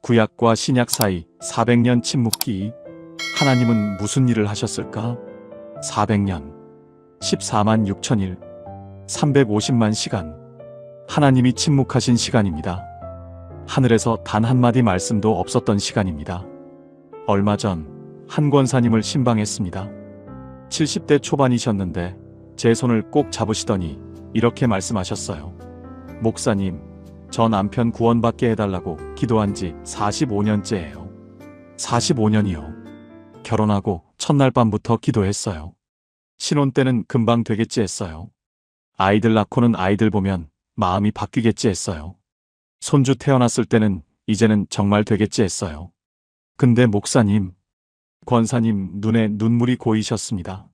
구약과 신약 사이 400년 침묵기. 하나님은 무슨 일을 하셨을까? 400년, 14만 6천일, 350만 시간. 하나님이 침묵하신 시간입니다. 하늘에서 단 한마디 말씀도 없었던 시간입니다. 얼마 전 한 권사님을 신방했습니다. 70대 초반이셨는데 제 손을 꼭 잡으시더니 이렇게 말씀하셨어요. 목사님, 저 남편 구원받게 해달라고 기도한 지 45년째예요. 45년이요. 결혼하고 첫날 밤부터 기도했어요. 신혼 때는 금방 되겠지 했어요. 아이들 낳고는 아이들 보면 마음이 바뀌겠지 했어요. 손주 태어났을 때는 이제는 정말 되겠지 했어요. 근데 목사님, 권사님 눈에 눈물이 고이셨습니다.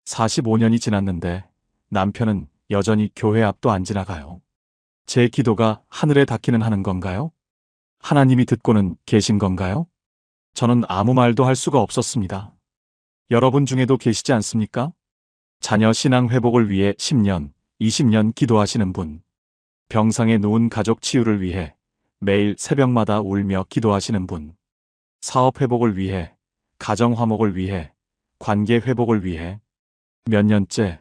45년이 지났는데 남편은 여전히 교회 앞도 안 지나가요. 제 기도가 하늘에 닿기는 하는 건가요? 하나님이 듣고는 계신 건가요? 저는 아무 말도 할 수가 없었습니다. 여러분 중에도 계시지 않습니까? 자녀 신앙 회복을 위해 10년, 20년 기도하시는 분. 병상에 누운 가족 치유를 위해 매일 새벽마다 울며 기도하시는 분. 사업 회복을 위해, 가정 화목을 위해, 관계 회복을 위해 몇 년째,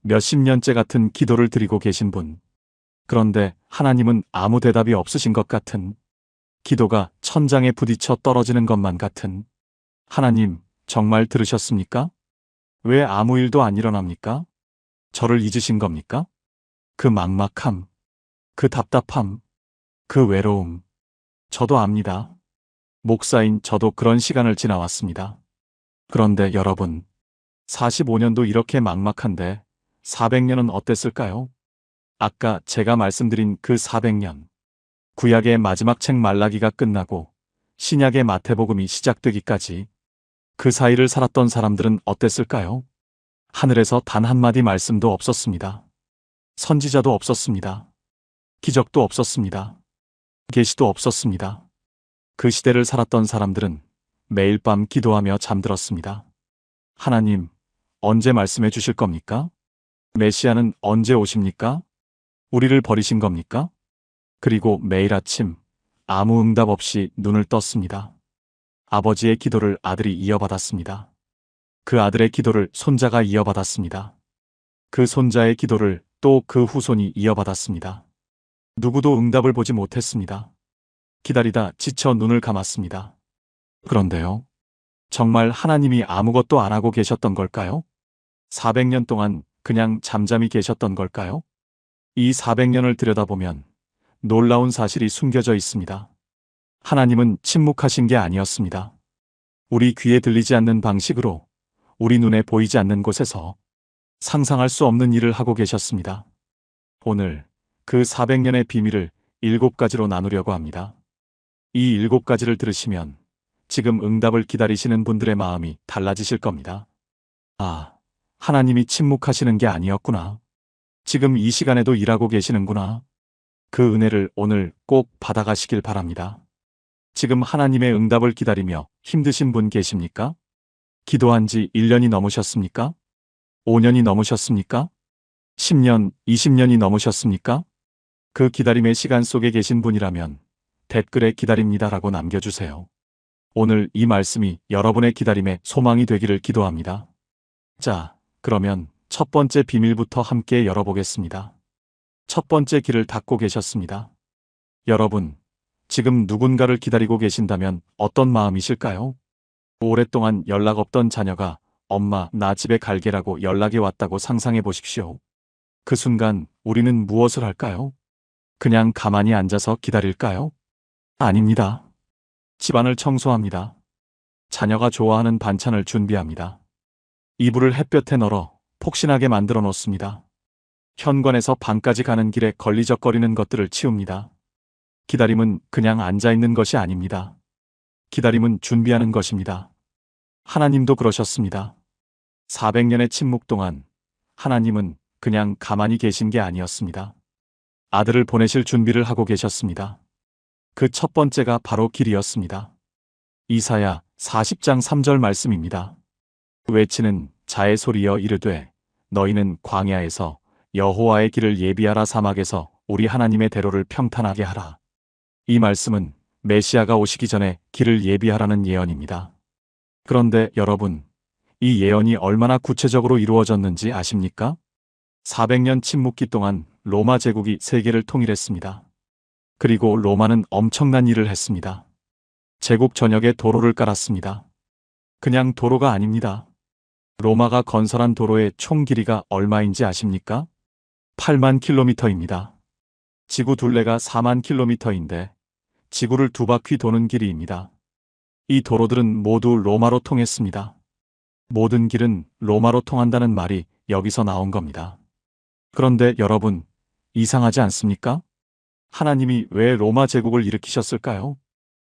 몇십 년째 같은 기도를 드리고 계신 분. 그런데 하나님은 아무 대답이 없으신 것 같은, 기도가 천장에 부딪혀 떨어지는 것만 같은. 하나님, 정말 들으셨습니까? 왜 아무 일도 안 일어납니까? 저를 잊으신 겁니까? 그 막막함, 그 답답함, 그 외로움. 저도 압니다. 목사인 저도 그런 시간을 지나왔습니다. 그런데 여러분, 45년도 이렇게 막막한데 400년은 어땠을까요? 아까 제가 말씀드린 그 400년. 구약의 마지막 책 말라기가 끝나고 신약의 마태복음이 시작되기까지 그 사이를 살았던 사람들은 어땠을까요? 하늘에서 단 한마디 말씀도 없었습니다. 선지자도 없었습니다. 기적도 없었습니다. 계시도 없었습니다. 그 시대를 살았던 사람들은 매일 밤 기도하며 잠들었습니다. 하나님, 언제 말씀해 주실 겁니까? 메시아는 언제 오십니까? 우리를 버리신 겁니까? 그리고 매일 아침 아무 응답 없이 눈을 떴습니다. 아버지의 기도를 아들이 이어받았습니다. 그 아들의 기도를 손자가 이어받았습니다. 그 손자의 기도를 또 그 후손이 이어받았습니다. 누구도 응답을 보지 못했습니다. 기다리다 지쳐 눈을 감았습니다. 그런데요, 정말 하나님이 아무것도 안 하고 계셨던 걸까요? 400년 동안 그냥 잠잠히 계셨던 걸까요? 이 400년을 들여다보면 놀라운 사실이 숨겨져 있습니다. 하나님은 침묵하신 게 아니었습니다. 우리 귀에 들리지 않는 방식으로, 우리 눈에 보이지 않는 곳에서 상상할 수 없는 일을 하고 계셨습니다. 오늘 그 400년의 비밀을 7가지로 나누려고 합니다. 이 7가지를 들으시면 지금 응답을 기다리시는 분들의 마음이 달라지실 겁니다. 아, 하나님이 침묵하시는 게 아니었구나. 지금 이 시간에도 일하고 계시는구나. 그 은혜를 오늘 꼭 받아가시길 바랍니다. 지금 하나님의 응답을 기다리며 힘드신 분 계십니까? 기도한 지 1년이 넘으셨습니까? 5년이 넘으셨습니까? 10년, 20년이 넘으셨습니까? 그 기다림의 시간 속에 계신 분이라면 댓글에 기다립니다라고 남겨주세요. 오늘 이 말씀이 여러분의 기다림의 소망이 되기를 기도합니다. 자, 그러면 첫 번째 비밀부터 함께 열어보겠습니다. 첫 번째 길을 닫고 계셨습니다. 여러분, 지금 누군가를 기다리고 계신다면 어떤 마음이실까요? 오랫동안 연락 없던 자녀가 엄마, 나 집에 갈게라고 연락이 왔다고 상상해 보십시오. 그 순간 우리는 무엇을 할까요? 그냥 가만히 앉아서 기다릴까요? 아닙니다. 집안을 청소합니다. 자녀가 좋아하는 반찬을 준비합니다. 이불을 햇볕에 널어 폭신하게 만들어 놓습니다. 현관에서 방까지 가는 길에 걸리적거리는 것들을 치웁니다. 기다림은 그냥 앉아있는 것이 아닙니다. 기다림은 준비하는 것입니다. 하나님도 그러셨습니다. 400년의 침묵 동안 하나님은 그냥 가만히 계신 게 아니었습니다. 아들을 보내실 준비를 하고 계셨습니다. 그 첫 번째가 바로 길이었습니다. 이사야 40장 3절 말씀입니다. 외치는 자의 소리여 이르되 너희는 광야에서 여호와의 길을 예비하라, 사막에서 우리 하나님의 대로를 평탄하게 하라. 이 말씀은 메시아가 오시기 전에 길을 예비하라는 예언입니다. 그런데 여러분, 이 예언이 얼마나 구체적으로 이루어졌는지 아십니까? 400년 침묵기 동안 로마 제국이 세계를 통일했습니다. 그리고 로마는 엄청난 일을 했습니다. 제국 전역에 도로를 깔았습니다. 그냥 도로가 아닙니다. 로마가 건설한 도로의 총 길이가 얼마인지 아십니까? 8만 킬로미터입니다. 지구 둘레가 4만 킬로미터인데 지구를 두 바퀴 도는 길이입니다. 이 도로들은 모두 로마로 통했습니다. 모든 길은 로마로 통한다는 말이 여기서 나온 겁니다. 그런데 여러분, 이상하지 않습니까? 하나님이 왜 로마 제국을 일으키셨을까요?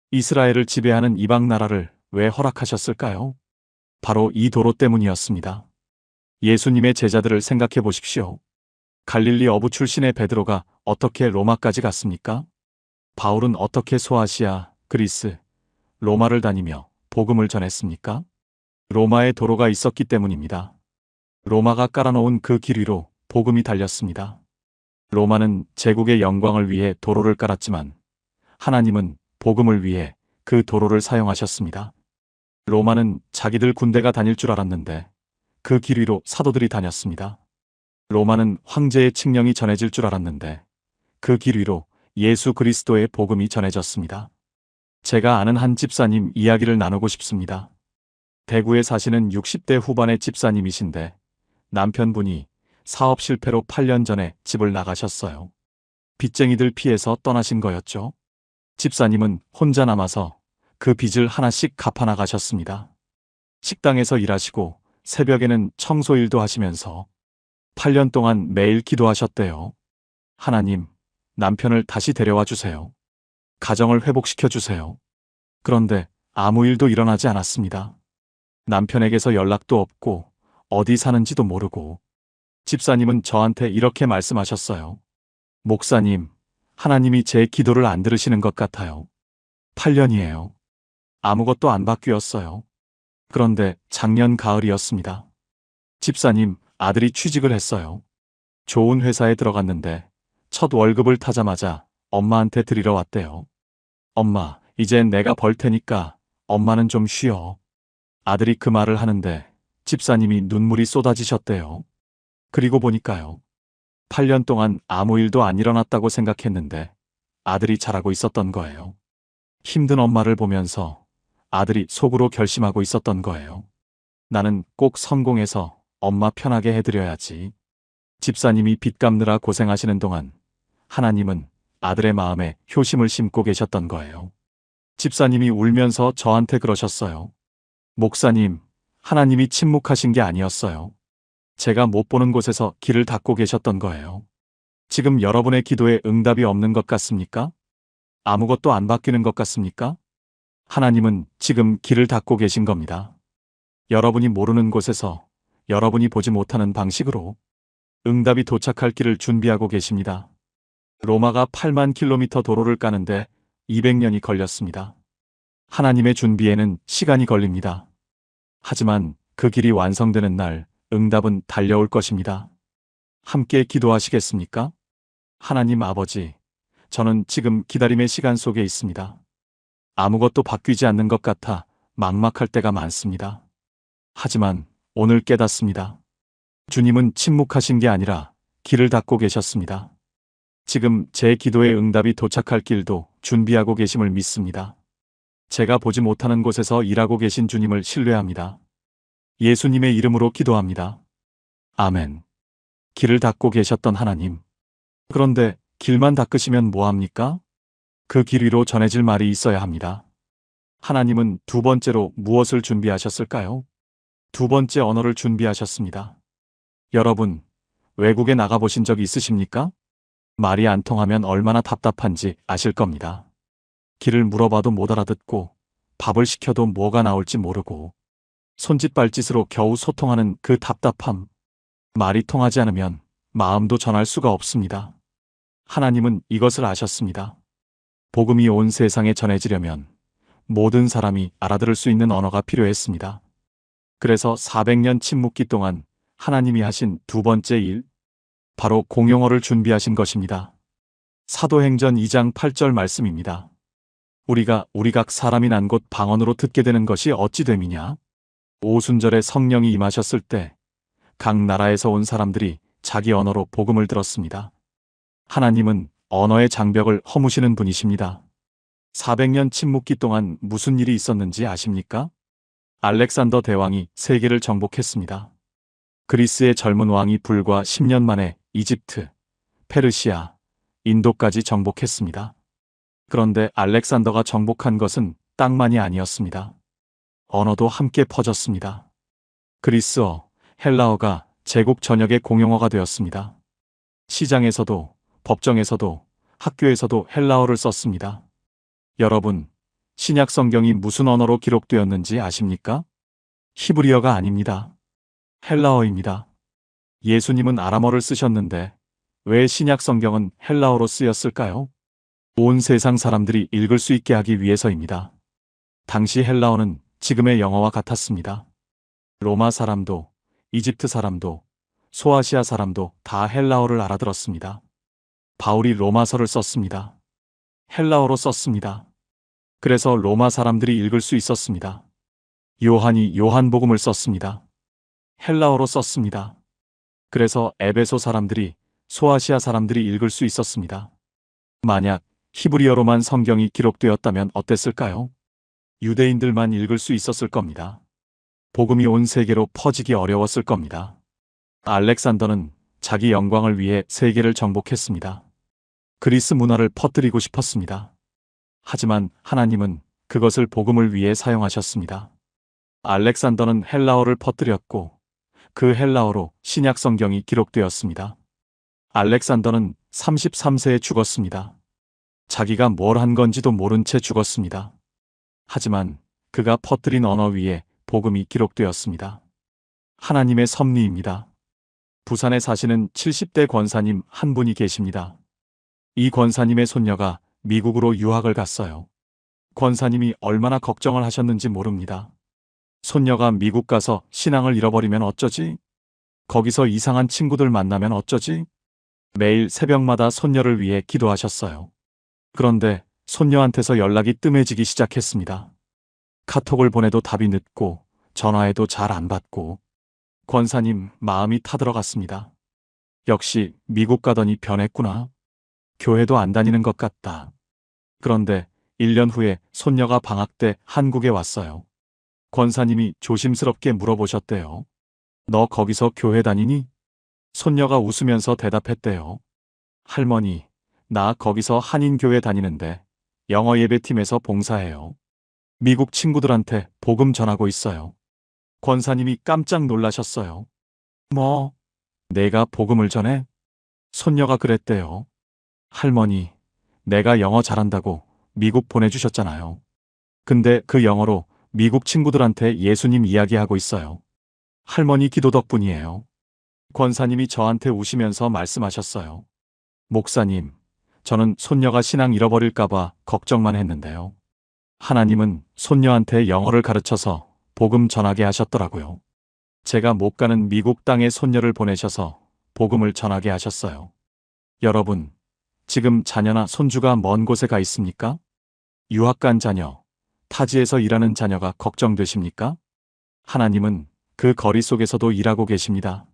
이스라엘을 지배하는 이방 나라를 왜 허락하셨을까요? 바로 이 도로 때문이었습니다. 예수님의 제자들을 생각해 보십시오. 갈릴리 어부 출신의 베드로가 어떻게 로마까지 갔습니까? 바울은 어떻게 소아시아, 그리스, 로마를 다니며 복음을 전했습니까? 로마에 도로가 있었기 때문입니다. 로마가 깔아놓은 그 길 위로 복음이 달렸습니다. 로마는 제국의 영광을 위해 도로를 깔았지만 하나님은 복음을 위해 그 도로를 사용하셨습니다. 로마는 자기들 군대가 다닐 줄 알았는데 그 길 위로 사도들이 다녔습니다. 로마는 황제의 칙령이 전해질 줄 알았는데 그 길 위로 예수 그리스도의 복음이 전해졌습니다. 제가 아는 한 집사님 이야기를 나누고 싶습니다. 대구에 사시는 60대 후반의 집사님이신데 남편분이 사업 실패로 8년 전에 집을 나가셨어요. 빚쟁이들 피해서 떠나신 거였죠. 집사님은 혼자 남아서 그 빚을 하나씩 갚아 나가셨습니다. 식당에서 일하시고 새벽에는 청소일도 하시면서 8년 동안 매일 기도하셨대요. 하나님, 남편을 다시 데려와 주세요. 가정을 회복시켜 주세요. 그런데 아무 일도 일어나지 않았습니다. 남편에게서 연락도 없고 어디 사는지도 모르고 집사님은 저한테 이렇게 말씀하셨어요. 목사님, 하나님이 제 기도를 안 들으시는 것 같아요. 8년이에요. 아무것도 안 바뀌었어요. 그런데 작년 가을이었습니다. 집사님, 아들이 취직을 했어요. 좋은 회사에 들어갔는데 첫 월급을 타자마자 엄마한테 드리러 왔대요. 엄마, 이젠 내가 벌 테니까 엄마는 좀 쉬어. 아들이 그 말을 하는데 집사님이 눈물이 쏟아지셨대요. 그리고 보니까요. 8년 동안 아무 일도 안 일어났다고 생각했는데 아들이 잘하고 있었던 거예요. 힘든 엄마를 보면서 아들이 속으로 결심하고 있었던 거예요. 나는 꼭 성공해서 엄마 편하게 해드려야지. 집사님이 빚 갚느라 고생하시는 동안 하나님은 아들의 마음에 효심을 심고 계셨던 거예요. 집사님이 울면서 저한테 그러셨어요. 목사님, 하나님이 침묵하신 게 아니었어요. 제가 못 보는 곳에서 길을 닫고 계셨던 거예요. 지금 여러분의 기도에 응답이 없는 것 같습니까? 아무것도 안 바뀌는 것 같습니까? 하나님은 지금 길을 닫고 계신 겁니다. 여러분이 모르는 곳에서 여러분이 보지 못하는 방식으로 응답이 도착할 길을 준비하고 계십니다. 로마가 8만 킬로미터 도로를 까는데 200년이 걸렸습니다. 하나님의 준비에는 시간이 걸립니다. 하지만 그 길이 완성되는 날 응답은 달려올 것입니다. 함께 기도하시겠습니까? 하나님 아버지, 저는 지금 기다림의 시간 속에 있습니다. 아무것도 바뀌지 않는 것 같아 막막할 때가 많습니다. 하지만 오늘 깨닫습니다. 주님은 침묵하신 게 아니라 길을 닫고 계셨습니다. 지금 제 기도의 응답이 도착할 길도 준비하고 계심을 믿습니다. 제가 보지 못하는 곳에서 일하고 계신 주님을 신뢰합니다. 예수님의 이름으로 기도합니다. 아멘. 길을 닫고 계셨던 하나님. 그런데 길만 닦으시면 뭐합니까? 그 길 위로 전해질 말이 있어야 합니다. 하나님은 두 번째로 무엇을 준비하셨을까요? 두 번째 언어를 준비하셨습니다. 여러분, 외국에 나가보신 적 있으십니까? 말이 안 통하면 얼마나 답답한지 아실 겁니다. 길을 물어봐도 못 알아듣고 밥을 시켜도 뭐가 나올지 모르고 손짓발짓으로 겨우 소통하는 그 답답함. 말이 통하지 않으면 마음도 전할 수가 없습니다. 하나님은 이것을 아셨습니다. 복음이 온 세상에 전해지려면 모든 사람이 알아들을 수 있는 언어가 필요했습니다. 그래서 400년 침묵기 동안 하나님이 하신 두 번째 일, 바로 공용어를 준비하신 것입니다. 사도행전 2장 8절 말씀입니다. 우리가 각 사람이 난 곳 방언으로 듣게 되는 것이 어찌 됨이냐? 오순절에 성령이 임하셨을 때 각 나라에서 온 사람들이 자기 언어로 복음을 들었습니다. 하나님은 언어의 장벽을 허무시는 분이십니다. 400년 침묵기 동안 무슨 일이 있었는지 아십니까? 알렉산더 대왕이 세계를 정복했습니다. 그리스의 젊은 왕이 불과 10년 만에 이집트, 페르시아, 인도까지 정복했습니다. 그런데 알렉산더가 정복한 것은 땅만이 아니었습니다. 언어도 함께 퍼졌습니다. 그리스어, 헬라어가 제국 전역의 공용어가 되었습니다. 시장에서도, 법정에서도, 학교에서도 헬라어를 썼습니다. 여러분, 신약 성경이 무슨 언어로 기록되었는지 아십니까? 히브리어가 아닙니다. 헬라어입니다. 예수님은 아람어를 쓰셨는데 왜 신약 성경은 헬라어로 쓰였을까요? 온 세상 사람들이 읽을 수 있게 하기 위해서입니다. 당시 헬라어는 지금의 영어와 같았습니다. 로마 사람도, 이집트 사람도, 소아시아 사람도 다 헬라어를 알아들었습니다. 바울이 로마서를 썼습니다. 헬라어로 썼습니다. 그래서 로마 사람들이 읽을 수 있었습니다. 요한이 요한복음을 썼습니다. 헬라어로 썼습니다. 그래서 에베소 사람들이, 소아시아 사람들이 읽을 수 있었습니다. 만약 히브리어로만 성경이 기록되었다면 어땠을까요? 유대인들만 읽을 수 있었을 겁니다. 복음이 온 세계로 퍼지기 어려웠을 겁니다. 알렉산더는 자기 영광을 위해 세계를 정복했습니다. 그리스 문화를 퍼뜨리고 싶었습니다. 하지만 하나님은 그것을 복음을 위해 사용하셨습니다. 알렉산더는 헬라어를 퍼뜨렸고 그 헬라어로 신약 성경이 기록되었습니다. 알렉산더는 33세에 죽었습니다. 자기가 뭘 한 건지도 모른 채 죽었습니다. 하지만 그가 퍼뜨린 언어 위에 복음이 기록되었습니다. 하나님의 섭리입니다. 부산에 사시는 70대 권사님 한 분이 계십니다. 이 권사님의 손녀가 미국으로 유학을 갔어요. 권사님이 얼마나 걱정을 하셨는지 모릅니다. 손녀가 미국 가서 신앙을 잃어버리면 어쩌지? 거기서 이상한 친구들 만나면 어쩌지? 매일 새벽마다 손녀를 위해 기도하셨어요. 그런데 손녀한테서 연락이 뜸해지기 시작했습니다. 카톡을 보내도 답이 늦고 전화해도 잘 안 받고 권사님 마음이 타들어갔습니다. 역시 미국 가더니 변했구나. 교회도 안 다니는 것 같다. 그런데 1년 후에 손녀가 방학 때 한국에 왔어요. 권사님이 조심스럽게 물어보셨대요. 너 거기서 교회 다니니? 손녀가 웃으면서 대답했대요. 할머니, 나 거기서 한인교회 다니는데 영어 예배팀에서 봉사해요. 미국 친구들한테 복음 전하고 있어요. 권사님이 깜짝 놀라셨어요. 뭐? 내가 복음을 전해? 손녀가 그랬대요. 할머니, 내가 영어 잘한다고 미국 보내주셨잖아요. 근데 그 영어로 미국 친구들한테 예수님 이야기하고 있어요. 할머니 기도 덕분이에요. 권사님이 저한테 우시면서 말씀하셨어요. 목사님, 저는 손녀가 신앙 잃어버릴까봐 걱정만 했는데요. 하나님은 손녀한테 영어를 가르쳐서 복음 전하게 하셨더라고요. 제가 못 가는 미국 땅에 손녀를 보내셔서 복음을 전하게 하셨어요. 여러분, 지금 자녀나 손주가 먼 곳에 가 있습니까? 유학 간 자녀, 타지에서 일하는 자녀가 걱정되십니까? 하나님은 그 거리 속에서도 일하고 계십니다.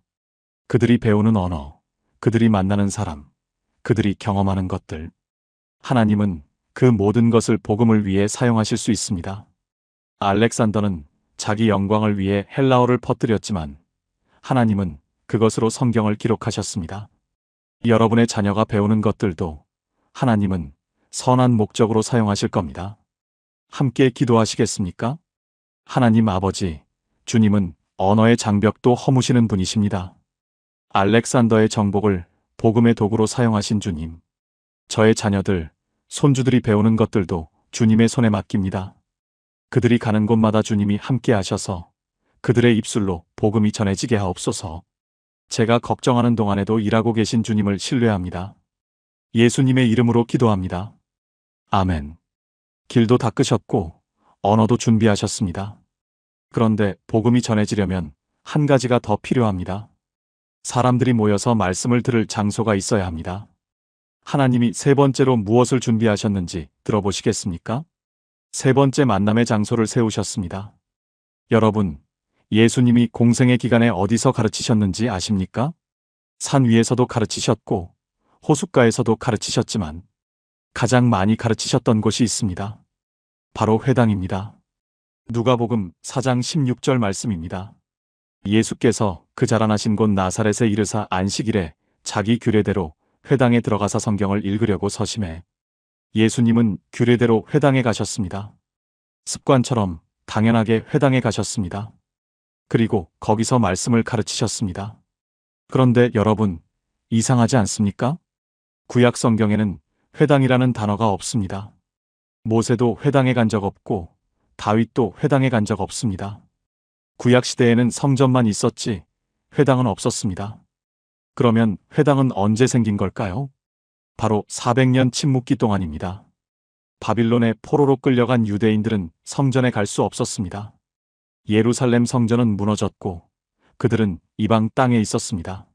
그들이 배우는 언어, 그들이 만나는 사람, 그들이 경험하는 것들. 하나님은 그 모든 것을 복음을 위해 사용하실 수 있습니다. 알렉산더는 자기 영광을 위해 헬라어를 퍼뜨렸지만 하나님은 그것으로 성경을 기록하셨습니다. 여러분의 자녀가 배우는 것들도 하나님은 선한 목적으로 사용하실 겁니다. 함께 기도하시겠습니까? 하나님 아버지, 주님은 언어의 장벽도 허무시는 분이십니다. 알렉산더의 정복을 복음의 도구로 사용하신 주님, 저의 자녀들, 손주들이 배우는 것들도 주님의 손에 맡깁니다. 그들이 가는 곳마다 주님이 함께 하셔서 그들의 입술로 복음이 전해지게 하옵소서. 제가 걱정하는 동안에도 일하고 계신 주님을 신뢰합니다. 예수님의 이름으로 기도합니다. 아멘. 길도 닦으셨고 언어도 준비하셨습니다. 그런데 복음이 전해지려면 한 가지가 더 필요합니다. 사람들이 모여서 말씀을 들을 장소가 있어야 합니다. 하나님이 세 번째로 무엇을 준비하셨는지 들어보시겠습니까? 세 번째 만남의 장소를 세우셨습니다. 여러분, 예수님이 공생의 기간에 어디서 가르치셨는지 아십니까? 산 위에서도 가르치셨고, 호숫가에서도 가르치셨지만, 가장 많이 가르치셨던 곳이 있습니다. 바로 회당입니다. 누가복음 4장 16절 말씀입니다. 예수께서 그 자라나신 곳 나사렛에 이르사 안식일에 자기 규례대로 회당에 들어가서 성경을 읽으려고 서심해 예수님은 규례대로 회당에 가셨습니다. 습관처럼 당연하게 회당에 가셨습니다. 그리고 거기서 말씀을 가르치셨습니다. 그런데 여러분, 이상하지 않습니까? 구약 성경에는 회당이라는 단어가 없습니다. 모세도 회당에 간 적 없고 다윗도 회당에 간 적 없습니다. 구약 시대에는 성전만 있었지 회당은 없었습니다. 그러면 회당은 언제 생긴 걸까요? 바로 400년 침묵기 동안입니다. 바빌론의 포로로 끌려간 유대인들은 성전에 갈 수 없었습니다. 예루살렘 성전은 무너졌고 그들은 이방 땅에 있었습니다.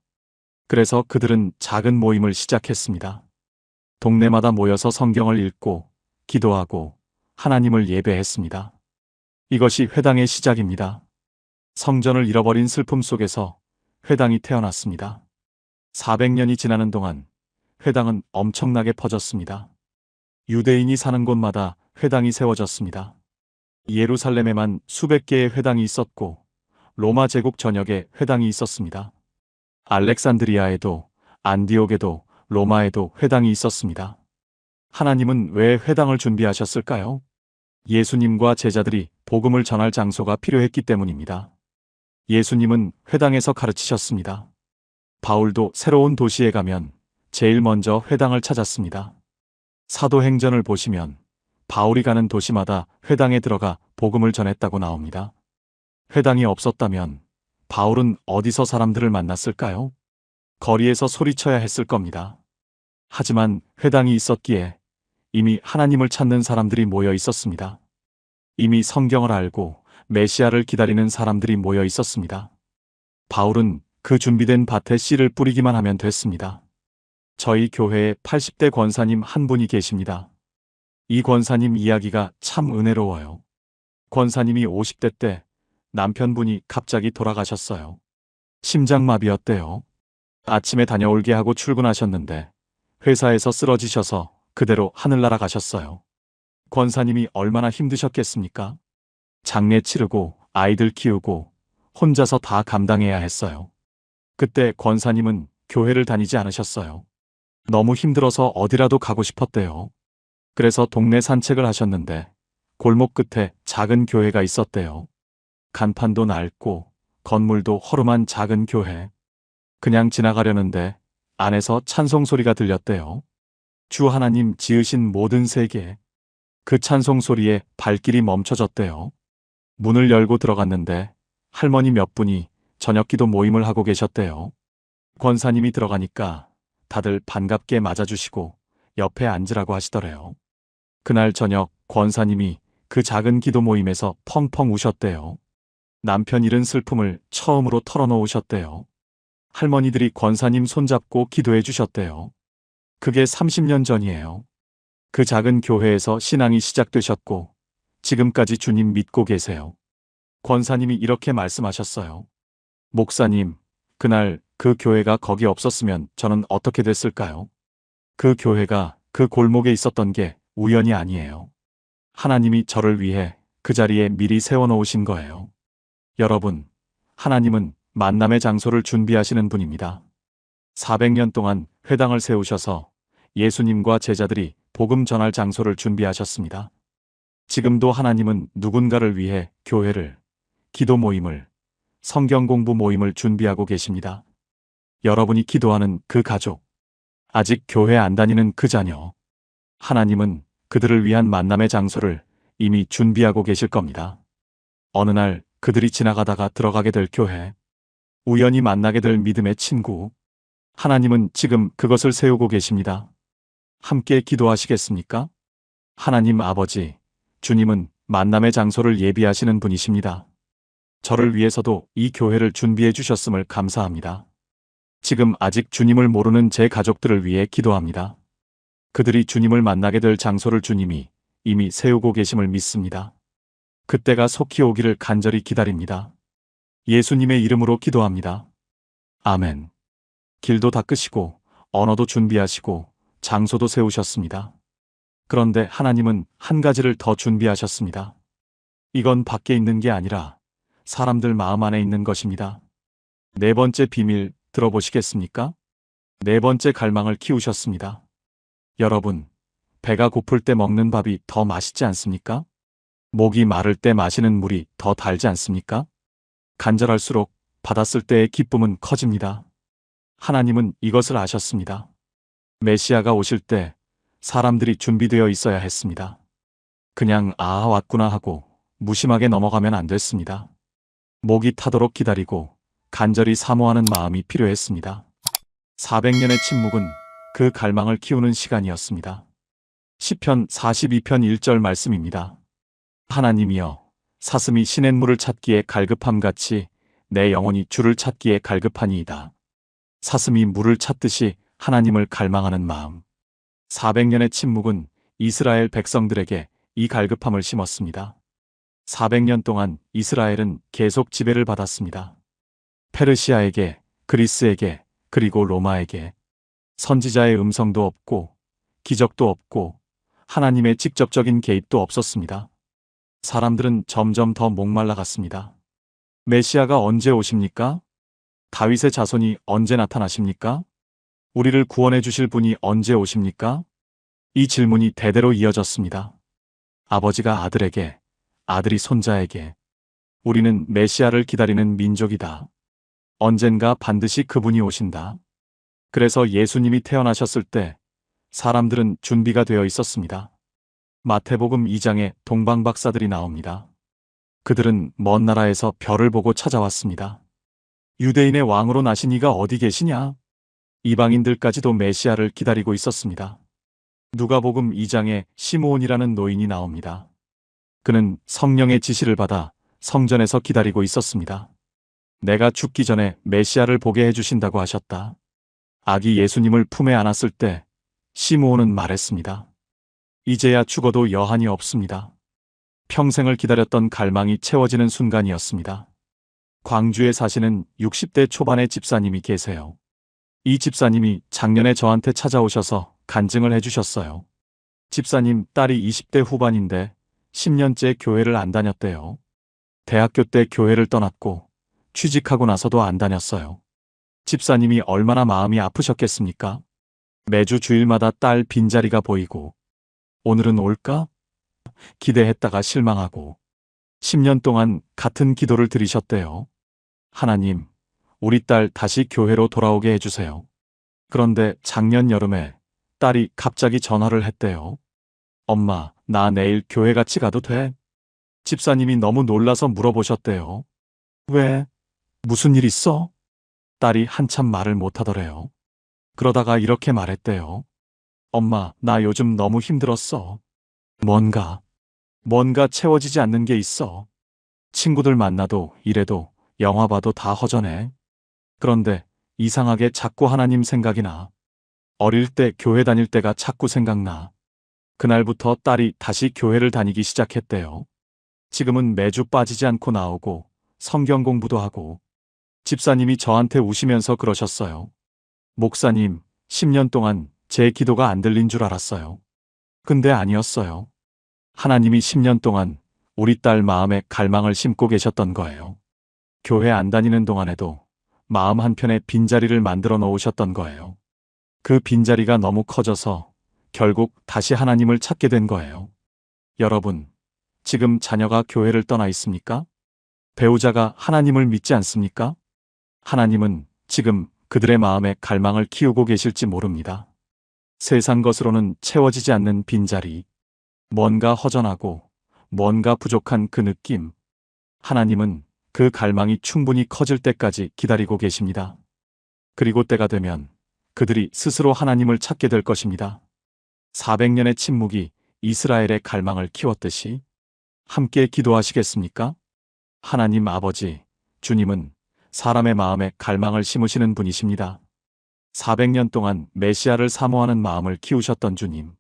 그래서 그들은 작은 모임을 시작했습니다. 동네마다 모여서 성경을 읽고 기도하고 하나님을 예배했습니다. 이것이 회당의 시작입니다. 성전을 잃어버린 슬픔 속에서 회당이 태어났습니다. 400년이 지나는 동안 회당은 엄청나게 퍼졌습니다. 유대인이 사는 곳마다 회당이 세워졌습니다. 예루살렘에만 수백 개의 회당이 있었고 로마 제국 전역에 회당이 있었습니다. 알렉산드리아에도 안디옥에도 로마에도 회당이 있었습니다. 하나님은 왜 회당을 준비하셨을까요? 예수님과 제자들이 복음을 전할 장소가 필요했기 때문입니다. 예수님은 회당에서 가르치셨습니다. 바울도 새로운 도시에 가면 제일 먼저 회당을 찾았습니다. 사도행전을 보시면 바울이 가는 도시마다 회당에 들어가 복음을 전했다고 나옵니다. 회당이 없었다면 바울은 어디서 사람들을 만났을까요? 거리에서 소리쳐야 했을 겁니다. 하지만 회당이 있었기에 이미 하나님을 찾는 사람들이 모여 있었습니다. 이미 성경을 알고 메시아를 기다리는 사람들이 모여 있었습니다. 바울은 그 준비된 밭에 씨를 뿌리기만 하면 됐습니다. 저희 교회에 80대 권사님 한 분이 계십니다. 이 권사님 이야기가 참 은혜로워요. 권사님이 50대 때 남편분이 갑자기 돌아가셨어요. 심장마비였대요. 아침에 다녀올게 하고 출근하셨는데 회사에서 쓰러지셔서 그대로 하늘나라 가셨어요. 권사님이 얼마나 힘드셨겠습니까? 장례 치르고 아이들 키우고 혼자서 다 감당해야 했어요. 그때 권사님은 교회를 다니지 않으셨어요. 너무 힘들어서 어디라도 가고 싶었대요. 그래서 동네 산책을 하셨는데 골목 끝에 작은 교회가 있었대요. 간판도 낡고 건물도 허름한 작은 교회. 그냥 지나가려는데 안에서 찬송 소리가 들렸대요. 주 하나님 지으신 모든 세계. 그 찬송 소리에 발길이 멈춰졌대요. 문을 열고 들어갔는데 할머니 몇 분이 저녁기도 모임을 하고 계셨대요. 권사님이 들어가니까 다들 반갑게 맞아주시고 옆에 앉으라고 하시더래요. 그날 저녁 권사님이 그 작은 기도 모임에서 펑펑 우셨대요. 남편 잃은 슬픔을 처음으로 털어놓으셨대요. 할머니들이 권사님 손잡고 기도해 주셨대요. 그게 30년 전이에요. 그 작은 교회에서 신앙이 시작되셨고 지금까지 주님 믿고 계세요. 권사님이 이렇게 말씀하셨어요. 목사님, 그날 그 교회가 거기 없었으면 저는 어떻게 됐을까요? 그 교회가 그 골목에 있었던 게 우연이 아니에요. 하나님이 저를 위해 그 자리에 미리 세워놓으신 거예요. 여러분, 하나님은 만남의 장소를 준비하시는 분입니다. 400년 동안 회당을 세우셔서 예수님과 제자들이 복음 전할 장소를 준비하셨습니다. 지금도 하나님은 누군가를 위해 교회를, 기도 모임을, 성경 공부 모임을 준비하고 계십니다. 여러분이 기도하는 그 가족, 아직 교회 안 다니는 그 자녀, 하나님은 그들을 위한 만남의 장소를 이미 준비하고 계실 겁니다. 어느 날 그들이 지나가다가 들어가게 될 교회, 우연히 만나게 될 믿음의 친구, 하나님은 지금 그것을 세우고 계십니다. 함께 기도하시겠습니까? 하나님 아버지, 주님은 만남의 장소를 예비하시는 분이십니다. 저를 위해서도 이 교회를 준비해 주셨음을 감사합니다. 지금 아직 주님을 모르는 제 가족들을 위해 기도합니다. 그들이 주님을 만나게 될 장소를 주님이 이미 세우고 계심을 믿습니다. 그때가 속히 오기를 간절히 기다립니다. 예수님의 이름으로 기도합니다. 아멘. 길도 닦으시고 언어도 준비하시고 장소도 세우셨습니다. 그런데 하나님은 한 가지를 더 준비하셨습니다. 이건 밖에 있는 게 아니라 사람들 마음 안에 있는 것입니다. 네 번째 비밀 들어보시겠습니까? 네 번째 갈망을 키우셨습니다. 여러분, 배가 고플 때 먹는 밥이 더 맛있지 않습니까? 목이 마를 때 마시는 물이 더 달지 않습니까? 간절할수록 받았을 때의 기쁨은 커집니다. 하나님은 이것을 아셨습니다. 메시아가 오실 때 사람들이 준비되어 있어야 했습니다. 그냥 아, 왔구나 하고 무심하게 넘어가면 안 됐습니다. 목이 타도록 기다리고 간절히 사모하는 마음이 필요했습니다. 400년의 침묵은 그 갈망을 키우는 시간이었습니다. 시편 42편 1절 말씀입니다. 하나님이여, 사슴이 시냇물을 찾기에 갈급함같이 내 영혼이 주를 찾기에 갈급하니이다. 사슴이 물을 찾듯이 하나님을 갈망하는 마음. 400년의 침묵은 이스라엘 백성들에게 이 갈급함을 심었습니다. 400년 동안 이스라엘은 계속 지배를 받았습니다. 페르시아에게, 그리스에게, 그리고 로마에게. 선지자의 음성도 없고 기적도 없고 하나님의 직접적인 개입도 없었습니다. 사람들은 점점 더 목말라갔습니다. 메시아가 언제 오십니까? 다윗의 자손이 언제 나타나십니까? 우리를 구원해 주실 분이 언제 오십니까? 이 질문이 대대로 이어졌습니다. 아버지가 아들에게, 아들이 손자에게. 우리는 메시아를 기다리는 민족이다. 언젠가 반드시 그분이 오신다. 그래서 예수님이 태어나셨을 때 사람들은 준비가 되어 있었습니다. 마태복음 2장에 동방박사들이 나옵니다. 그들은 먼 나라에서 별을 보고 찾아왔습니다. 유대인의 왕으로 나신 이가 어디 계시냐? 이방인들까지도 메시아를 기다리고 있었습니다. 누가복음 2장에 시므온이라는 노인이 나옵니다. 그는 성령의 지시를 받아 성전에서 기다리고 있었습니다. 내가 죽기 전에 메시아를 보게 해주신다고 하셨다. 아기 예수님을 품에 안았을 때 시므온은 말했습니다. 이제야 죽어도 여한이 없습니다. 평생을 기다렸던 갈망이 채워지는 순간이었습니다. 광주에 사시는 60대 초반의 집사님이 계세요. 이 집사님이 작년에 저한테 찾아오셔서 간증을 해주셨어요. 집사님 딸이 20대 후반인데 10년째 교회를 안 다녔대요. 대학교 때 교회를 떠났고 취직하고 나서도 안 다녔어요. 집사님이 얼마나 마음이 아프셨겠습니까? 매주 주일마다 딸 빈자리가 보이고 오늘은 올까? 기대했다가 실망하고 10년 동안 같은 기도를 드리셨대요. 하나님, 우리 딸 다시 교회로 돌아오게 해주세요. 그런데 작년 여름에 딸이 갑자기 전화를 했대요. 엄마, 나 내일 교회 같이 가도 돼? 집사님이 너무 놀라서 물어보셨대요. 왜? 무슨 일 있어? 딸이 한참 말을 못하더래요. 그러다가 이렇게 말했대요. 엄마, 나 요즘 너무 힘들었어. 뭔가 채워지지 않는 게 있어. 친구들 만나도 일해도 영화 봐도 다 허전해. 그런데 이상하게 자꾸 하나님 생각이 나. 어릴 때 교회 다닐 때가 자꾸 생각나. 그날부터 딸이 다시 교회를 다니기 시작했대요. 지금은 매주 빠지지 않고 나오고 성경 공부도 하고. 집사님이 저한테 우시면서 그러셨어요. 목사님, 10년 동안 제 기도가 안 들린 줄 알았어요. 근데 아니었어요. 하나님이 10년 동안 우리 딸 마음에 갈망을 심고 계셨던 거예요. 교회 안 다니는 동안에도 마음 한편에 빈자리를 만들어 놓으셨던 거예요. 그 빈자리가 너무 커져서 결국 다시 하나님을 찾게 된 거예요. 여러분, 지금 자녀가 교회를 떠나 있습니까? 배우자가 하나님을 믿지 않습니까? 하나님은 지금 그들의 마음에 갈망을 키우고 계실지 모릅니다. 세상 것으로는 채워지지 않는 빈자리, 뭔가 허전하고 뭔가 부족한 그 느낌. 하나님은 그 갈망이 충분히 커질 때까지 기다리고 계십니다. 그리고 때가 되면 그들이 스스로 하나님을 찾게 될 것입니다. 400년의 침묵이 이스라엘의 갈망을 키웠듯이 함께 기도하시겠습니까? 하나님 아버지, 주님은 사람의 마음에 갈망을 심으시는 분이십니다. 400년 동안 메시아를 사모하는 마음을 키우셨던 주님.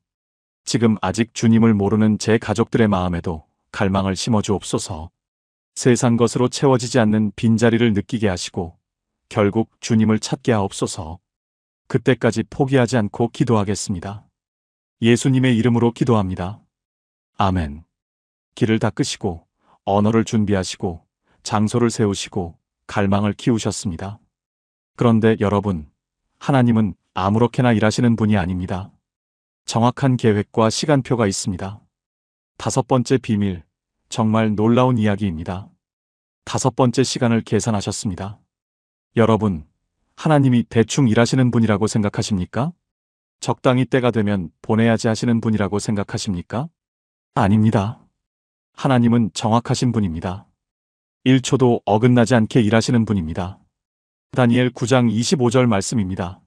지금 아직 주님을 모르는 제 가족들의 마음에도 갈망을 심어주옵소서. 세상 것으로 채워지지 않는 빈자리를 느끼게 하시고 결국 주님을 찾게 하옵소서. 그때까지 포기하지 않고 기도하겠습니다. 예수님의 이름으로 기도합니다. 아멘. 길을 닦으시고 언어를 준비하시고 장소를 세우시고 갈망을 키우셨습니다. 그런데 여러분, 하나님은 아무렇게나 일하시는 분이 아닙니다. 정확한 계획과 시간표가 있습니다. 5번째 비밀, 정말 놀라운 이야기입니다. 5번째 시간을 계산하셨습니다. 여러분, 하나님이 대충 일하시는 분이라고 생각하십니까? 적당히 때가 되면 보내야지 하시는 분이라고 생각하십니까? 아닙니다. 하나님은 정확하신 분입니다. 1초도 어긋나지 않게 일하시는 분입니다. 다니엘 9장 25절 말씀입니다.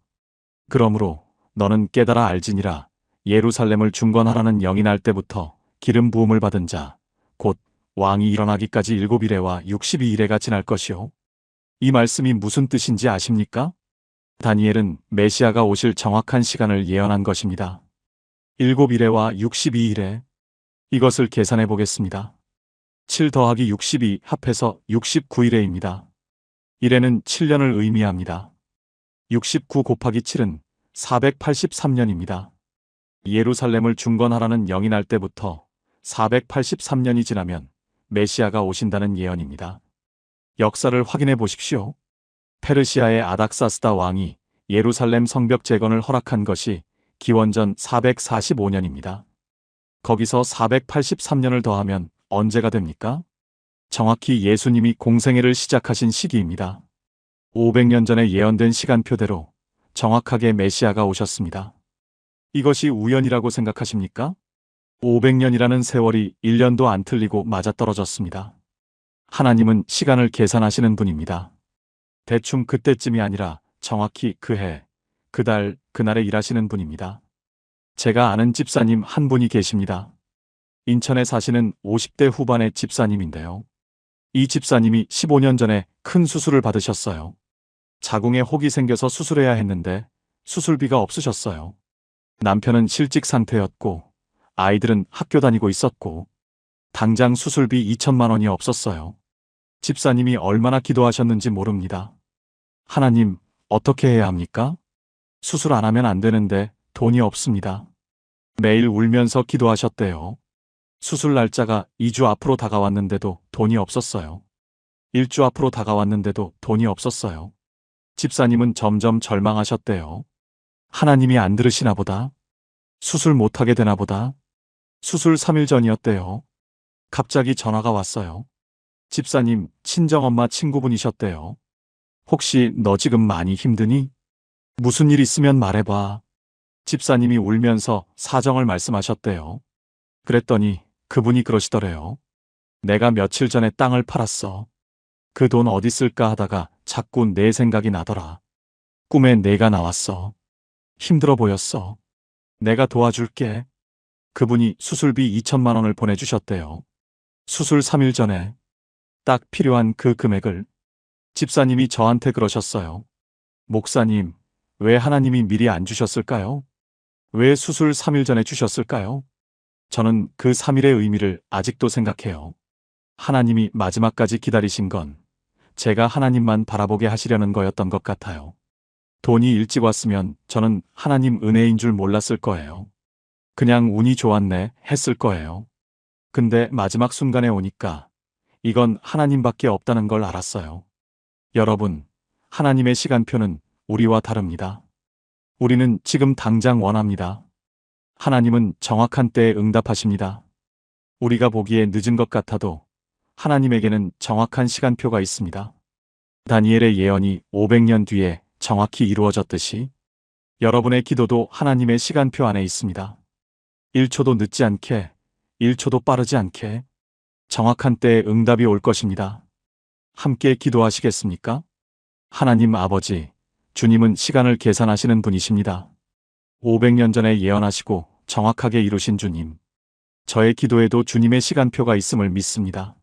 그러므로 너는 깨달아 알지니라. 예루살렘을 중건하라는 영이 날 때부터 기름 부음을 받은 자, 곧 왕이 일어나기까지 7일에와 62일에가 지날 것이요. 이 말씀이 무슨 뜻인지 아십니까? 다니엘은 메시아가 오실 정확한 시간을 예언한 것입니다. 7일에와 62일에 이것을 계산해 보겠습니다. 7 더하기 62 합해서 69일에입니다. 1에는 7년을 의미합니다. 69 곱하기 7은 483년입니다. 예루살렘을 중건하라는 영이 날 때부터 483년이 지나면 메시아가 오신다는 예언입니다. 역사를 확인해 보십시오. 페르시아의 아닥사스다 왕이 예루살렘 성벽 재건을 허락한 것이 기원전 445년입니다. 거기서 483년을 더하면 언제가 됩니까? 정확히 예수님이 공생애를 시작하신 시기입니다. 500년 전에 예언된 시간표대로 정확하게 메시아가 오셨습니다. 이것이 우연이라고 생각하십니까? 500년이라는 세월이 1년도 안 틀리고 맞아떨어졌습니다. 하나님은 시간을 계산하시는 분입니다. 대충 그때쯤이 아니라 정확히 그 해, 그 달, 그날에 일하시는 분입니다. 제가 아는 집사님 한 분이 계십니다. 인천에 사시는 50대 후반의 집사님인데요. 이 집사님이 15년 전에 큰 수술을 받으셨어요. 자궁에 혹이 생겨서 수술해야 했는데 수술비가 없으셨어요. 남편은 실직 상태였고 아이들은 학교 다니고 있었고 당장 수술비 2천만 원이 없었어요. 집사님이 얼마나 기도하셨는지 모릅니다. 하나님, 어떻게 해야 합니까? 수술 안 하면 안 되는데 돈이 없습니다. 매일 울면서 기도하셨대요. 수술 날짜가 2주 앞으로 다가왔는데도 돈이 없었어요. 1주 앞으로 다가왔는데도 돈이 없었어요. 집사님은 점점 절망하셨대요. 하나님이 안 들으시나 보다. 수술 못하게 되나 보다. 수술 3일 전이었대요. 갑자기 전화가 왔어요. 집사님, 친정엄마 친구분이셨대요. 혹시 너 지금 많이 힘드니? 무슨 일 있으면 말해봐. 집사님이 울면서 사정을 말씀하셨대요. 그랬더니 그분이 그러시더래요. 내가 며칠 전에 땅을 팔았어. 그 돈 어디 쓸까 하다가 자꾸 내 생각이 나더라. 꿈에 내가 나왔어. 힘들어 보였어. 내가 도와줄게. 그분이 수술비 2천만 원을 보내주셨대요. 수술 3일 전에 딱 필요한 그 금액을. 집사님이 저한테 그러셨어요. 목사님, 왜 하나님이 미리 안 주셨을까요? 왜 수술 3일 전에 주셨을까요? 저는 그 3일의 의미를 아직도 생각해요. 하나님이 마지막까지 기다리신 건 제가 하나님만 바라보게 하시려는 거였던 것 같아요. 돈이 일찍 왔으면 저는 하나님 은혜인 줄 몰랐을 거예요. 그냥 운이 좋았네 했을 거예요. 근데 마지막 순간에 오니까 이건 하나님밖에 없다는 걸 알았어요. 여러분, 하나님의 시간표는 우리와 다릅니다. 우리는 지금 당장 원합니다. 하나님은 정확한 때에 응답하십니다. 우리가 보기에 늦은 것 같아도 하나님에게는 정확한 시간표가 있습니다. 다니엘의 예언이 500년 뒤에 정확히 이루어졌듯이 여러분의 기도도 하나님의 시간표 안에 있습니다. 1초도 늦지 않게, 1초도 빠르지 않게 정확한 때에 응답이 올 것입니다. 함께 기도하시겠습니까? 하나님 아버지, 주님은 시간을 계산하시는 분이십니다. 500년 전에 예언하시고 정확하게 이루신 주님. 저의 기도에도 주님의 시간표가 있음을 믿습니다.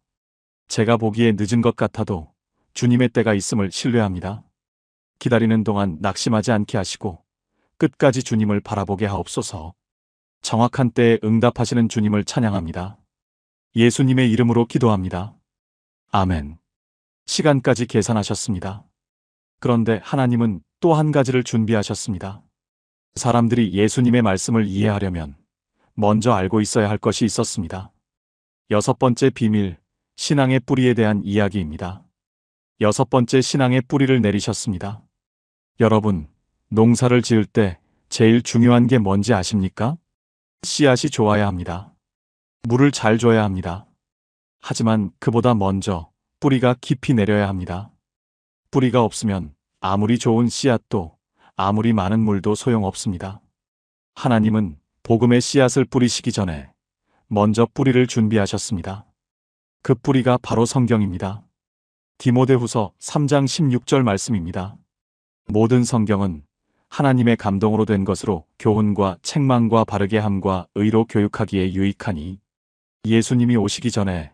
제가 보기에 늦은 것 같아도 주님의 때가 있음을 신뢰합니다. 기다리는 동안 낙심하지 않게 하시고 끝까지 주님을 바라보게 하옵소서. 정확한 때에 응답하시는 주님을 찬양합니다. 예수님의 이름으로 기도합니다. 아멘. 시간까지 계산하셨습니다. 그런데 하나님은 또 한 가지를 준비하셨습니다. 사람들이 예수님의 말씀을 이해하려면 먼저 알고 있어야 할 것이 있었습니다. 여섯 번째 비밀, 신앙의 뿌리에 대한 이야기입니다. 여섯 번째 신앙의 뿌리를 내리셨습니다. 여러분, 농사를 지을 때 제일 중요한 게 뭔지 아십니까? 씨앗이 좋아야 합니다. 물을 잘 줘야 합니다. 하지만 그보다 먼저 뿌리가 깊이 내려야 합니다. 뿌리가 없으면 아무리 좋은 씨앗도 아무리 많은 물도 소용없습니다. 하나님은 복음의 씨앗을 뿌리시기 전에 먼저 뿌리를 준비하셨습니다. 그 뿌리가 바로 성경입니다. 디모데후서 3장 16절 말씀입니다. 모든 성경은 하나님의 감동으로 된 것으로 교훈과 책망과 바르게 함과 의로 교육하기에 유익하니. 예수님이 오시기 전에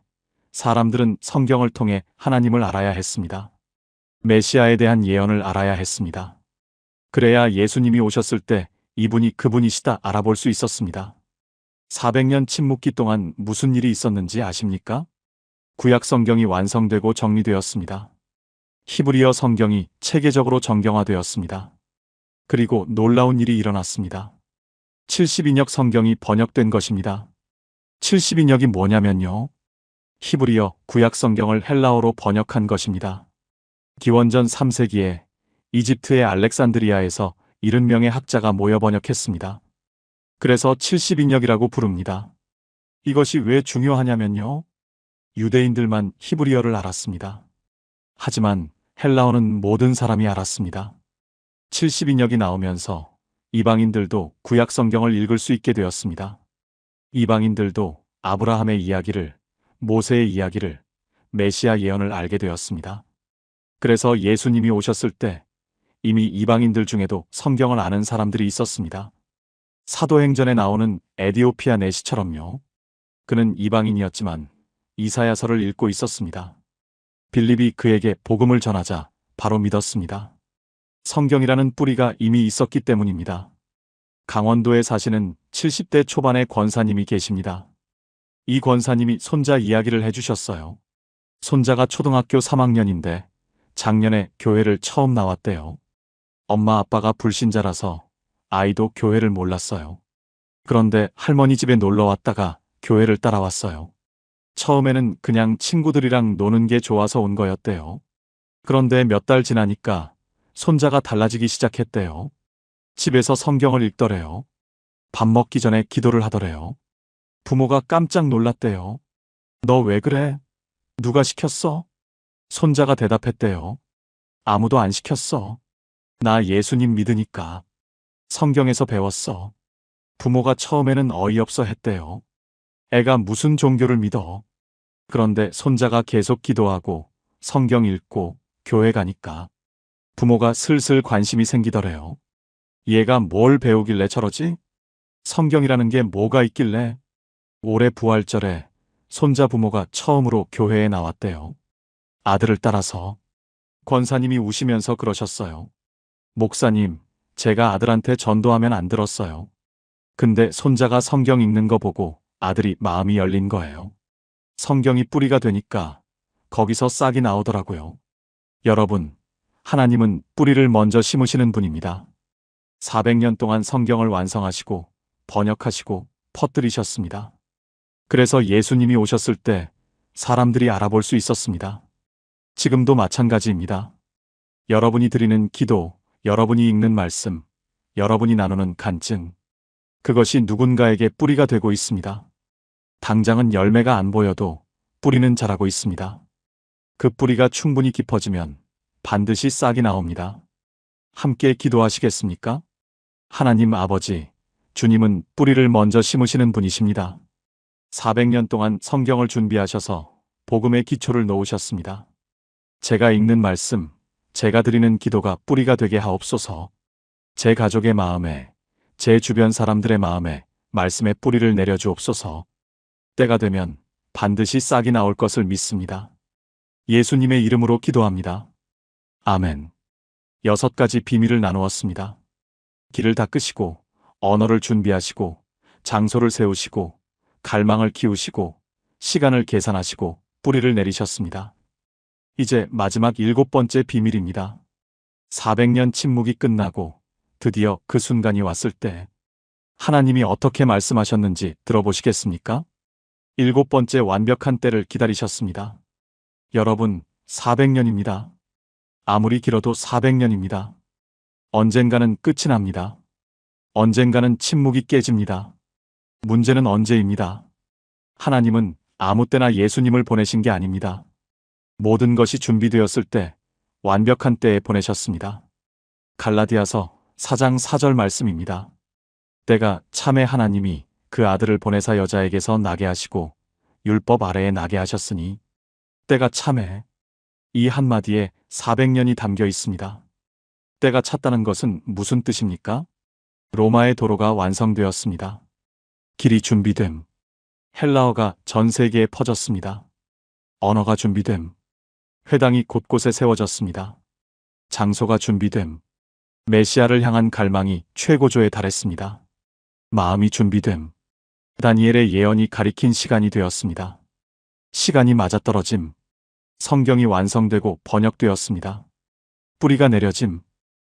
사람들은 성경을 통해 하나님을 알아야 했습니다. 메시아에 대한 예언을 알아야 했습니다. 그래야 예수님이 오셨을 때 이분이 그분이시다 알아볼 수 있었습니다. 400년 침묵기 동안 무슨 일이 있었는지 아십니까? 구약 성경이 완성되고 정리되었습니다. 히브리어 성경이 체계적으로 정경화되었습니다. 그리고 놀라운 일이 일어났습니다. 70인역 성경이 번역된 것입니다. 70인역이 뭐냐면요. 히브리어 구약 성경을 헬라어로 번역한 것입니다. 기원전 3세기에 이집트의 알렉산드리아에서 70명의 학자가 모여 번역했습니다. 그래서 70인역이라고 부릅니다. 이것이 왜 중요하냐면요. 유대인들만 히브리어를 알았습니다. 하지만 헬라어는 모든 사람이 알았습니다. 70인역이 나오면서 이방인들도 구약 성경을 읽을 수 있게 되었습니다. 이방인들도 아브라함의 이야기를, 모세의 이야기를, 메시아 예언을 알게 되었습니다. 그래서 예수님이 오셨을 때 이미 이방인들 중에도 성경을 아는 사람들이 있었습니다. 사도행전에 나오는 에디오피아 내시처럼요. 그는 이방인이었지만 이사야서를 읽고 있었습니다. 빌립이 그에게 복음을 전하자 바로 믿었습니다. 성경이라는 뿌리가 이미 있었기 때문입니다. 강원도에 사시는 70대 초반의 권사님이 계십니다. 이 권사님이 손자 이야기를 해주셨어요. 손자가 초등학교 3학년인데 작년에 교회를 처음 나왔대요. 엄마 아빠가 불신자라서 아이도 교회를 몰랐어요. 그런데 할머니 집에 놀러 왔다가 교회를 따라왔어요. 처음에는 그냥 친구들이랑 노는 게 좋아서 온 거였대요. 그런데 몇 달 지나니까 손자가 달라지기 시작했대요. 집에서 성경을 읽더래요. 밥 먹기 전에 기도를 하더래요. 부모가 깜짝 놀랐대요. 너 왜 그래? 누가 시켰어? 손자가 대답했대요. 아무도 안 시켰어. 나 예수님 믿으니까. 성경에서 배웠어. 부모가 처음에는 어이없어 했대요. 애가 무슨 종교를 믿어? 그런데 손자가 계속 기도하고 성경 읽고 교회 가니까 부모가 슬슬 관심이 생기더래요. 얘가 뭘 배우길래 저러지? 성경이라는 게 뭐가 있길래? 올해 부활절에 손자 부모가 처음으로 교회에 나왔대요. 아들을 따라서. 권사님이 우시면서 그러셨어요. 목사님, 제가 아들한테 전도하면 안 들었어요. 근데 손자가 성경 읽는 거 보고 아들이 마음이 열린 거예요. 성경이 뿌리가 되니까 거기서 싹이 나오더라고요. 여러분, 하나님은 뿌리를 먼저 심으시는 분입니다. 400년 동안 성경을 완성하시고 번역하시고 퍼뜨리셨습니다. 그래서 예수님이 오셨을 때 사람들이 알아볼 수 있었습니다. 지금도 마찬가지입니다. 여러분이 드리는 기도, 여러분이 읽는 말씀, 여러분이 나누는 간증, 그것이 누군가에게 뿌리가 되고 있습니다. 당장은 열매가 안 보여도 뿌리는 자라고 있습니다. 그 뿌리가 충분히 깊어지면 반드시 싹이 나옵니다. 함께 기도하시겠습니까? 하나님 아버지, 주님은 뿌리를 먼저 심으시는 분이십니다. 400년 동안 성경을 준비하셔서 복음의 기초를 놓으셨습니다. 제가 읽는 말씀, 제가 드리는 기도가 뿌리가 되게 하옵소서. 제 가족의 마음에, 제 주변 사람들의 마음에 말씀의 뿌리를 내려주옵소서. 때가 되면 반드시 싹이 나올 것을 믿습니다. 예수님의 이름으로 기도합니다. 아멘. 6가지 비밀을 나누었습니다. 길을 닦으시고, 언어를 준비하시고, 장소를 세우시고 갈망을 키우시고 시간을 계산하시고 뿌리를 내리셨습니다. 이제 마지막 7번째 비밀입니다. 400년 침묵이 끝나고 드디어 그 순간이 왔을 때 하나님이 어떻게 말씀하셨는지 들어보시겠습니까? 7번째 완벽한 때를 기다리셨습니다. 여러분, 400년입니다. 아무리 길어도 400년입니다. 언젠가는 끝이 납니다. 언젠가는 침묵이 깨집니다. 문제는 언제입니다. 하나님은 아무 때나 예수님을 보내신 게 아닙니다. 모든 것이 준비되었을 때 완벽한 때에 보내셨습니다. 갈라디아서 4장 4절 말씀입니다. 때가 참에 하나님이 그 아들을 보내사 여자에게서 나게 하시고 율법 아래에 나게 하셨으니 때가 참에 이 한마디에 400년이 담겨 있습니다. 때가 찼다는 것은 무슨 뜻입니까? 로마의 도로가 완성되었습니다. 길이 준비됨. 헬라어가 전 세계에 퍼졌습니다. 언어가 준비됨. 회당이 곳곳에 세워졌습니다. 장소가 준비됨. 메시아를 향한 갈망이 최고조에 달했습니다. 마음이 준비됨. 다니엘의 예언이 가리킨 시간이 되었습니다. 시간이 맞아떨어짐. 성경이 완성되고 번역되었습니다. 뿌리가 내려짐.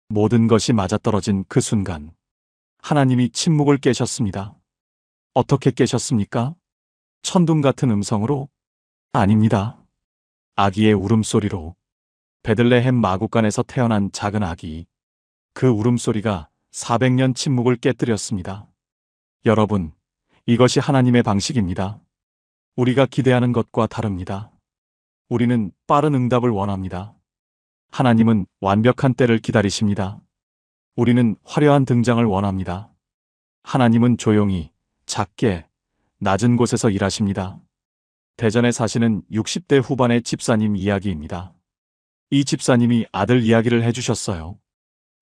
모든 것이 맞아떨어진 그 순간 하나님이 침묵을 깨셨습니다. 어떻게 깨셨습니까? 천둥 같은 음성으로? 아닙니다. 아기의 울음소리로. 베들레헴 마구간에서 태어난 작은 아기. 그 울음소리가 400년 침묵을 깨뜨렸습니다. 여러분, 이것이 하나님의 방식입니다. 우리가 기대하는 것과 다릅니다. 우리는 빠른 응답을 원합니다. 하나님은 완벽한 때를 기다리십니다. 우리는 화려한 등장을 원합니다. 하나님은 조용히, 작게, 낮은 곳에서 일하십니다. 대전에 사시는 60대 후반의 집사님 이야기입니다. 이 집사님이 아들 이야기를 해주셨어요.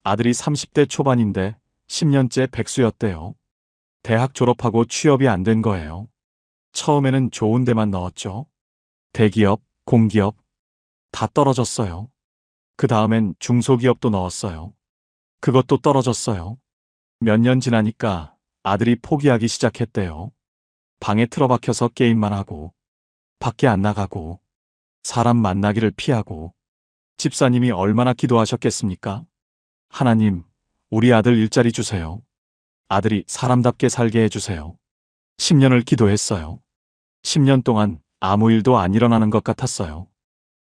아들이 30대 초반인데 10년째 백수였대요. 대학 졸업하고 취업이 안 된 거예요. 처음에는 좋은 데만 넣었죠. 대기업, 공기업 다 떨어졌어요. 그 다음엔 중소기업도 넣었어요. 그것도 떨어졌어요. 몇 년 지나니까 아들이 포기하기 시작했대요. 방에 틀어박혀서 게임만 하고 밖에 안 나가고 사람 만나기를 피하고. 집사님이 얼마나 기도하셨겠습니까? 하나님, 우리 아들 일자리 주세요. 아들이 사람답게 살게 해주세요. 10년을 기도했어요. 10년 동안 아무 일도 안 일어나는 것 같았어요.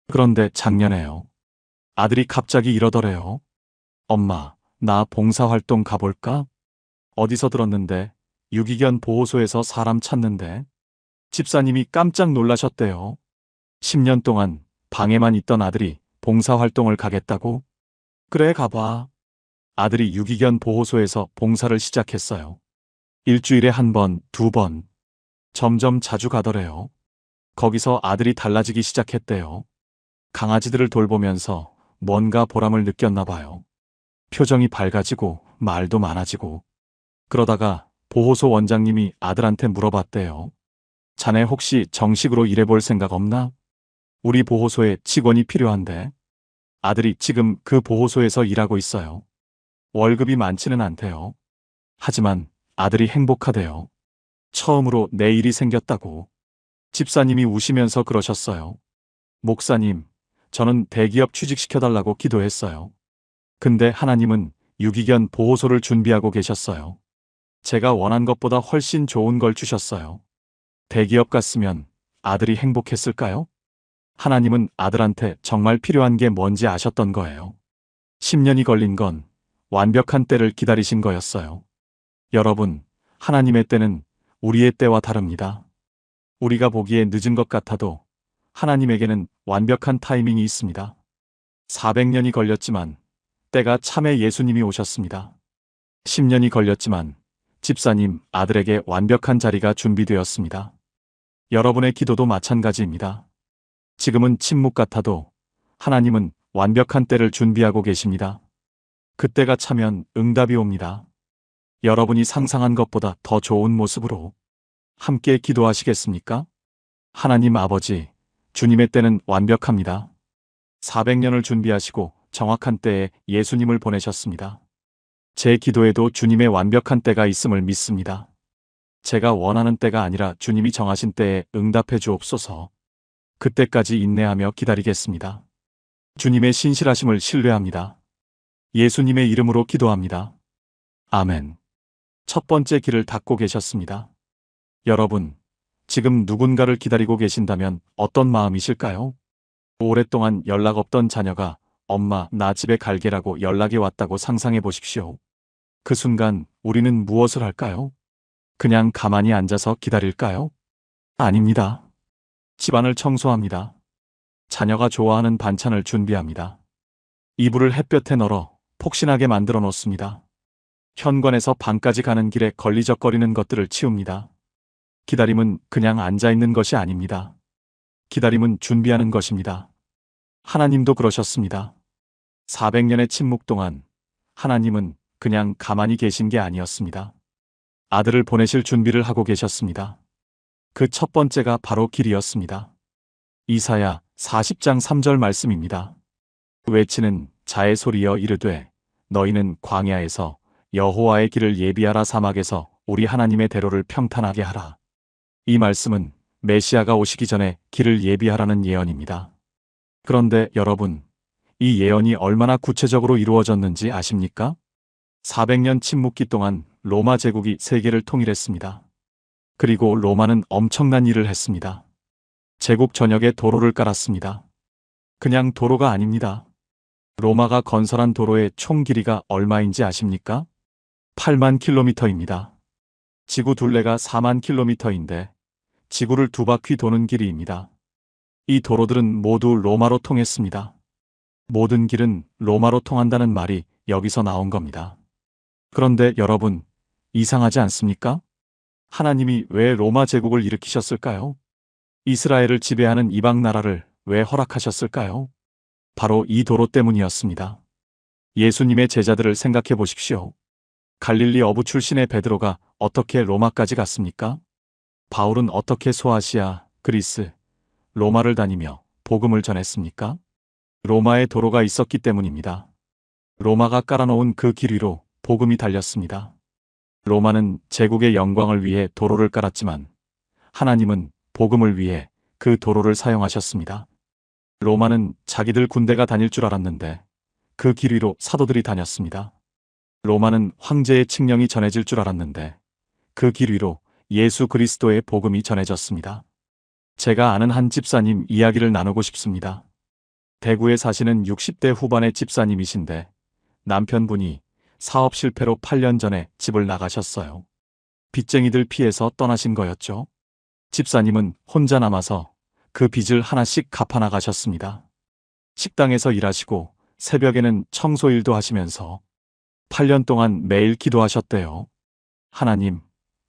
그런데 작년에요. 아들이 갑자기 이러더래요. 엄마, 나 봉사활동 가볼까? 어디서 들었는데 유기견 보호소에서 사람 찾는데. 집사님이 깜짝 놀라셨대요. 10년 동안 방에만 있던 아들이 봉사활동을 가겠다고? 그래, 가봐. 아들이 유기견 보호소에서 봉사를 시작했어요. 일주일에 1번, 2번. 점점 자주 가더래요. 거기서 아들이 달라지기 시작했대요. 강아지들을 돌보면서 뭔가 보람을 느꼈나 봐요. 표정이 밝아지고 말도 많아지고. 그러다가 보호소 원장님이 아들한테 물어봤대요. 자네 혹시 정식으로 일해볼 생각 없나? 우리 보호소에 직원이 필요한데. 아들이 지금 그 보호소에서 일하고 있어요. 월급이 많지는 않대요. 하지만 아들이 행복하대요. 처음으로 내 일이 생겼다고. 집사님이 우시면서 그러셨어요. 목사님, 저는 대기업 취직시켜달라고 기도했어요. 근데 하나님은 유기견 보호소를 준비하고 계셨어요. 제가 원한 것보다 훨씬 좋은 걸 주셨어요. 대기업 갔으면 아들이 행복했을까요? 하나님은 아들한테 정말 필요한 게 뭔지 아셨던 거예요. 10년이 걸린 건 완벽한 때를 기다리신 거였어요. 여러분, 하나님의 때는 우리의 때와 다릅니다. 우리가 보기에 늦은 것 같아도 하나님에게는 완벽한 타이밍이 있습니다. 400년이 걸렸지만 때가 참에 예수님이 오셨습니다. 10년이 걸렸지만 집사님 아들에게 완벽한 자리가 준비되었습니다. 여러분의 기도도 마찬가지입니다. 지금은 침묵 같아도 하나님은 완벽한 때를 준비하고 계십니다. 그때가 차면 응답이 옵니다. 여러분이 상상한 것보다 더 좋은 모습으로 함께 기도하시겠습니까? 하나님 아버지, 주님의 때는 완벽합니다. 400년을 준비하시고 정확한 때에 예수님을 보내셨습니다. 제 기도에도 주님의 완벽한 때가 있음을 믿습니다. 제가 원하는 때가 아니라 주님이 정하신 때에 응답해 주옵소서. 그때까지 인내하며 기다리겠습니다. 주님의 신실하심을 신뢰합니다. 예수님의 이름으로 기도합니다. 아멘. 첫 번째 길을 닫고 계셨습니다. 여러분, 지금 누군가를 기다리고 계신다면 어떤 마음이실까요? 오랫동안 연락 없던 자녀가 엄마, 나 집에 갈게라고 연락이 왔다고 상상해 보십시오. 그 순간 우리는 무엇을 할까요? 그냥 가만히 앉아서 기다릴까요? 아닙니다. 집안을 청소합니다. 자녀가 좋아하는 반찬을 준비합니다. 이불을 햇볕에 널어 폭신하게 만들어 놓습니다. 현관에서 방까지 가는 길에 걸리적거리는 것들을 치웁니다. 기다림은 그냥 앉아있는 것이 아닙니다. 기다림은 준비하는 것입니다. 하나님도 그러셨습니다. 400년의 침묵 동안 하나님은 그냥 가만히 계신 게 아니었습니다. 아들을 보내실 준비를 하고 계셨습니다. 그 첫 번째가 바로 길이었습니다. 이사야 40장 3절 말씀입니다. 외치는 자의 소리여 이르되 너희는 광야에서 여호와의 길을 예비하라, 사막에서 우리 하나님의 대로를 평탄하게 하라. 이 말씀은 메시아가 오시기 전에 길을 예비하라는 예언입니다. 그런데 여러분, 이 예언이 얼마나 구체적으로 이루어졌는지 아십니까? 400년 침묵기 동안 로마 제국이 세계를 통일했습니다. 그리고 로마는 엄청난 일을 했습니다. 제국 전역에 도로를 깔았습니다. 그냥 도로가 아닙니다. 로마가 건설한 도로의 총 길이가 얼마인지 아십니까? 8만 킬로미터입니다. 지구 둘레가 4만 킬로미터인데 지구를 두 바퀴 도는 길이입니다. 이 도로들은 모두 로마로 통했습니다. 모든 길은 로마로 통한다는 말이 여기서 나온 겁니다. 그런데 여러분, 이상하지 않습니까? 하나님이 왜 로마 제국을 일으키셨을까요? 이스라엘을 지배하는 이방 나라를 왜 허락하셨을까요? 바로 이 도로 때문이었습니다. 예수님의 제자들을 생각해 보십시오. 갈릴리 어부 출신의 베드로가 어떻게 로마까지 갔습니까? 바울은 어떻게 소아시아, 그리스, 로마를 다니며 복음을 전했습니까? 로마에 도로가 있었기 때문입니다. 로마가 깔아놓은 그 길 위로 복음이 달렸습니다. 로마는 제국의 영광을 위해 도로를 깔았지만 하나님은 복음을 위해 그 도로를 사용하셨습니다. 로마는 자기들 군대가 다닐 줄 알았는데 그 길 위로 사도들이 다녔습니다. 로마는 황제의 칙령이 전해질 줄 알았는데 그 길 위로 예수 그리스도의 복음이 전해졌습니다. 제가 아는 한 집사님 이야기를 나누고 싶습니다. 대구에 사시는 60대 후반의 집사님이신데 남편분이 사업 실패로 8년 전에 집을 나가셨어요. 빚쟁이들 피해서 떠나신 거였죠. 집사님은 혼자 남아서 그 빚을 하나씩 갚아나가셨습니다. 식당에서 일하시고 새벽에는 청소일도 하시면서 8년 동안 매일 기도하셨대요. 하나님,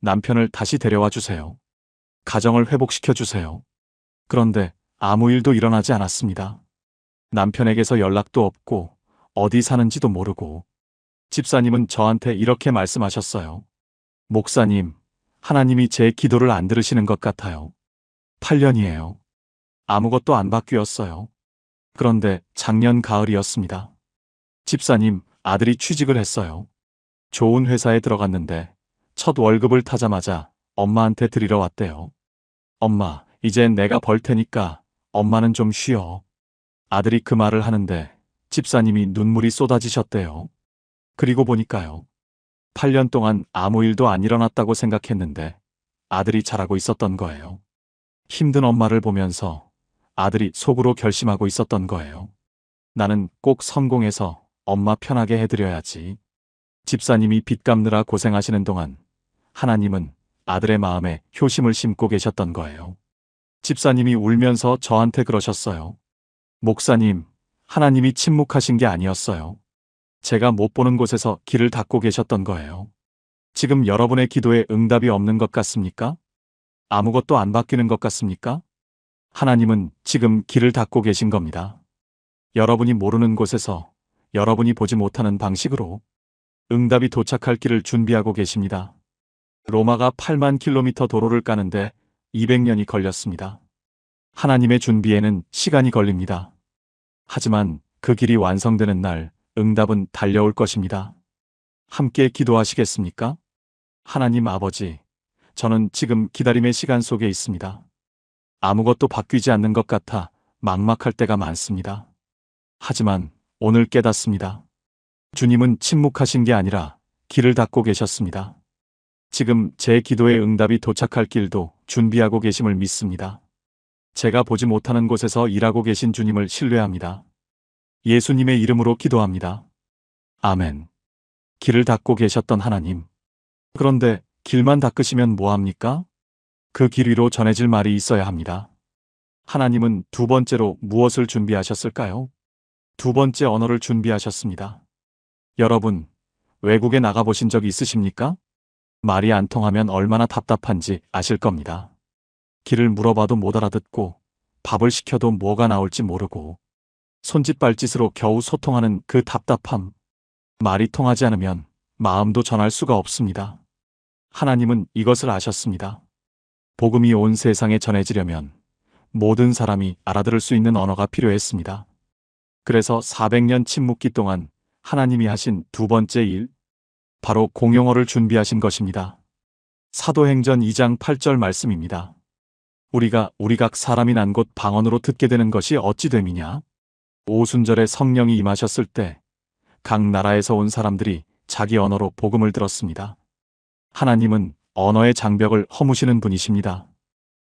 남편을 다시 데려와 주세요. 가정을 회복시켜 주세요. 그런데 아무 일도 일어나지 않았습니다. 남편에게서 연락도 없고 어디 사는지도 모르고. 집사님은 저한테 이렇게 말씀하셨어요. 목사님, 하나님이 제 기도를 안 들으시는 것 같아요. 8년이에요. 아무것도 안 바뀌었어요. 그런데 작년 가을이었습니다. 집사님, 아들이 취직을 했어요. 좋은 회사에 들어갔는데 첫 월급을 타자마자 엄마한테 드리러 왔대요. 엄마, 이제 내가 벌 테니까 엄마는 좀 쉬어. 아들이 그 말을 하는데 집사님이 눈물이 쏟아지셨대요. 그리고 보니까요. 8년 동안 아무 일도 안 일어났다고 생각했는데 아들이 잘하고 있었던 거예요. 힘든 엄마를 보면서 아들이 속으로 결심하고 있었던 거예요. 나는 꼭 성공해서 엄마 편하게 해드려야지. 집사님이 빚 갚느라 고생하시는 동안 하나님은 아들의 마음에 효심을 심고 계셨던 거예요. 집사님이 울면서 저한테 그러셨어요. 목사님, 하나님이 침묵하신 게 아니었어요. 제가 못 보는 곳에서 길을 닫고 계셨던 거예요. 지금 여러분의 기도에 응답이 없는 것 같습니까? 아무것도 안 바뀌는 것 같습니까? 하나님은 지금 길을 닫고 계신 겁니다. 여러분이 모르는 곳에서 여러분이 보지 못하는 방식으로 응답이 도착할 길을 준비하고 계십니다. 로마가 8만 킬로미터 도로를 까는데 200년이 걸렸습니다. 하나님의 준비에는 시간이 걸립니다. 하지만 그 길이 완성되는 날 응답은 달려올 것입니다. 함께 기도하시겠습니까? 하나님 아버지, 저는 지금 기다림의 시간 속에 있습니다. 아무것도 바뀌지 않는 것 같아 막막할 때가 많습니다. 하지만 오늘 깨닫습니다. 주님은 침묵하신 게 아니라 길을 닫고 계셨습니다. 지금 제 기도의 응답이 도착할 길도 준비하고 계심을 믿습니다. 제가 보지 못하는 곳에서 일하고 계신 주님을 신뢰합니다. 예수님의 이름으로 기도합니다. 아멘. 길을 닫고 계셨던 하나님. 그런데 길만 닦으시면 뭐합니까? 그 길 위로 전해질 말이 있어야 합니다. 하나님은 두 번째로 무엇을 준비하셨을까요? 두 번째 언어를 준비하셨습니다. 여러분, 외국에 나가보신 적 있으십니까? 말이 안 통하면 얼마나 답답한지 아실 겁니다. 길을 물어봐도 못 알아듣고 밥을 시켜도 뭐가 나올지 모르고 손짓발짓으로 겨우 소통하는 그 답답함. 말이 통하지 않으면 마음도 전할 수가 없습니다. 하나님은 이것을 아셨습니다. 복음이 온 세상에 전해지려면 모든 사람이 알아들을 수 있는 언어가 필요했습니다. 그래서 400년 침묵기 동안 하나님이 하신 두 번째 일, 바로 공용어를 준비하신 것입니다. 사도행전 2장 8절 말씀입니다. 우리가 우리 각 사람이 난 곳 방언으로 듣게 되는 것이 어찌 됨이냐? 오순절에 성령이 임하셨을 때 각 나라에서 온 사람들이 자기 언어로 복음을 들었습니다. 하나님은 언어의 장벽을 허무시는 분이십니다.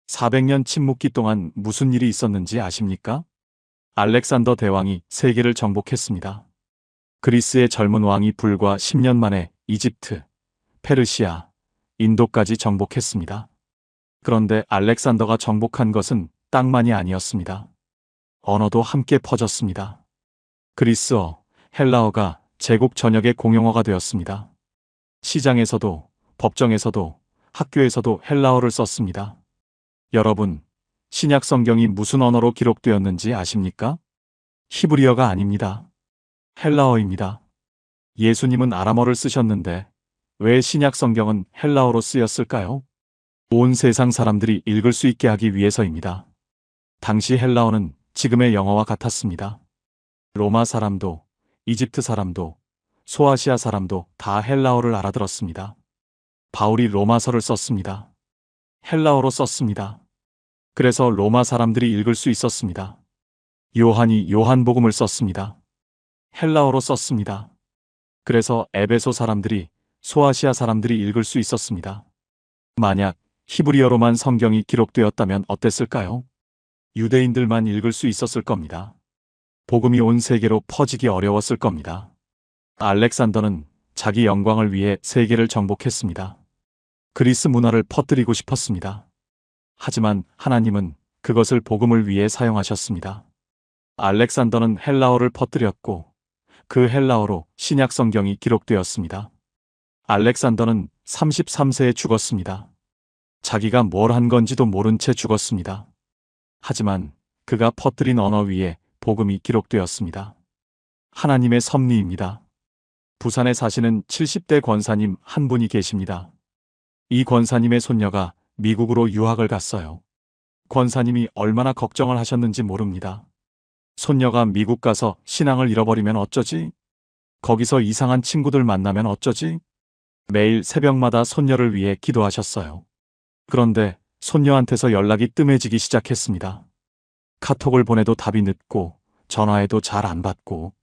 400년 침묵기 동안 무슨 일이 있었는지 아십니까? 알렉산더 대왕이 세계를 정복했습니다. 그리스의 젊은 왕이 불과 10년 만에 이집트, 페르시아, 인도까지 정복했습니다. 그런데 알렉산더가 정복한 것은 땅만이 아니었습니다. 언어도 함께 퍼졌습니다. 그리스어, 헬라어가 제국 전역의 공용어가 되었습니다. 시장에서도, 법정에서도, 학교에서도 헬라어를 썼습니다. 여러분, 신약 성경이 무슨 언어로 기록되었는지 아십니까? 히브리어가 아닙니다. 헬라어입니다. 예수님은 아람어를 쓰셨는데 왜 신약 성경은 헬라어로 쓰였을까요? 온 세상 사람들이 읽을 수 있게 하기 위해서입니다. 당시 헬라어는 지금의 영어와 같았습니다. 로마 사람도, 이집트 사람도, 소아시아 사람도 다 헬라어를 알아들었습니다. 바울이 로마서를 썼습니다. 헬라어로 썼습니다. 그래서 로마 사람들이 읽을 수 있었습니다. 요한이 요한복음을 썼습니다. 헬라어로 썼습니다. 그래서 에베소 사람들이, 소아시아 사람들이 읽을 수 있었습니다. 만약 히브리어로만 성경이 기록되었다면 어땠을까요? 유대인들만 읽을 수 있었을 겁니다. 복음이 온 세계로 퍼지기 어려웠을 겁니다. 알렉산더는 자기 영광을 위해 세계를 정복했습니다. 그리스 문화를 퍼뜨리고 싶었습니다. 하지만 하나님은 그것을 복음을 위해 사용하셨습니다. 알렉산더는 헬라어를 퍼뜨렸고 그 헬라어로 신약 성경이 기록되었습니다. 알렉산더는 33세에 죽었습니다. 자기가 뭘 한 건지도 모른 채 죽었습니다. 하지만 그가 퍼뜨린 언어 위에 복음이 기록되었습니다. 하나님의 섭리입니다. 부산에 사시는 70대 권사님 한 분이 계십니다. 이 권사님의 손녀가 미국으로 유학을 갔어요. 권사님이 얼마나 걱정을 하셨는지 모릅니다. 손녀가 미국 가서 신앙을 잃어버리면 어쩌지? 거기서 이상한 친구들 만나면 어쩌지? 매일 새벽마다 손녀를 위해 기도하셨어요. 그런데 손녀한테서 연락이 뜸해지기 시작했습니다. 카톡을 보내도 답이 늦고 전화해도 잘 안 받고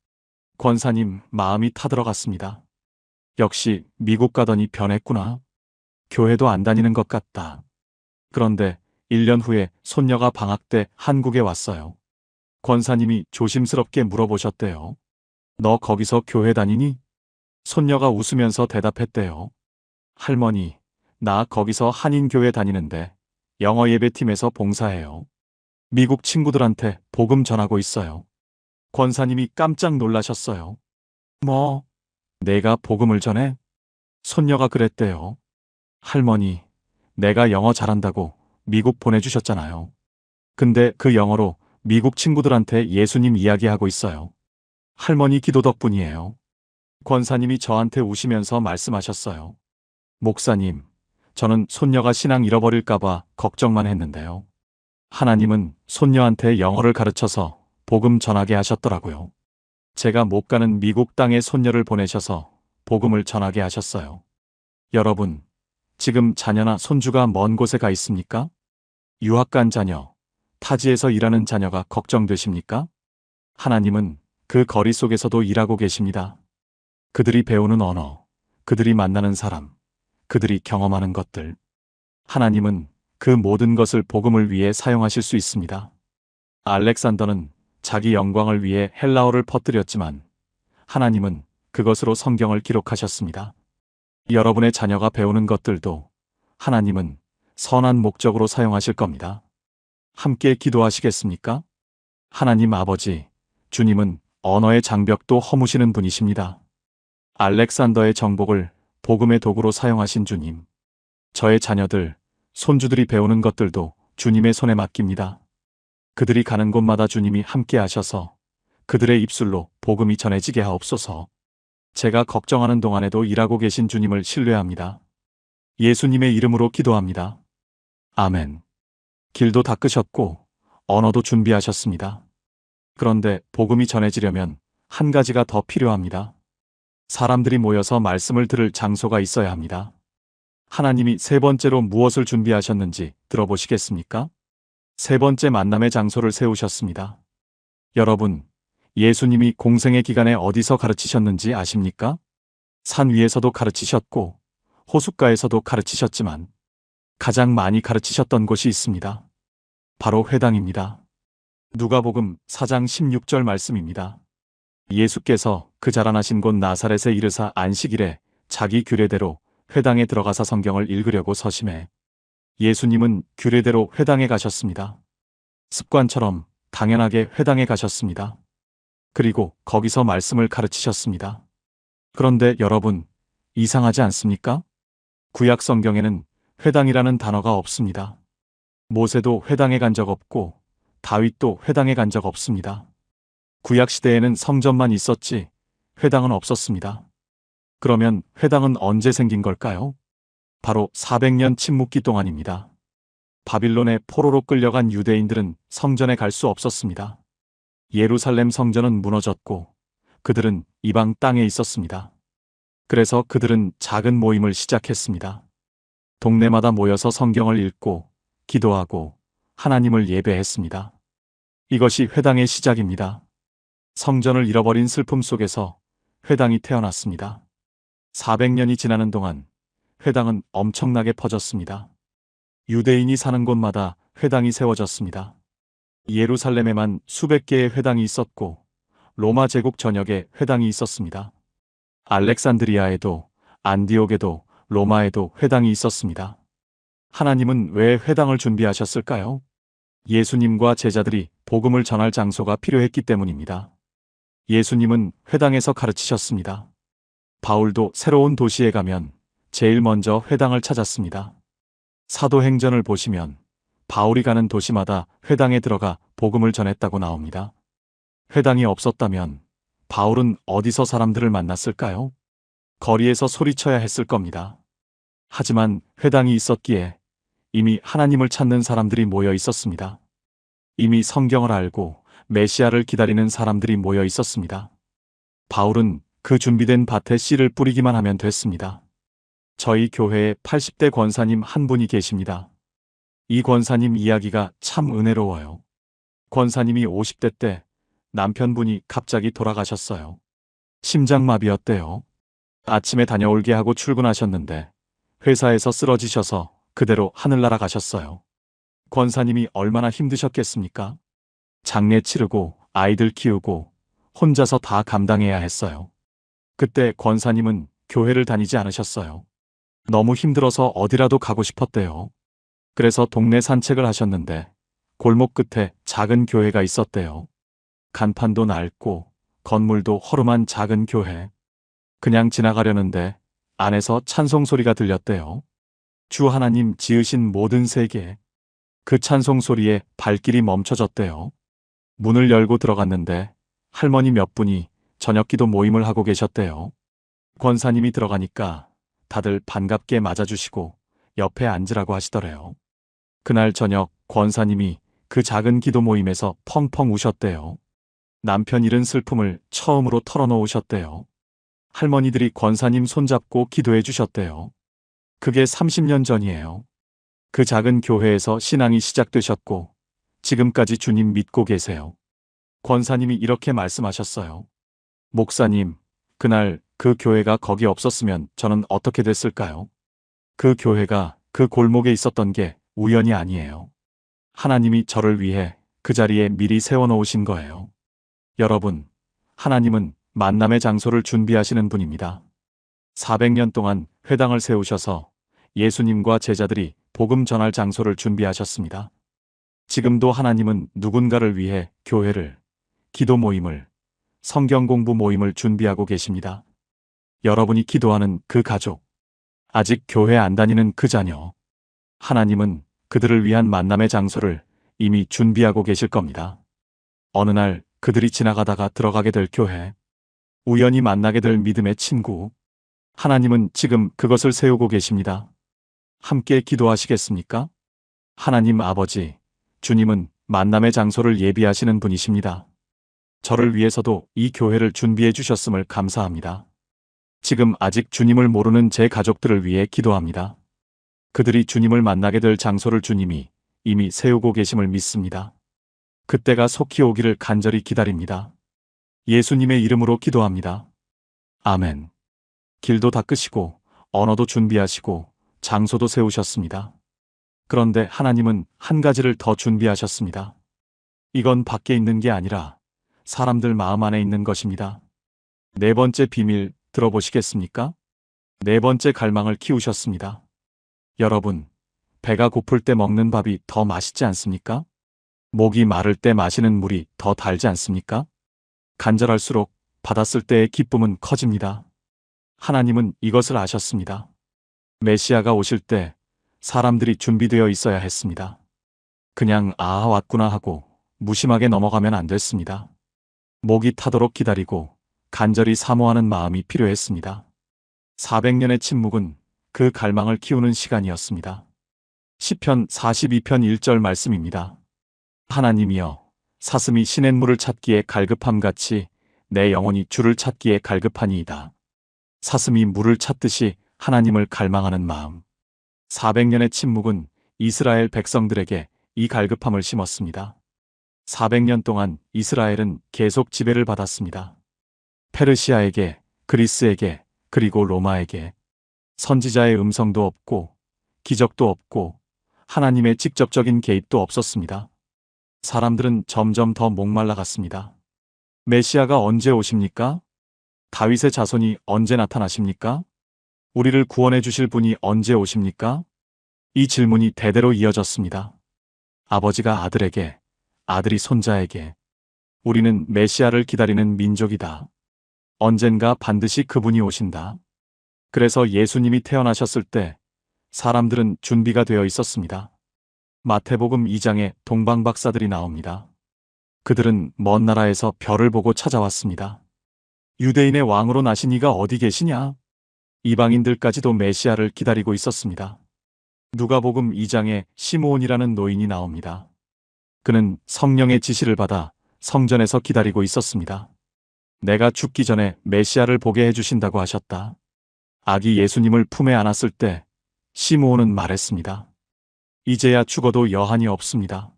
권사님 마음이 타들어갔습니다. 역시 미국 가더니 변했구나. 교회도 안 다니는 것 같다. 그런데 1년 후에 손녀가 방학 때 한국에 왔어요. 권사님이 조심스럽게 물어보셨대요. 너 거기서 교회 다니니? 손녀가 웃으면서 대답했대요. 할머니, 나 거기서 한인교회 다니는데 영어 예배팀에서 봉사해요. 미국 친구들한테 복음 전하고 있어요. 권사님이 깜짝 놀라셨어요. 뭐? 내가 복음을 전해? 손녀가 그랬대요. 할머니, 내가 영어 잘한다고 미국 보내주셨잖아요. 근데 그 영어로 미국 친구들한테 예수님 이야기하고 있어요. 할머니 기도 덕분이에요. 권사님이 저한테 우시면서 말씀하셨어요. 목사님, 저는 손녀가 신앙 잃어버릴까봐 걱정만 했는데요. 하나님은 손녀한테 영어를 가르쳐서 복음 전하게 하셨더라고요. 제가 못 가는 미국 땅에 손녀를 보내셔서 복음을 전하게 하셨어요. 여러분, 지금 자녀나 손주가 먼 곳에 가 있습니까? 유학 간 자녀, 타지에서 일하는 자녀가 걱정되십니까? 하나님은 그 거리 속에서도 일하고 계십니다. 그들이 배우는 언어, 그들이 만나는 사람, 그들이 경험하는 것들. 하나님은 그 모든 것을 복음을 위해 사용하실 수 있습니다. 알렉산더는 자기 영광을 위해 헬라어를 퍼뜨렸지만 하나님은 그것으로 성경을 기록하셨습니다. 여러분의 자녀가 배우는 것들도 하나님은 선한 목적으로 사용하실 겁니다. 함께 기도하시겠습니까? 하나님 아버지, 주님은 언어의 장벽도 허무시는 분이십니다. 알렉산더의 정복을 복음의 도구로 사용하신 주님, 저의 자녀들, 손주들이 배우는 것들도 주님의 손에 맡깁니다. 그들이 가는 곳마다 주님이 함께 하셔서 그들의 입술로 복음이 전해지게 하옵소서. 제가 걱정하는 동안에도 일하고 계신 주님을 신뢰합니다. 예수님의 이름으로 기도합니다. 아멘. 길도 닦으셨고 언어도 준비하셨습니다. 그런데 복음이 전해지려면 한 가지가 더 필요합니다. 사람들이 모여서 말씀을 들을 장소가 있어야 합니다. 하나님이 세 번째로 무엇을 준비하셨는지 들어보시겠습니까? 세 번째 만남의 장소를 세우셨습니다. 여러분, 예수님이 공생의 기간에 어디서 가르치셨는지 아십니까? 산 위에서도 가르치셨고 호숫가에서도 가르치셨지만 가장 많이 가르치셨던 곳이 있습니다. 바로 회당입니다. 누가복음 4장 16절 말씀입니다. 예수께서 그 자라나신 곳 나사렛에 이르사 안식일에 자기 규례대로 회당에 들어가사 성경을 읽으려고 서심해 예수님은 규례대로 회당에 가셨습니다. 습관처럼 당연하게 회당에 가셨습니다. 그리고 거기서 말씀을 가르치셨습니다. 그런데 여러분, 이상하지 않습니까? 구약 성경에는 회당이라는 단어가 없습니다. 모세도 회당에 간 적 없고 다윗도 회당에 간 적 없습니다. 구약 시대에는 성전만 있었지 회당은 없었습니다. 그러면 회당은 언제 생긴 걸까요? 바로 400년 침묵기 동안입니다. 바빌론의 포로로 끌려간 유대인들은 성전에 갈 수 없었습니다. 예루살렘 성전은 무너졌고 그들은 이방 땅에 있었습니다. 그래서 그들은 작은 모임을 시작했습니다. 동네마다 모여서 성경을 읽고 기도하고 하나님을 예배했습니다. 이것이 회당의 시작입니다. 성전을 잃어버린 슬픔 속에서 회당이 태어났습니다. 400년이 지나는 동안 회당은 엄청나게 퍼졌습니다. 유대인이 사는 곳마다 회당이 세워졌습니다. 예루살렘에만 수백 개의 회당이 있었고 로마 제국 전역에 회당이 있었습니다. 알렉산드리아에도 안디옥에도 로마에도 회당이 있었습니다. 하나님은 왜 회당을 준비하셨을까요? 예수님과 제자들이 복음을 전할 장소가 필요했기 때문입니다. 예수님은 회당에서 가르치셨습니다. 바울도 새로운 도시에 가면 제일 먼저 회당을 찾았습니다. 사도행전을 보시면 바울이 가는 도시마다 회당에 들어가 복음을 전했다고 나옵니다. 회당이 없었다면 바울은 어디서 사람들을 만났을까요? 거리에서 소리쳐야 했을 겁니다. 하지만 회당이 있었기에 이미 하나님을 찾는 사람들이 모여 있었습니다. 이미 성경을 알고 메시아를 기다리는 사람들이 모여 있었습니다. 바울은 그 준비된 밭에 씨를 뿌리기만 하면 됐습니다. 저희 교회에 80대 권사님 한 분이 계십니다. 이 권사님 이야기가 참 은혜로워요. 권사님이 50대 때 남편분이 갑자기 돌아가셨어요. 심장마비였대요. 아침에 다녀올게 하고 출근하셨는데 회사에서 쓰러지셔서 그대로 하늘나라 가셨어요. 권사님이 얼마나 힘드셨겠습니까? 장례 치르고 아이들 키우고 혼자서 다 감당해야 했어요. 그때 권사님은 교회를 다니지 않으셨어요. 너무 힘들어서 어디라도 가고 싶었대요. 그래서 동네 산책을 하셨는데 골목 끝에 작은 교회가 있었대요. 간판도 낡고 건물도 허름한 작은 교회. 그냥 지나가려는데 안에서 찬송 소리가 들렸대요. 주 하나님 지으신 모든 세계. 그 찬송 소리에 발길이 멈춰졌대요. 문을 열고 들어갔는데 할머니 몇 분이 저녁기도 모임을 하고 계셨대요. 권사님이 들어가니까 다들 반갑게 맞아주시고 옆에 앉으라고 하시더래요. 그날 저녁 권사님이 그 작은 기도 모임에서 펑펑 우셨대요. 남편 잃은 슬픔을 처음으로 털어놓으셨대요. 할머니들이 권사님 손잡고 기도해 주셨대요. 그게 30년 전이에요. 그 작은 교회에서 신앙이 시작되셨고 지금까지 주님 믿고 계세요. 권사님이 이렇게 말씀하셨어요. 목사님, 그날 그 교회가 거기 없었으면 저는 어떻게 됐을까요? 그 교회가 그 골목에 있었던 게 우연이 아니에요. 하나님이 저를 위해 그 자리에 미리 세워놓으신 거예요. 여러분, 하나님은 만남의 장소를 준비하시는 분입니다. 400년 동안 회당을 세우셔서 예수님과 제자들이 복음 전할 장소를 준비하셨습니다. 지금도 하나님은 누군가를 위해 교회를, 기도 모임을, 성경 공부 모임을 준비하고 계십니다. 여러분이 기도하는 그 가족, 아직 교회 안 다니는 그 자녀, 하나님은 그들을 위한 만남의 장소를 이미 준비하고 계실 겁니다. 어느 날 그들이 지나가다가 들어가게 될 교회, 우연히 만나게 될 믿음의 친구, 하나님은 지금 그것을 세우고 계십니다. 함께 기도하시겠습니까? 하나님 아버지, 주님은 만남의 장소를 예비하시는 분이십니다. 저를 위해서도 이 교회를 준비해 주셨음을 감사합니다. 지금 아직 주님을 모르는 제 가족들을 위해 기도합니다. 그들이 주님을 만나게 될 장소를 주님이 이미 세우고 계심을 믿습니다. 그때가 속히 오기를 간절히 기다립니다. 예수님의 이름으로 기도합니다. 아멘. 길도 닦으시고 언어도 준비하시고 장소도 세우셨습니다. 그런데 하나님은 한 가지를 더 준비하셨습니다. 이건 밖에 있는 게 아니라 사람들 마음 안에 있는 것입니다. 네 번째 비밀 들어보시겠습니까? 네 번째 갈망을 키우셨습니다. 여러분, 배가 고플 때 먹는 밥이 더 맛있지 않습니까? 목이 마를 때 마시는 물이 더 달지 않습니까? 간절할수록 받았을 때의 기쁨은 커집니다. 하나님은 이것을 아셨습니다. 메시아가 오실 때 사람들이 준비되어 있어야 했습니다. 그냥 아 왔구나 하고 무심하게 넘어가면 안 됐습니다. 목이 타도록 기다리고 간절히 사모하는 마음이 필요했습니다. 400년의 침묵은 그 갈망을 키우는 시간이었습니다. 시편 42편 1절 말씀입니다. 하나님이여, 사슴이 시냇물을 찾기에 갈급함같이 내 영혼이 주를 찾기에 갈급하니이다. 사슴이 물을 찾듯이 하나님을 갈망하는 마음. 400년의 침묵은 이스라엘 백성들에게 이 갈급함을 심었습니다. 400년 동안 이스라엘은 계속 지배를 받았습니다. 페르시아에게, 그리스에게, 그리고 로마에게. 선지자의 음성도 없고, 기적도 없고, 하나님의 직접적인 개입도 없었습니다. 사람들은 점점 더 목말라갔습니다. 메시아가 언제 오십니까? 다윗의 자손이 언제 나타나십니까? 우리를 구원해 주실 분이 언제 오십니까? 이 질문이 대대로 이어졌습니다. 아버지가 아들에게, 아들이 손자에게. 우리는 메시아를 기다리는 민족이다. 언젠가 반드시 그분이 오신다. 그래서 예수님이 태어나셨을 때 사람들은 준비가 되어 있었습니다. 마태복음 2장에 동방박사들이 나옵니다. 그들은 먼 나라에서 별을 보고 찾아왔습니다. 유대인의 왕으로 나신 이가 어디 계시냐? 이방인들까지도 메시아를 기다리고 있었습니다. 누가복음 2장에 시므온이라는 노인이 나옵니다. 그는 성령의 지시를 받아 성전에서 기다리고 있었습니다. 내가 죽기 전에 메시아를 보게 해주신다고 하셨다. 아기 예수님을 품에 안았을 때 시므온은 말했습니다. 이제야 죽어도 여한이 없습니다.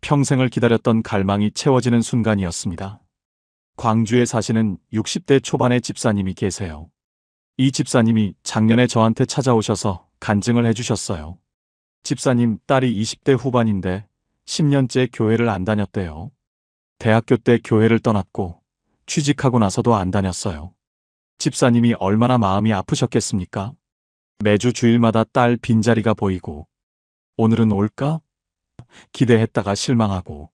평생을 기다렸던 갈망이 채워지는 순간이었습니다. 광주에 사시는 60대 초반의 집사님이 계세요. 이 집사님이 작년에 저한테 찾아오셔서 간증을 해주셨어요. 집사님 딸이 20대 후반인데 10년째 교회를 안 다녔대요. 대학교 때 교회를 떠났고 취직하고 나서도 안 다녔어요. 집사님이 얼마나 마음이 아프셨겠습니까? 매주 주일마다 딸 빈자리가 보이고 오늘은 올까? 기대했다가 실망하고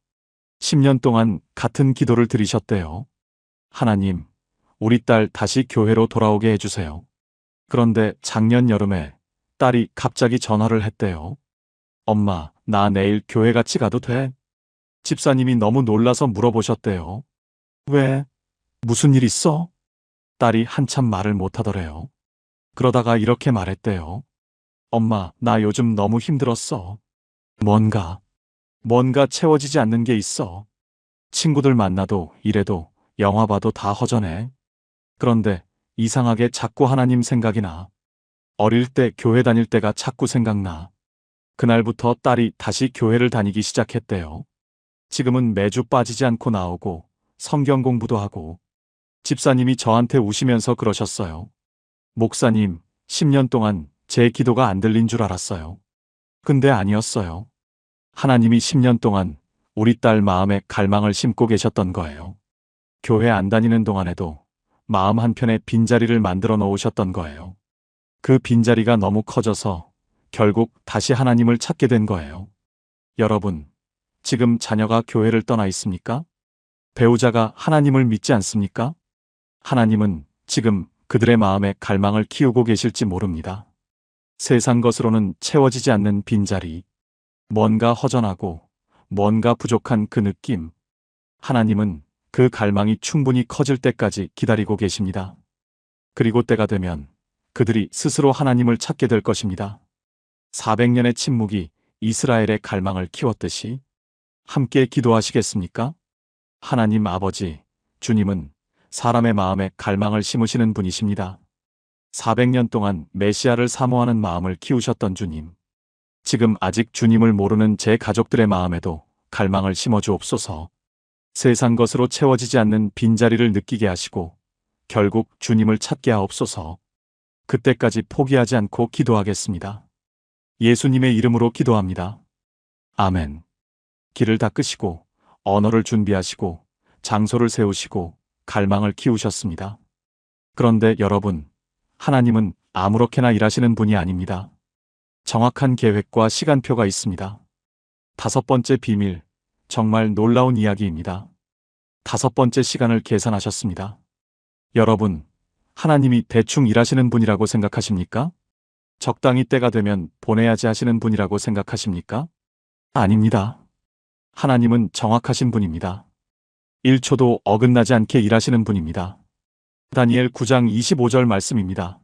10년 동안 같은 기도를 드리셨대요. 하나님, 우리 딸 다시 교회로 돌아오게 해주세요. 그런데 작년 여름에 딸이 갑자기 전화를 했대요. 엄마, 나 내일 교회 같이 가도 돼? 집사님이 너무 놀라서 물어보셨대요. 왜? 무슨 일 있어? 딸이 한참 말을 못하더래요. 그러다가 이렇게 말했대요. 엄마, 나 요즘 너무 힘들었어. 뭔가 채워지지 않는 게 있어. 친구들 만나도 일해도 영화 봐도 다 허전해. 그런데 이상하게 자꾸 하나님 생각이 나. 어릴 때 교회 다닐 때가 자꾸 생각나. 그날부터 딸이 다시 교회를 다니기 시작했대요. 지금은 매주 빠지지 않고 나오고 성경 공부도 하고. 집사님이 저한테 우시면서 그러셨어요. 목사님, 10년 동안 제 기도가 안 들린 줄 알았어요. 근데 아니었어요. 하나님이 10년 동안 우리 딸 마음에 갈망을 심고 계셨던 거예요. 교회 안 다니는 동안에도 마음 한편에 빈자리를 만들어 놓으셨던 거예요. 그 빈자리가 너무 커져서 결국 다시 하나님을 찾게 된 거예요. 여러분, 지금 자녀가 교회를 떠나 있습니까? 배우자가 하나님을 믿지 않습니까? 하나님은 지금 그들의 마음에 갈망을 키우고 계실지 모릅니다. 세상 것으로는 채워지지 않는 빈자리, 뭔가 허전하고 뭔가 부족한 그 느낌. 하나님은 그 갈망이 충분히 커질 때까지 기다리고 계십니다. 그리고 때가 되면 그들이 스스로 하나님을 찾게 될 것입니다. 400년의 침묵이 이스라엘의 갈망을 키웠듯이 함께 기도하시겠습니까? 하나님 아버지, 주님은 사람의 마음에 갈망을 심으시는 분이십니다. 400년 동안 메시아를 사모하는 마음을 키우셨던 주님. 지금 아직 주님을 모르는 제 가족들의 마음에도 갈망을 심어주옵소서. 세상 것으로 채워지지 않는 빈자리를 느끼게 하시고 결국 주님을 찾게 하옵소서. 그때까지 포기하지 않고 기도하겠습니다. 예수님의 이름으로 기도합니다. 아멘. 길을 닦으시고 언어를 준비하시고 장소를 세우시고 갈망을 키우셨습니다. 그런데 여러분, 하나님은 아무렇게나 일하시는 분이 아닙니다. 정확한 계획과 시간표가 있습니다. 5번째 비밀, 정말 놀라운 이야기입니다. 5번째 시간을 계산하셨습니다. 여러분, 하나님이 대충 일하시는 분이라고 생각하십니까? 적당히 때가 되면 보내야지 하시는 분이라고 생각하십니까? 아닙니다. 하나님은 정확하신 분입니다. 1초도 어긋나지 않게 일하시는 분입니다. 다니엘 9장 25절 말씀입니다.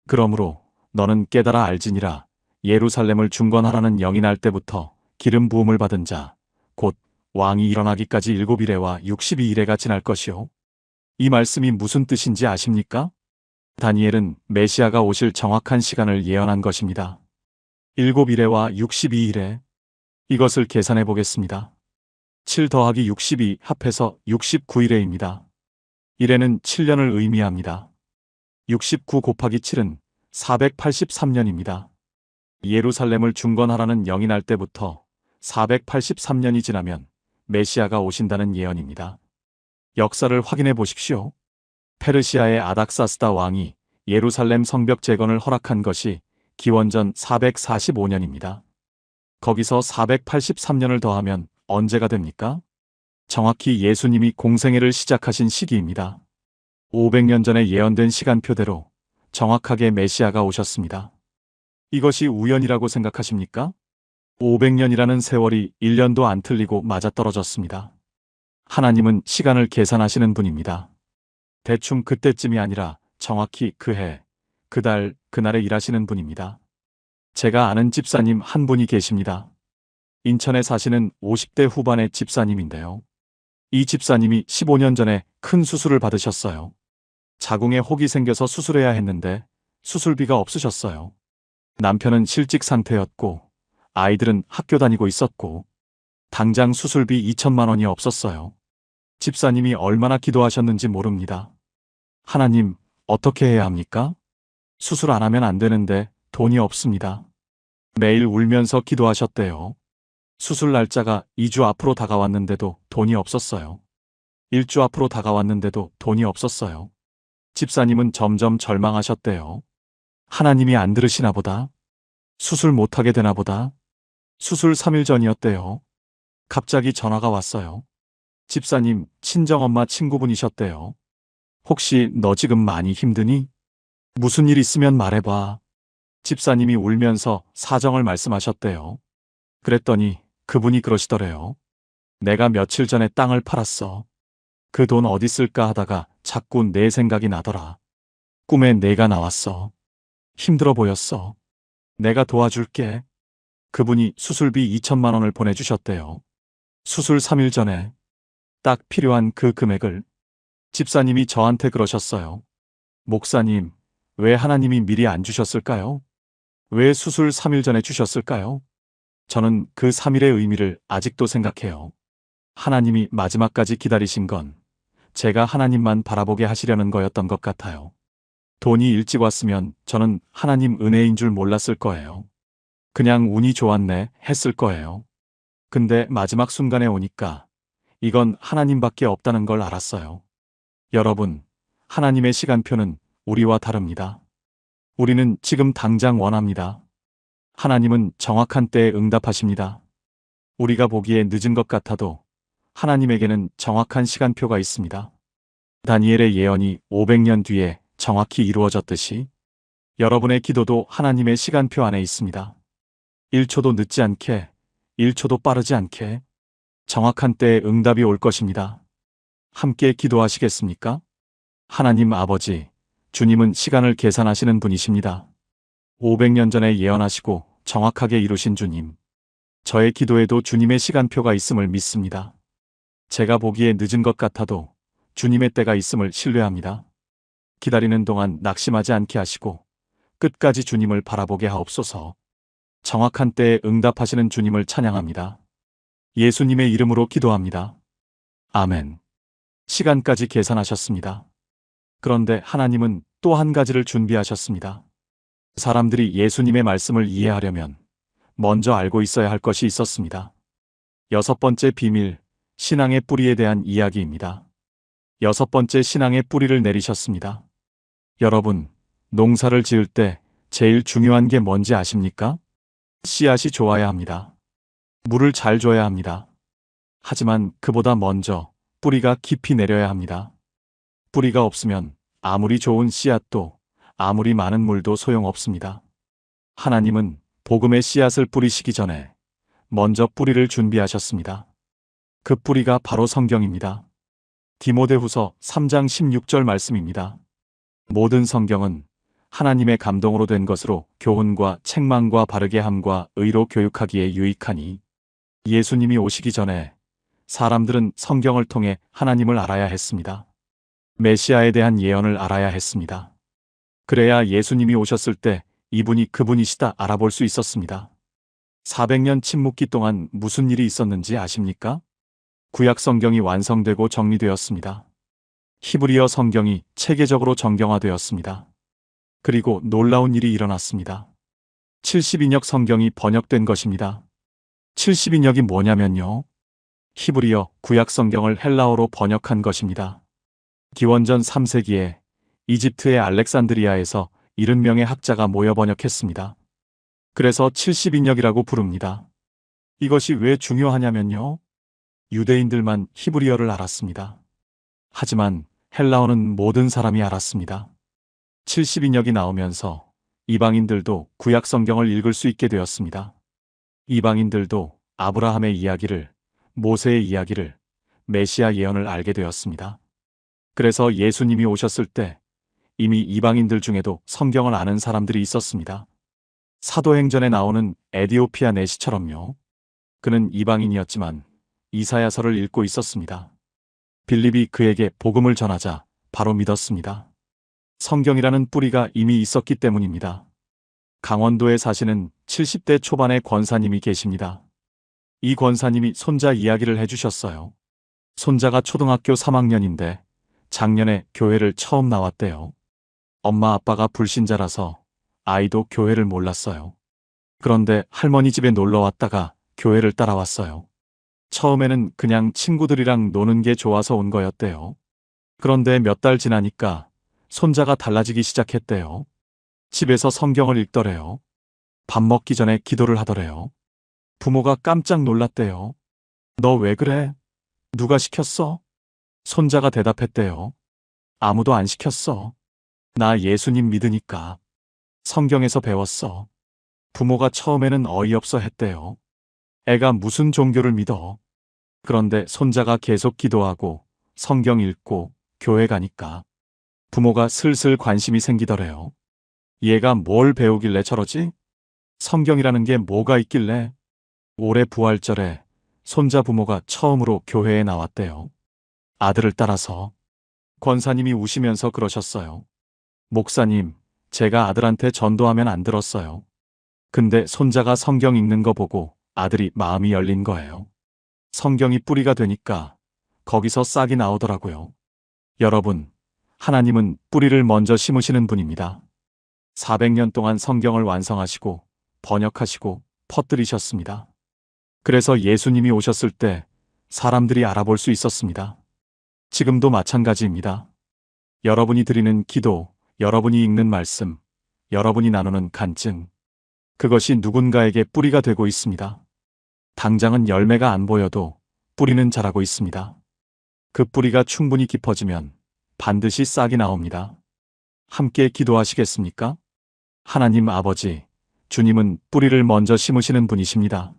그러므로 너는 깨달아 알지니라. 예루살렘을 중건하라는 영이 날 때부터 기름 부음을 받은 자, 곧 왕이 일어나기까지 7일에와 62일에가 지날 것이요. 이 말씀이 무슨 뜻인지 아십니까? 다니엘은 메시아가 오실 정확한 시간을 예언한 것입니다. 7일에와 62일에 이것을 계산해 보겠습니다. 7 더하기 62 합해서 69일에입니다. 1에는 7년을 의미합니다. 69 곱하기 7은 483년입니다. 예루살렘을 중건하라는 영이 날 때부터 483년이 지나면 메시아가 오신다는 예언입니다. 역사를 확인해 보십시오. 페르시아의 아닥사스다 왕이 예루살렘 성벽 재건을 허락한 것이 기원전 445년입니다. 거기서 483년을 더하면 언제가 됩니까? 정확히 예수님이 공생애를 시작하신 시기입니다. 500년 전에 예언된 시간표대로 정확하게 메시아가 오셨습니다. 이것이 우연이라고 생각하십니까? 500년이라는 세월이 1년도 안 틀리고 맞아떨어졌습니다. 하나님은 시간을 계산하시는 분입니다. 대충 그때쯤이 아니라 정확히 그 해, 그 달, 그날에 일하시는 분입니다. 제가 아는 집사님 한 분이 계십니다. 인천에 사시는 50대 후반의 집사님인데요. 이 집사님이 15년 전에 큰 수술을 받으셨어요. 자궁에 혹이 생겨서 수술해야 했는데 수술비가 없으셨어요. 남편은 실직 상태였고 아이들은 학교 다니고 있었고 당장 수술비 2천만 원이 없었어요. 집사님이 얼마나 기도하셨는지 모릅니다. 하나님, 어떻게 해야 합니까? 수술 안 하면 안 되는데 돈이 없습니다. 매일 울면서 기도하셨대요. 수술 날짜가 2주 앞으로 다가왔는데도 돈이 없었어요. 1주 앞으로 다가왔는데도 돈이 없었어요. 집사님은 점점 절망하셨대요. 하나님이 안 들으시나 보다. 수술 못하게 되나 보다. 수술 3일 전이었대요. 갑자기 전화가 왔어요. 집사님 친정엄마 친구분이셨대요. 혹시 너 지금 많이 힘드니? 무슨 일 있으면 말해봐. 집사님이 울면서 사정을 말씀하셨대요. 그랬더니 그분이 그러시더래요. 내가 며칠 전에 땅을 팔았어. 그 돈 어디 쓸까 하다가 자꾸 내 생각이 나더라. 꿈에 내가 나왔어. 힘들어 보였어. 내가 도와줄게. 그분이 수술비 2천만 원을 보내주셨대요. 수술 3일 전에 딱 필요한 그 금액을. 집사님이 저한테 그러셨어요. 목사님, 왜 하나님이 미리 안 주셨을까요? 왜 수술 3일 전에 주셨을까요? 저는 그 3일의 의미를 아직도 생각해요. 하나님이 마지막까지 기다리신 건 제가 하나님만 바라보게 하시려는 거였던 것 같아요. 돈이 일찍 왔으면 저는 하나님 은혜인 줄 몰랐을 거예요. 그냥 운이 좋았네 했을 거예요. 근데 마지막 순간에 오니까 이건 하나님밖에 없다는 걸 알았어요. 여러분, 하나님의 시간표는 우리와 다릅니다. 우리는 지금 당장 원합니다. 하나님은 정확한 때에 응답하십니다. 우리가 보기에 늦은 것 같아도 하나님에게는 정확한 시간표가 있습니다. 다니엘의 예언이 500년 뒤에 정확히 이루어졌듯이 여러분의 기도도 하나님의 시간표 안에 있습니다. 1초도 늦지 않게, 1초도 빠르지 않게 정확한 때에 응답이 올 것입니다. 함께 기도하시겠습니까? 하나님 아버지, 주님은 시간을 계산하시는 분이십니다. 500년 전에 예언하시고 정확하게 이루신 주님. 저의 기도에도 주님의 시간표가 있음을 믿습니다. 제가 보기에 늦은 것 같아도 주님의 때가 있음을 신뢰합니다. 기다리는 동안 낙심하지 않게 하시고 끝까지 주님을 바라보게 하옵소서. 정확한 때에 응답하시는 주님을 찬양합니다. 예수님의 이름으로 기도합니다. 아멘. 시간까지 계산하셨습니다. 그런데 하나님은 또 한 가지를 준비하셨습니다. 사람들이 예수님의 말씀을 이해하려면 먼저 알고 있어야 할 것이 있었습니다. 6번째 비밀, 신앙의 뿌리에 대한 이야기입니다. 6번째 신앙의 뿌리를 내리셨습니다. 여러분, 농사를 지을 때 제일 중요한 게 뭔지 아십니까? 씨앗이 좋아야 합니다. 물을 잘 줘야 합니다. 하지만 그보다 먼저 뿌리가 깊이 내려야 합니다. 뿌리가 없으면 아무리 좋은 씨앗도 아무리 많은 물도 소용없습니다. 하나님은 복음의 씨앗을 뿌리시기 전에 먼저 뿌리를 준비하셨습니다. 그 뿌리가 바로 성경입니다. 디모데후서 3장 16절 말씀입니다. 모든 성경은 하나님의 감동으로 된 것으로 교훈과 책망과 바르게 함과 의로 교육하기에 유익하니 예수님이 오시기 전에 사람들은 성경을 통해 하나님을 알아야 했습니다. 메시아에 대한 예언을 알아야 했습니다. 그래야 예수님이 오셨을 때 이분이 그분이시다 알아볼 수 있었습니다. 400년 침묵기 동안 무슨 일이 있었는지 아십니까? 구약 성경이 완성되고 정리되었습니다. 히브리어 성경이 체계적으로 정경화되었습니다. 그리고 놀라운 일이 일어났습니다. 70인역 성경이 번역된 것입니다. 70인역이 뭐냐면요. 히브리어 구약 성경을 헬라어로 번역한 것입니다. 기원전 3세기에 이집트의 알렉산드리아에서 70명의 학자가 모여 번역했습니다. 그래서 70인역이라고 부릅니다. 이것이 왜 중요하냐면요. 유대인들만 히브리어를 알았습니다. 하지만 헬라어는 모든 사람이 알았습니다. 70인역이 나오면서 이방인들도 구약 성경을 읽을 수 있게 되었습니다. 이방인들도 아브라함의 이야기를, 모세의 이야기를, 메시아 예언을 알게 되었습니다. 그래서 예수님이 오셨을 때 이미 이방인들 중에도 성경을 아는 사람들이 있었습니다. 사도행전에 나오는 에디오피아 내시처럼요. 그는 이방인이었지만 이사야서를 읽고 있었습니다. 빌립이 그에게 복음을 전하자 바로 믿었습니다. 성경이라는 뿌리가 이미 있었기 때문입니다. 강원도에 사시는 70대 초반의 권사님이 계십니다. 이 권사님이 손자 이야기를 해주셨어요. 손자가 초등학교 3학년인데 작년에 교회를 처음 나왔대요. 엄마 아빠가 불신자라서 아이도 교회를 몰랐어요. 그런데 할머니 집에 놀러 왔다가 교회를 따라왔어요. 처음에는 그냥 친구들이랑 노는 게 좋아서 온 거였대요. 그런데 몇 달 지나니까 손자가 달라지기 시작했대요. 집에서 성경을 읽더래요. 밥 먹기 전에 기도를 하더래요. 부모가 깜짝 놀랐대요. 너 왜 그래? 누가 시켰어? 손자가 대답했대요. 아무도 안 시켰어. 나 예수님 믿으니까. 성경에서 배웠어. 부모가 처음에는 어이없어 했대요. 애가 무슨 종교를 믿어? 그런데 손자가 계속 기도하고 성경 읽고 교회 가니까 부모가 슬슬 관심이 생기더래요. 얘가 뭘 배우길래 저러지? 성경이라는 게 뭐가 있길래? 올해 부활절에 손자 부모가 처음으로 교회에 나왔대요. 아들을 따라서. 권사님이 우시면서 그러셨어요. 목사님, 제가 아들한테 전도하면 안 들었어요. 근데 손자가 성경 읽는 거 보고 아들이 마음이 열린 거예요. 성경이 뿌리가 되니까 거기서 싹이 나오더라고요. 여러분, 하나님은 뿌리를 먼저 심으시는 분입니다. 400년 동안 성경을 완성하시고 번역하시고 퍼뜨리셨습니다. 그래서 예수님이 오셨을 때 사람들이 알아볼 수 있었습니다. 지금도 마찬가지입니다. 여러분이 드리는 기도, 여러분이 읽는 말씀, 여러분이 나누는 간증, 그것이 누군가에게 뿌리가 되고 있습니다. 당장은 열매가 안 보여도 뿌리는 자라고 있습니다. 그 뿌리가 충분히 깊어지면 반드시 싹이 나옵니다. 함께 기도하시겠습니까? 하나님 아버지, 주님은 뿌리를 먼저 심으시는 분이십니다.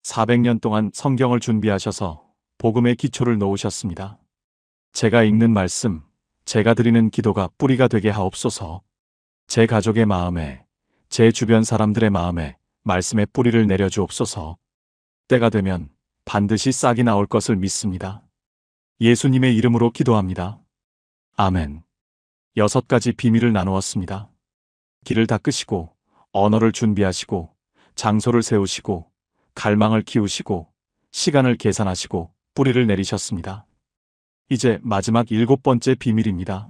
400년 동안 성경을 준비하셔서 복음의 기초를 놓으셨습니다. 제가 읽는 말씀, 제가 드리는 기도가 뿌리가 되게 하옵소서. 제 가족의 마음에, 제 주변 사람들의 마음에 말씀의 뿌리를 내려주옵소서. 때가 되면 반드시 싹이 나올 것을 믿습니다. 예수님의 이름으로 기도합니다. 아멘. 6가지 비밀을 나누었습니다. 길을 닦으시고, 언어를 준비하시고, 장소를 세우시고, 갈망을 키우시고, 시간을 계산하시고, 뿌리를 내리셨습니다. 이제 마지막 7번째 비밀입니다.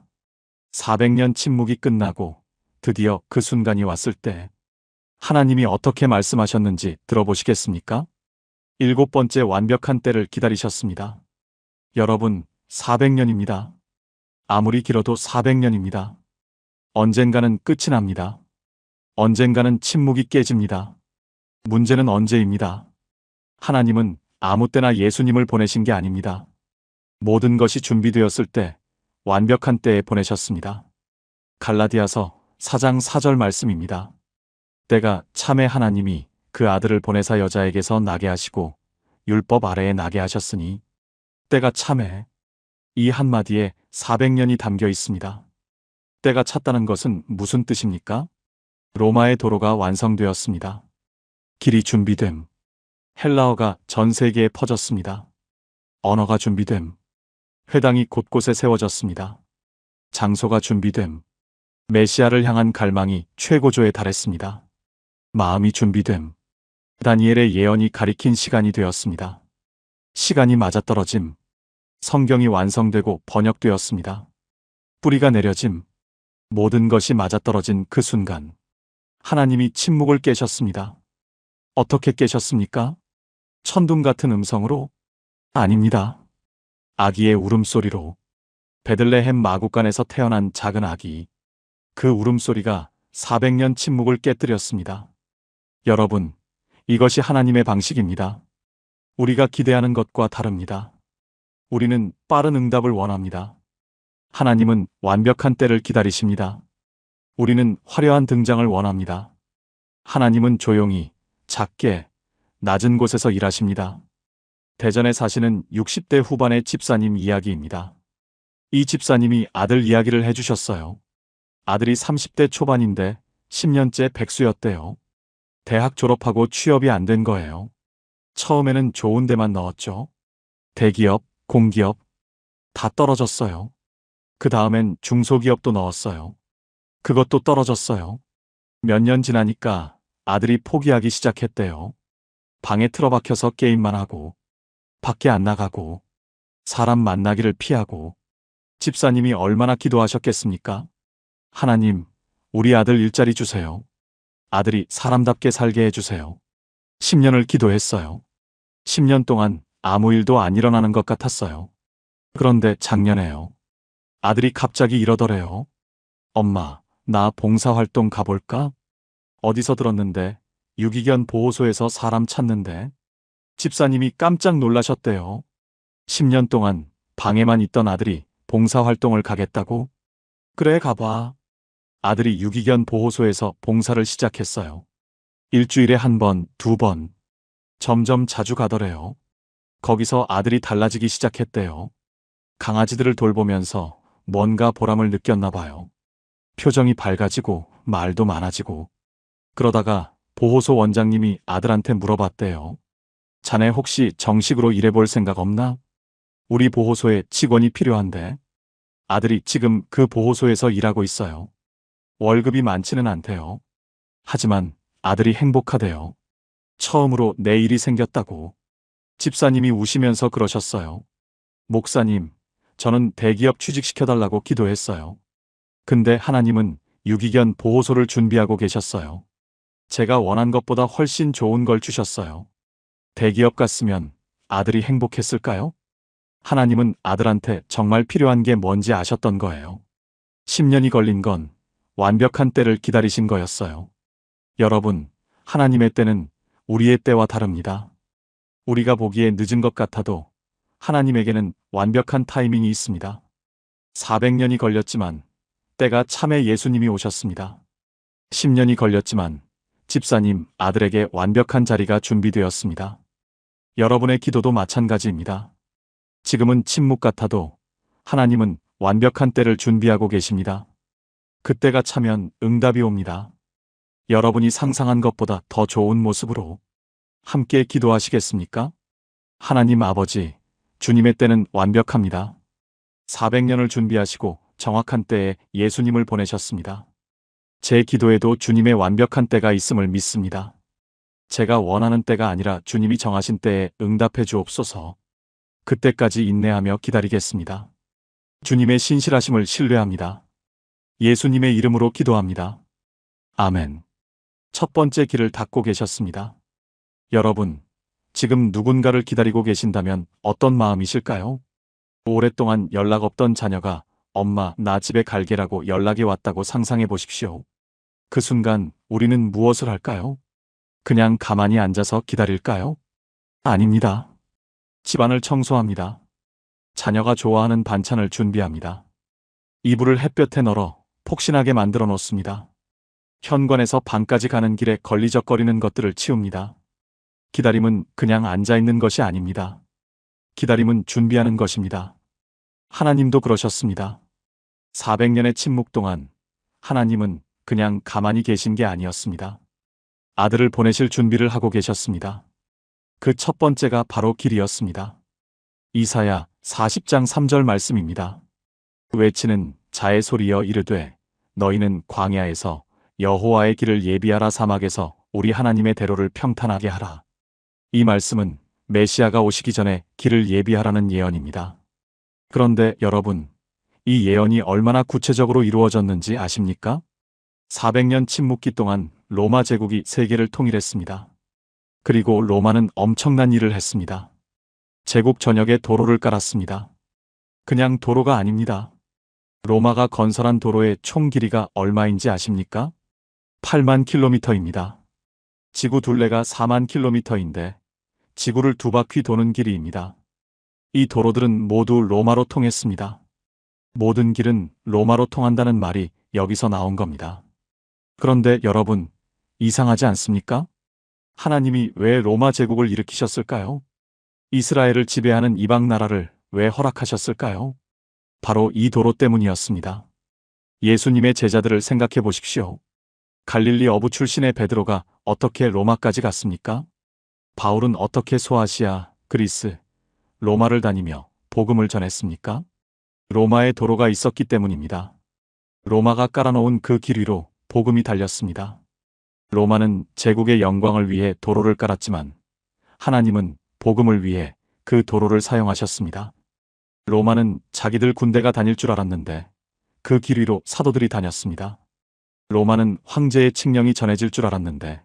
400년 침묵이 끝나고 드디어 그 순간이 왔을 때 하나님이 어떻게 말씀하셨는지 들어보시겠습니까? 7번째 완벽한 때를 기다리셨습니다. 여러분, 400년입니다. 아무리 길어도 400년입니다. 언젠가는 끝이 납니다. 언젠가는 침묵이 깨집니다. 문제는 언제입니다. 하나님은 아무 때나 예수님을 보내신 게 아닙니다. 모든 것이 준비되었을 때 완벽한 때에 보내셨습니다. 갈라디아서 4장 4절 말씀입니다. 때가 참에 하나님이 그 아들을 보내사 여자에게서 나게 하시고 율법 아래에 나게 하셨으니 때가 참에 이 한마디에 400년이 담겨 있습니다. 때가 찼다는 것은 무슨 뜻입니까? 로마의 도로가 완성되었습니다. 길이 준비됨. 헬라어가 전 세계에 퍼졌습니다. 언어가 준비됨. 회당이 곳곳에 세워졌습니다. 장소가 준비됨. 메시아를 향한 갈망이 최고조에 달했습니다. 마음이 준비됨. 다니엘의 예언이 가리킨 시간이 되었습니다. 시간이 맞아떨어짐. 성경이 완성되고 번역되었습니다. 뿌리가 내려짐. 모든 것이 맞아떨어진 그 순간 하나님이 침묵을 깨셨습니다. 어떻게 깨셨습니까? 천둥 같은 음성으로? 아닙니다. 아기의 울음소리로. 베들레헴 마구간에서 태어난 작은 아기. 그 울음소리가 400년 침묵을 깨뜨렸습니다. 여러분, 이것이 하나님의 방식입니다. 우리가 기대하는 것과 다릅니다. 우리는 빠른 응답을 원합니다. 하나님은 완벽한 때를 기다리십니다. 우리는 화려한 등장을 원합니다. 하나님은 조용히, 작게, 낮은 곳에서 일하십니다. 대전에 사시는 60대 후반의 집사님 이야기입니다. 이 집사님이 아들 이야기를 해주셨어요. 아들이 30대 초반인데 10년째 백수였대요. 대학 졸업하고 취업이 안 된 거예요. 처음에는 좋은 데만 넣었죠. 대기업, 공기업 다 떨어졌어요. 그 다음엔 중소기업도 넣었어요. 그것도 떨어졌어요. 몇 년 지나니까 아들이 포기하기 시작했대요. 방에 틀어박혀서 게임만 하고 밖에 안 나가고 사람 만나기를 피하고. 집사님이 얼마나 기도하셨겠습니까? 하나님, 우리 아들 일자리 주세요. 아들이 사람답게 살게 해주세요. 10년을 기도했어요. 10년 동안 아무 일도 안 일어나는 것 같았어요. 그런데 작년에요. 아들이 갑자기 이러더래요. 엄마, 나 봉사활동 가볼까? 어디서 들었는데 유기견 보호소에서 사람 찾는데. 집사님이 깜짝 놀라셨대요. 10년 동안 방에만 있던 아들이 봉사활동을 가겠다고? 그래, 가봐. 아들이 유기견 보호소에서 봉사를 시작했어요. 일주일에 1번, 2번. 점점 자주 가더래요. 거기서 아들이 달라지기 시작했대요. 강아지들을 돌보면서 뭔가 보람을 느꼈나 봐요. 표정이 밝아지고 말도 많아지고. 그러다가 보호소 원장님이 아들한테 물어봤대요. 자네 혹시 정식으로 일해볼 생각 없나? 우리 보호소에 직원이 필요한데. 아들이 지금 그 보호소에서 일하고 있어요. 월급이 많지는 않대요. 하지만 아들이 행복하대요. 처음으로 내 일이 생겼다고. 집사님이 우시면서 그러셨어요. 목사님, 저는 대기업 취직시켜달라고 기도했어요. 근데 하나님은 유기견 보호소를 준비하고 계셨어요. 제가 원한 것보다 훨씬 좋은 걸 주셨어요. 대기업 갔으면 아들이 행복했을까요? 하나님은 아들한테 정말 필요한 게 뭔지 아셨던 거예요. 10년이 걸린 건 완벽한 때를 기다리신 거였어요. 여러분, 하나님의 때는 우리의 때와 다릅니다. 우리가 보기에 늦은 것 같아도 하나님에게는 완벽한 타이밍이 있습니다. 400년이 걸렸지만 때가 참에 예수님이 오셨습니다. 10년이 걸렸지만 집사님 아들에게 완벽한 자리가 준비되었습니다. 여러분의 기도도 마찬가지입니다. 지금은 침묵 같아도 하나님은 완벽한 때를 준비하고 계십니다. 그때가 차면 응답이 옵니다. 여러분이 상상한 것보다 더 좋은 모습으로 함께 기도하시겠습니까? 하나님 아버지, 주님의 때는 완벽합니다. 400년을 준비하시고 정확한 때에 예수님을 보내셨습니다. 제 기도에도 주님의 완벽한 때가 있음을 믿습니다. 제가 원하는 때가 아니라 주님이 정하신 때에 응답해 주옵소서. 그때까지 인내하며 기다리겠습니다. 주님의 신실하심을 신뢰합니다. 예수님의 이름으로 기도합니다. 아멘. 첫 번째 길을 닫고 계셨습니다. 여러분, 지금 누군가를 기다리고 계신다면 어떤 마음이실까요? 오랫동안 연락 없던 자녀가 엄마, 나 집에 갈게라고 연락이 왔다고 상상해 보십시오. 그 순간 우리는 무엇을 할까요? 그냥 가만히 앉아서 기다릴까요? 아닙니다. 집안을 청소합니다. 자녀가 좋아하는 반찬을 준비합니다. 이불을 햇볕에 널어 폭신하게 만들어 놓습니다. 현관에서 방까지 가는 길에 걸리적거리는 것들을 치웁니다. 기다림은 그냥 앉아있는 것이 아닙니다. 기다림은 준비하는 것입니다. 하나님도 그러셨습니다. 400년의 침묵 동안 하나님은 그냥 가만히 계신 게 아니었습니다. 아들을 보내실 준비를 하고 계셨습니다. 그 첫 번째가 바로 길이었습니다. 이사야 40장 3절 말씀입니다. 외치는 자의 소리여 이르되 너희는 광야에서 여호와의 길을 예비하라 사막에서 우리 하나님의 대로를 평탄하게 하라. 이 말씀은 메시아가 오시기 전에 길을 예비하라는 예언입니다. 그런데 여러분, 이 예언이 얼마나 구체적으로 이루어졌는지 아십니까? 400년 침묵기 동안 로마 제국이 세계를 통일했습니다. 그리고 로마는 엄청난 일을 했습니다. 제국 전역에 도로를 깔았습니다. 그냥 도로가 아닙니다. 로마가 건설한 도로의 총 길이가 얼마인지 아십니까? 8만 킬로미터입니다. 지구 둘레가 4만 킬로미터인데 지구를 두 바퀴 도는 길이입니다. 이 도로들은 모두 로마로 통했습니다. 모든 길은 로마로 통한다는 말이 여기서 나온 겁니다. 그런데 여러분, 이상하지 않습니까? 하나님이 왜 로마 제국을 일으키셨을까요? 이스라엘을 지배하는 이방 나라를 왜 허락하셨을까요? 바로 이 도로 때문이었습니다. 예수님의 제자들을 생각해 보십시오. 갈릴리 어부 출신의 베드로가 어떻게 로마까지 갔습니까? 바울은 어떻게 소아시아, 그리스, 로마를 다니며 복음을 전했습니까? 로마에 도로가 있었기 때문입니다. 로마가 깔아놓은 그 길 위로 복음이 달렸습니다. 로마는 제국의 영광을 위해 도로를 깔았지만 하나님은 복음을 위해 그 도로를 사용하셨습니다. 로마는 자기들 군대가 다닐 줄 알았는데 그 길 위로 사도들이 다녔습니다. 로마는 황제의 칙령이 전해질 줄 알았는데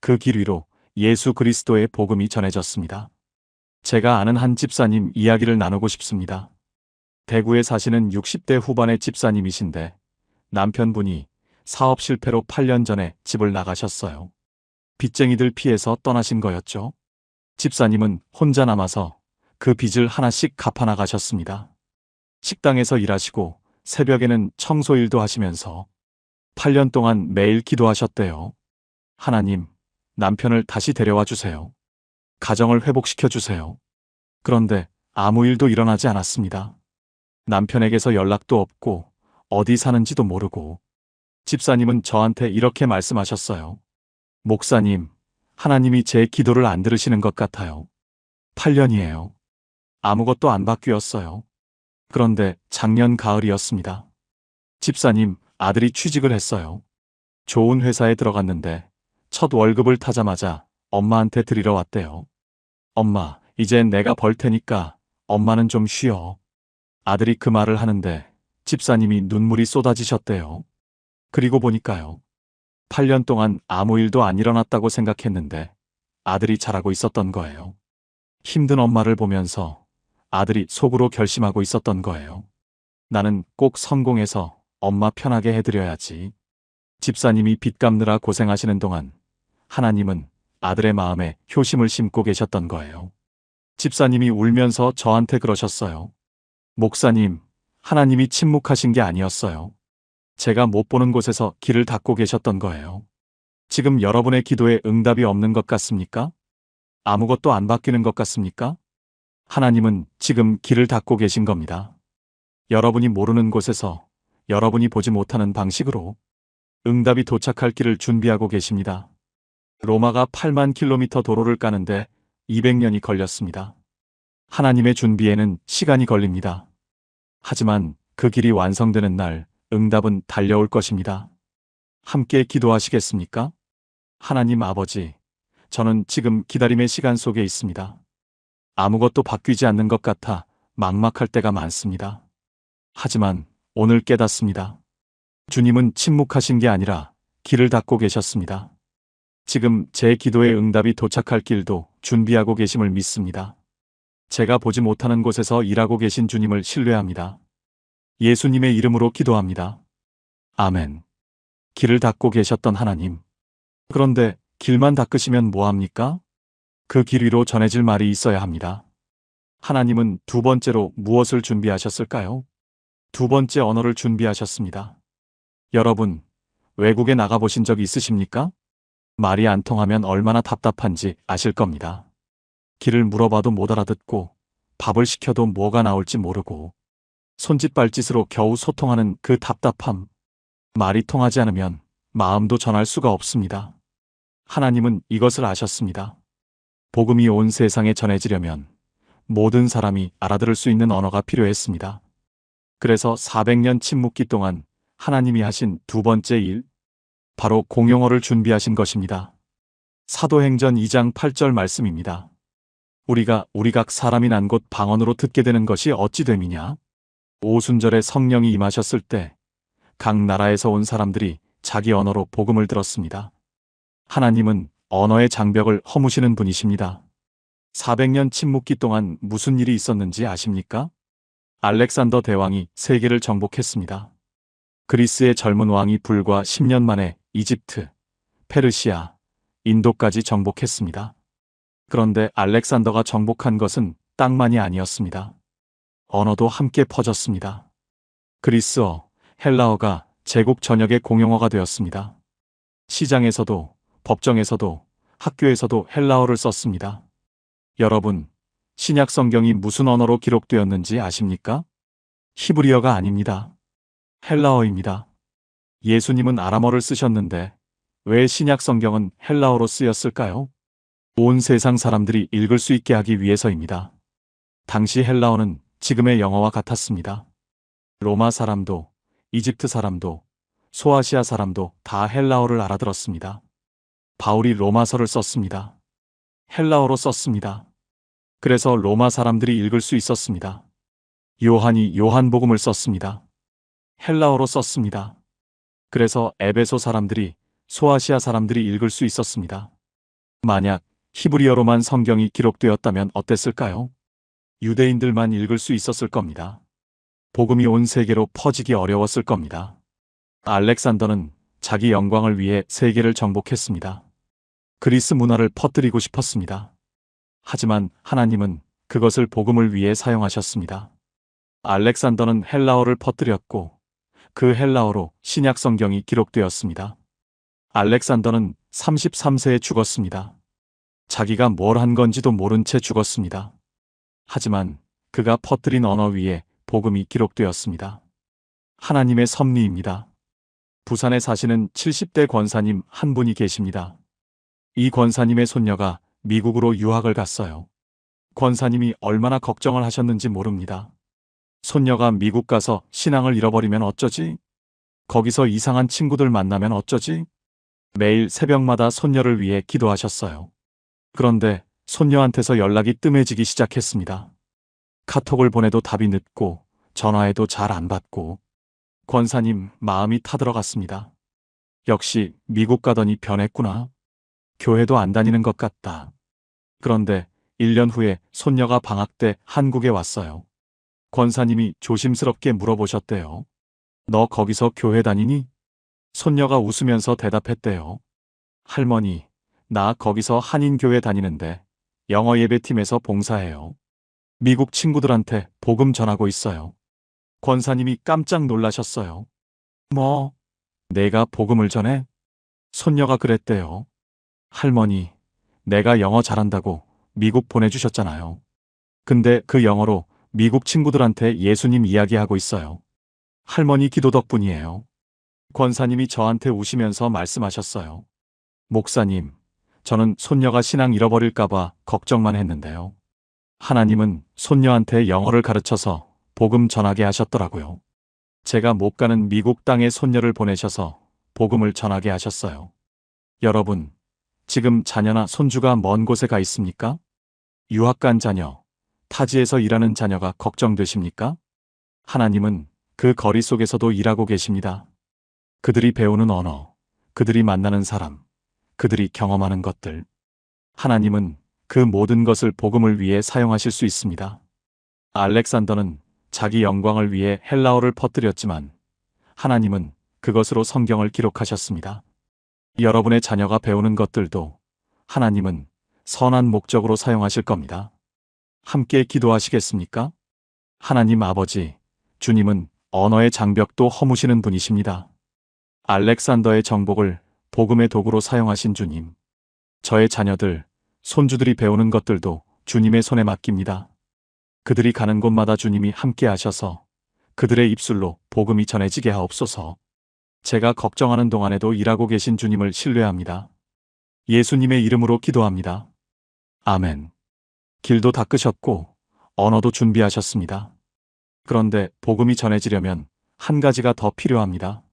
그 길 위로 예수 그리스도의 복음이 전해졌습니다. 제가 아는 한 집사님 이야기를 나누고 싶습니다. 대구에 사시는 60대 후반의 집사님이신데 남편분이 사업 실패로 8년 전에 집을 나가셨어요. 빚쟁이들 피해서 떠나신 거였죠. 집사님은 혼자 남아서 그 빚을 하나씩 갚아나가셨습니다. 식당에서 일하시고 새벽에는 청소일도 하시면서 8년 동안 매일 기도하셨대요. 하나님, 남편을 다시 데려와 주세요. 가정을 회복시켜 주세요. 그런데 아무 일도 일어나지 않았습니다. 남편에게서 연락도 없고 어디 사는지도 모르고 집사님은 저한테 이렇게 말씀하셨어요. 목사님, 하나님이 제 기도를 안 들으시는 것 같아요. 8년이에요. 아무것도 안 바뀌었어요. 그런데 작년 가을이었습니다. 집사님, 아들이 취직을 했어요. 좋은 회사에 들어갔는데 첫 월급을 타자마자 엄마한테 드리러 왔대요. 엄마, 이젠 내가 벌 테니까 엄마는 좀 쉬어. 아들이 그 말을 하는데 집사님이 눈물이 쏟아지셨대요. 그리고 보니까요. 8년 동안 아무 일도 안 일어났다고 생각했는데 아들이 잘하고 있었던 거예요. 힘든 엄마를 보면서 아들이 속으로 결심하고 있었던 거예요. 나는 꼭 성공해서 엄마 편하게 해드려야지. 집사님이 빚 갚느라 고생하시는 동안 하나님은 아들의 마음에 효심을 심고 계셨던 거예요. 집사님이 울면서 저한테 그러셨어요. 목사님, 하나님이 침묵하신 게 아니었어요. 제가 못 보는 곳에서 길을 닫고 계셨던 거예요. 지금 여러분의 기도에 응답이 없는 것 같습니까? 아무것도 안 바뀌는 것 같습니까? 하나님은 지금 길을 닫고 계신 겁니다. 여러분이 모르는 곳에서 여러분이 보지 못하는 방식으로 응답이 도착할 길을 준비하고 계십니다. 로마가 8만 킬로미터 도로를 까는데 200년이 걸렸습니다. 하나님의 준비에는 시간이 걸립니다. 하지만 그 길이 완성되는 날 응답은 달려올 것입니다. 함께 기도하시겠습니까? 하나님 아버지, 저는 지금 기다림의 시간 속에 있습니다. 아무것도 바뀌지 않는 것 같아 막막할 때가 많습니다. 하지만 오늘 깨닫습니다. 주님은 침묵하신 게 아니라 길을 닫고 계셨습니다. 지금 제 기도의 응답이 도착할 길도 준비하고 계심을 믿습니다. 제가 보지 못하는 곳에서 일하고 계신 주님을 신뢰합니다. 예수님의 이름으로 기도합니다. 아멘. 길을 닫고 계셨던 하나님. 그런데 길만 닦으시면 뭐합니까? 그 길 위로 전해질 말이 있어야 합니다. 하나님은 두 번째로 무엇을 준비하셨을까요? 두 번째 언어를 준비하셨습니다. 여러분, 외국에 나가보신 적 있으십니까? 말이 안 통하면 얼마나 답답한지 아실 겁니다. 길을 물어봐도 못 알아듣고 밥을 시켜도 뭐가 나올지 모르고 손짓발짓으로 겨우 소통하는 그 답답함. 말이 통하지 않으면 마음도 전할 수가 없습니다. 하나님은 이것을 아셨습니다. 복음이 온 세상에 전해지려면 모든 사람이 알아들을 수 있는 언어가 필요했습니다. 그래서 400년 침묵기 동안 하나님이 하신 두 번째 일, 바로 공용어를 준비하신 것입니다. 사도행전 2장 8절 말씀입니다. 우리가 각 사람이 난 곳 방언으로 듣게 되는 것이 어찌 됨이냐? 오순절에 성령이 임하셨을 때 각 나라에서 온 사람들이 자기 언어로 복음을 들었습니다. 하나님은 언어의 장벽을 허무시는 분이십니다. 400년 침묵기 동안 무슨 일이 있었는지 아십니까? 알렉산더 대왕이 세계를 정복했습니다. 그리스의 젊은 왕이 불과 10년 만에 이집트, 페르시아, 인도까지 정복했습니다. 그런데 알렉산더가 정복한 것은 땅만이 아니었습니다. 언어도 함께 퍼졌습니다. 그리스어, 헬라어가 제국 전역의 공용어가 되었습니다. 시장에서도, 법정에서도, 학교에서도 헬라어를 썼습니다. 여러분, 신약 성경이 무슨 언어로 기록되었는지 아십니까? 히브리어가 아닙니다. 헬라어입니다. 예수님은 아람어를 쓰셨는데 왜 신약 성경은 헬라어로 쓰였을까요? 온 세상 사람들이 읽을 수 있게 하기 위해서입니다. 당시 헬라어는 지금의 영어와 같았습니다. 로마 사람도, 이집트 사람도, 소아시아 사람도 다 헬라어를 알아들었습니다. 바울이 로마서를 썼습니다. 헬라어로 썼습니다. 그래서 로마 사람들이 읽을 수 있었습니다. 요한이 요한복음을 썼습니다. 헬라어로 썼습니다. 그래서 에베소 사람들이, 소아시아 사람들이 읽을 수 있었습니다. 만약 히브리어로만 성경이 기록되었다면 어땠을까요? 유대인들만 읽을 수 있었을 겁니다. 복음이 온 세계로 퍼지기 어려웠을 겁니다. 알렉산더는 자기 영광을 위해 세계를 정복했습니다. 그리스 문화를 퍼뜨리고 싶었습니다. 하지만 하나님은 그것을 복음을 위해 사용하셨습니다. 알렉산더는 헬라어를 퍼뜨렸고 그 헬라어로 신약 성경이 기록되었습니다. 알렉산더는 33세에 죽었습니다. 자기가 뭘 한 건지도 모른 채 죽었습니다. 하지만 그가 퍼뜨린 언어 위에 복음이 기록되었습니다. 하나님의 섭리입니다. 부산에 사시는 70대 권사님 한 분이 계십니다. 이 권사님의 손녀가 미국으로 유학을 갔어요. 권사님이 얼마나 걱정을 하셨는지 모릅니다. 손녀가 미국 가서 신앙을 잃어버리면 어쩌지? 거기서 이상한 친구들 만나면 어쩌지? 매일 새벽마다 손녀를 위해 기도하셨어요. 그런데 손녀한테서 연락이 뜸해지기 시작했습니다. 카톡을 보내도 답이 늦고 전화해도 잘 안 받고 권사님 마음이 타들어갔습니다. 역시 미국 가더니 변했구나. 교회도 안 다니는 것 같다. 그런데 1년 후에 손녀가 방학 때 한국에 왔어요. 권사님이 조심스럽게 물어보셨대요. 너 거기서 교회 다니니? 손녀가 웃으면서 대답했대요. 할머니, 나 거기서 한인교회 다니는데 영어 예배팀에서 봉사해요. 미국 친구들한테 복음 전하고 있어요. 권사님이 깜짝 놀라셨어요. 뭐? 내가 복음을 전해? 손녀가 그랬대요. 할머니, 내가 영어 잘한다고 미국 보내주셨잖아요. 근데 그 영어로 미국 친구들한테 예수님 이야기하고 있어요. 할머니 기도 덕분이에요. 권사님이 저한테 우시면서 말씀하셨어요. 목사님, 저는 손녀가 신앙 잃어버릴까봐 걱정만 했는데요. 하나님은 손녀한테 영어를 가르쳐서 복음 전하게 하셨더라고요. 제가 못 가는 미국 땅에 손녀를 보내셔서 복음을 전하게 하셨어요. 여러분, 지금 자녀나 손주가 먼 곳에 가 있습니까? 유학 간 자녀, 타지에서 일하는 자녀가 걱정되십니까? 하나님은 그 거리 속에서도 일하고 계십니다. 그들이 배우는 언어, 그들이 만나는 사람, 그들이 경험하는 것들. 하나님은 그 모든 것을 복음을 위해 사용하실 수 있습니다. 알렉산더는 자기 영광을 위해 헬라어를 퍼뜨렸지만 하나님은 그것으로 성경을 기록하셨습니다. 여러분의 자녀가 배우는 것들도 하나님은 선한 목적으로 사용하실 겁니다. 함께 기도하시겠습니까? 하나님 아버지, 주님은 언어의 장벽도 허무시는 분이십니다. 알렉산더의 정복을 복음의 도구로 사용하신 주님, 저의 자녀들, 손주들이 배우는 것들도 주님의 손에 맡깁니다. 그들이 가는 곳마다 주님이 함께 하셔서 그들의 입술로 복음이 전해지게 하옵소서. 제가 걱정하는 동안에도 일하고 계신 주님을 신뢰합니다. 예수님의 이름으로 기도합니다. 아멘. 길도 닦으셨고 언어도 준비하셨습니다. 그런데 복음이 전해지려면 한 가지가 더 필요합니다.